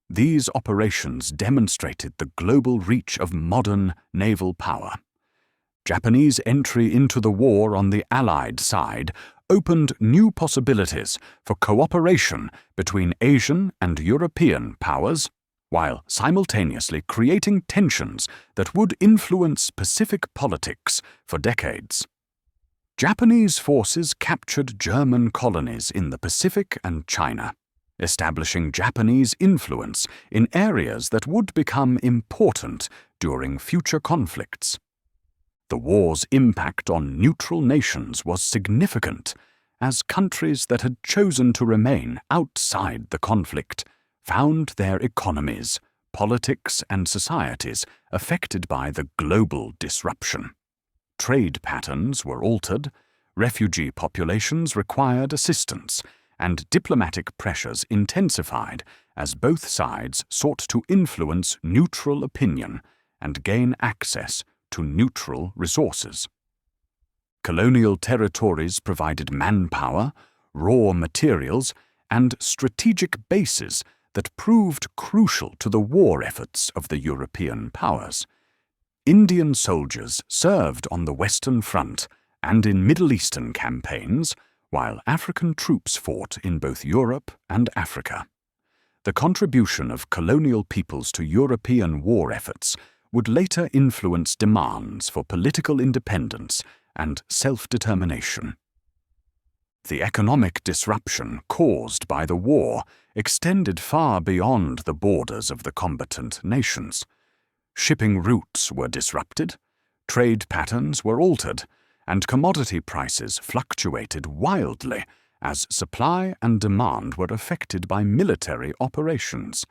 These operations demonstrated the global reach of modern naval power. Japanese entry into the war on the Allied side opened new possibilities for cooperation between Asian and European powers, while simultaneously creating tensions that would influence Pacific politics for decades. Japanese forces captured German colonies in the Pacific and China, establishing Japanese influence in areas that would become important during future conflicts. The war's impact on neutral nations was significant, as countries that had chosen to remain outside the conflict found their economies, politics, and societies affected by the global disruption. Trade patterns were altered, refugee populations required assistance, and diplomatic pressures intensified as both sides sought to influence neutral opinion and gain access to neutral resources. Colonial territories provided manpower, raw materials, and strategic bases that proved crucial to the war efforts of the European powers. Indian soldiers served on the Western Front and in Middle Eastern campaigns, while African troops fought in both Europe and Africa. The contribution of colonial peoples to European war efforts would later influence demands for political independence and self-determination. The economic disruption caused by the war extended far beyond the borders of the combatant nations. Shipping routes were disrupted, trade patterns were altered, and commodity prices fluctuated wildly as supply and demand were affected by military operations.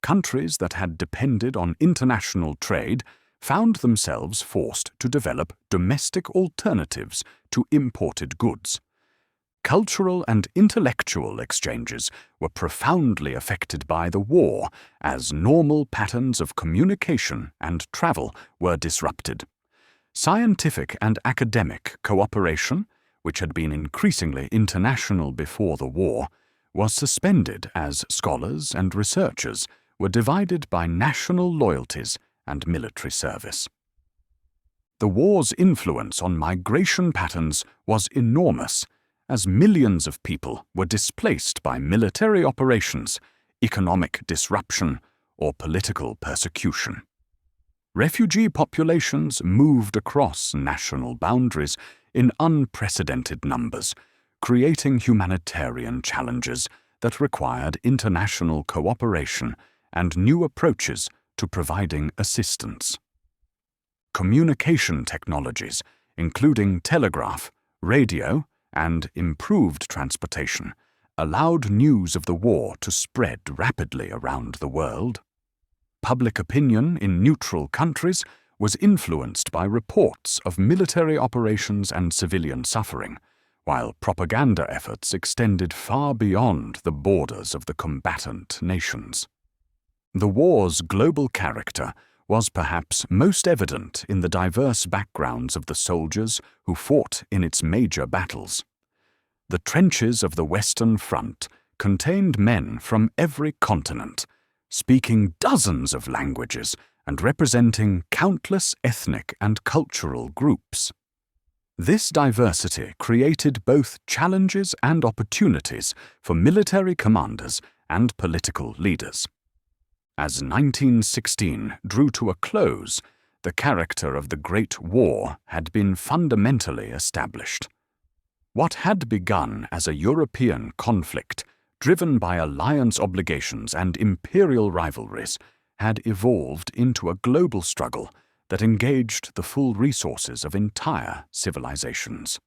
Countries that had depended on international trade found themselves forced to develop domestic alternatives to imported goods. Cultural and intellectual exchanges were profoundly affected by the war as normal patterns of communication and travel were disrupted. Scientific and academic cooperation, which had been increasingly international before the war, was suspended as scholars and researchers were divided by national loyalties and military service. The war's influence on migration patterns was enormous, as millions of people were displaced by military operations, economic disruption, or political persecution. Refugee populations moved across national boundaries in unprecedented numbers, creating humanitarian challenges that required international cooperation and new approaches to providing assistance. Communication technologies, including telegraph, radio, and improved transportation, allowed news of the war to spread rapidly around the world. Public opinion in neutral countries was influenced by reports of military operations and civilian suffering, while propaganda efforts extended far beyond the borders of the combatant nations. The war's global character was perhaps most evident in the diverse backgrounds of the soldiers who fought in its major battles. The trenches of the Western Front contained men from every continent, speaking dozens of languages and representing countless ethnic and cultural groups. This diversity created both challenges and opportunities for military commanders and political leaders. As 1916 drew to a close, the character of the Great War had been fundamentally established. What had begun as a European conflict driven by alliance obligations and imperial rivalries had evolved into a global struggle that engaged the full resources of entire civilizations.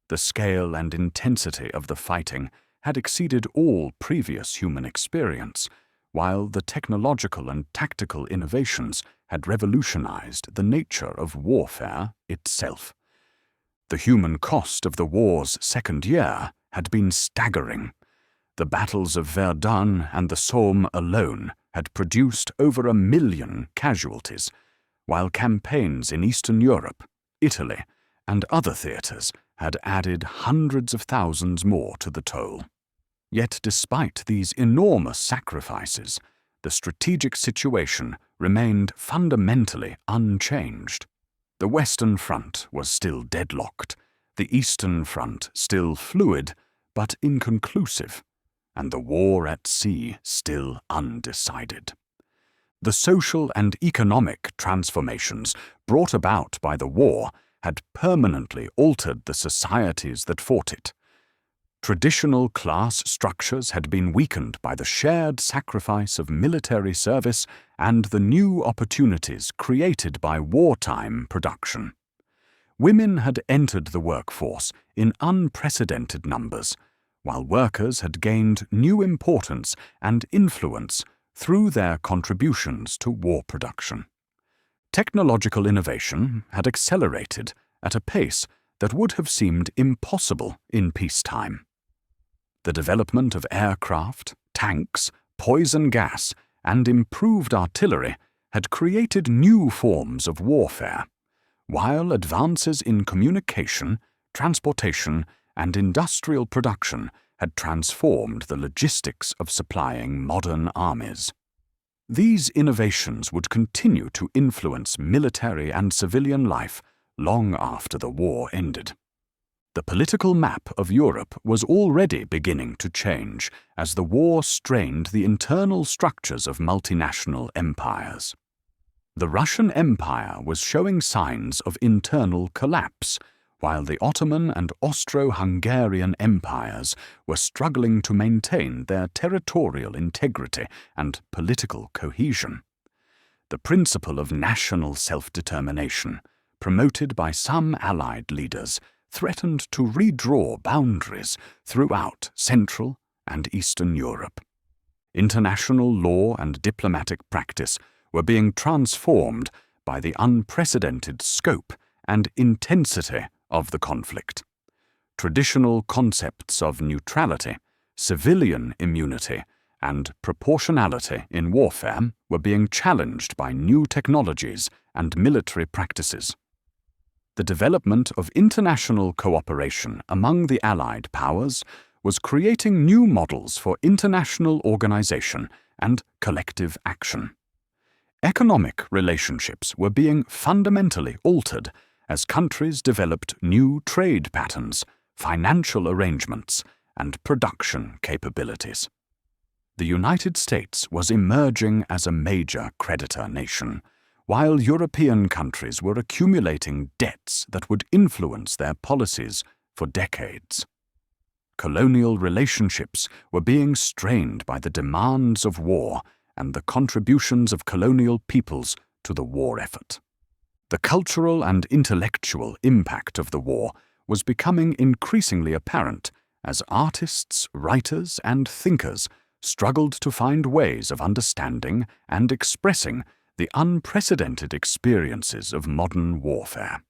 The scale and intensity of the fighting had exceeded all previous human experience, while the technological and tactical innovations had revolutionized the nature of warfare itself. The human cost of the war's second year had been staggering. The battles of Verdun and the Somme alone had produced over 1 million casualties, while campaigns in Eastern Europe, Italy, and other theaters had added hundreds of thousands more to the toll. Yet despite these enormous sacrifices, the strategic situation remained fundamentally unchanged. The Western Front was still deadlocked, the Eastern Front still fluid but inconclusive, and the war at sea still undecided. The social and economic transformations brought about by the war had permanently altered the societies that fought it. Traditional class structures had been weakened by the shared sacrifice of military service and the new opportunities created by wartime production. Women had entered the workforce in unprecedented numbers, while workers had gained new importance and influence through their contributions to war production. Technological innovation had accelerated at a pace that would have seemed impossible in peacetime. The development of aircraft, tanks, poison gas, and improved artillery had created new forms of warfare, while advances in communication, transportation, and industrial production had transformed the logistics of supplying modern armies. These innovations would continue to influence military and civilian life long after the war ended. The political map of Europe was already beginning to change as the war strained the internal structures of multinational empires. The Russian Empire was showing signs of internal collapse, while the Ottoman and Austro-Hungarian empires were struggling to maintain their territorial integrity and political cohesion. The principle of national self-determination, promoted by some Allied leaders, threatened to redraw boundaries throughout Central and Eastern Europe. International law and diplomatic practice were being transformed by the unprecedented scope and intensity of the conflict. Traditional concepts of neutrality, civilian immunity, and proportionality in warfare were being challenged by new technologies and military practices. The development of international cooperation among the Allied powers was creating new models for international organization and collective action. Economic relationships were being fundamentally altered as countries developed new trade patterns, financial arrangements, and production capabilities. The United States was emerging as a major creditor nation, while European countries were accumulating debts that would influence their policies for decades. Colonial relationships were being strained by the demands of war and the contributions of colonial peoples to the war effort. The cultural and intellectual impact of the war was becoming increasingly apparent as artists, writers, and thinkers struggled to find ways of understanding and expressing the unprecedented experiences of modern warfare.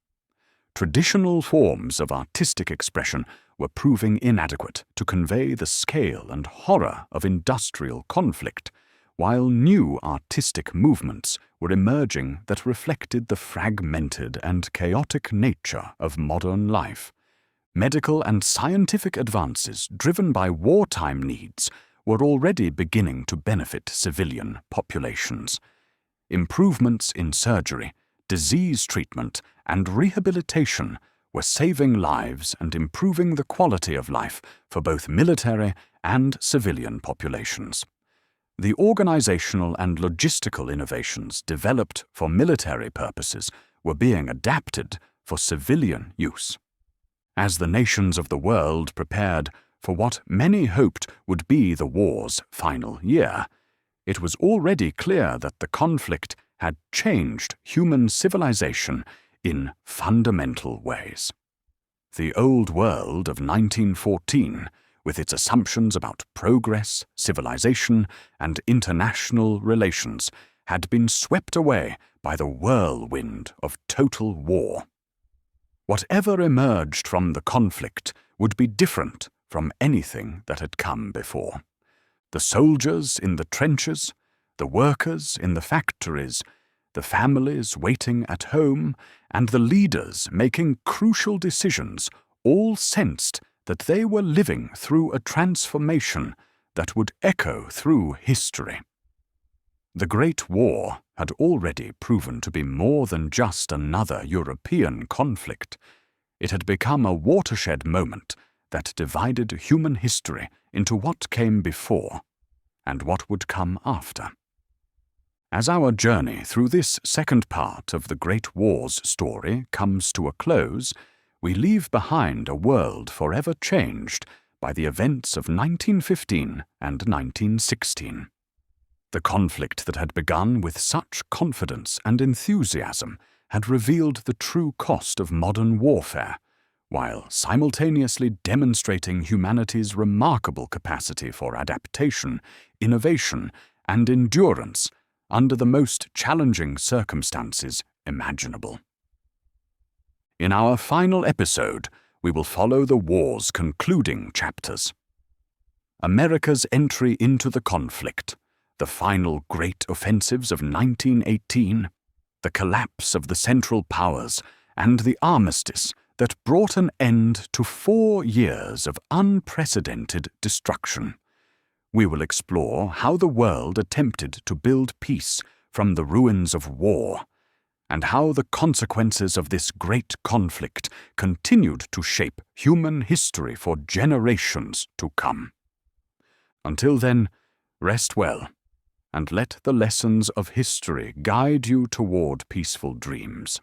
Traditional forms of artistic expression were proving inadequate to convey the scale and horror of industrial conflict, while new artistic movements were emerging that reflected the fragmented and chaotic nature of modern life. Medical and scientific advances driven by wartime needs were already beginning to benefit civilian populations. Improvements in surgery, disease treatment, and rehabilitation were saving lives and improving the quality of life for both military and civilian populations. The organizational and logistical innovations developed for military purposes were being adapted for civilian use. As the nations of the world prepared for what many hoped would be the war's final year, it was already clear that the conflict had changed human civilization in fundamental ways. The old world of 1914, with its assumptions about progress, civilization, and international relations, had been swept away by the whirlwind of total war. Whatever emerged from the conflict would be different from anything that had come before. The soldiers in the trenches, the workers in the factories, the families waiting at home, and the leaders making crucial decisions all sensed that they were living through a transformation that would echo through history. The Great War had already proven to be more than just another European conflict. It had become a watershed moment that divided human history into what came before and what would come after. As our journey through this second part of the Great War's story comes to a close, we leave behind a world forever changed by the events of 1915 and 1916. The conflict that had begun with such confidence and enthusiasm had revealed the true cost of modern warfare, while simultaneously demonstrating humanity's remarkable capacity for adaptation, innovation, and endurance under the most challenging circumstances imaginable. In our final episode, we will follow the war's concluding chapters. America's entry into the conflict, the final great offensives of 1918, the collapse of the Central Powers, and the armistice that brought an end to 4 years of unprecedented destruction. We will explore how the world attempted to build peace from the ruins of war, and how the consequences of this great conflict continued to shape human history for generations to come. Until then, rest well, and let the lessons of history guide you toward peaceful dreams.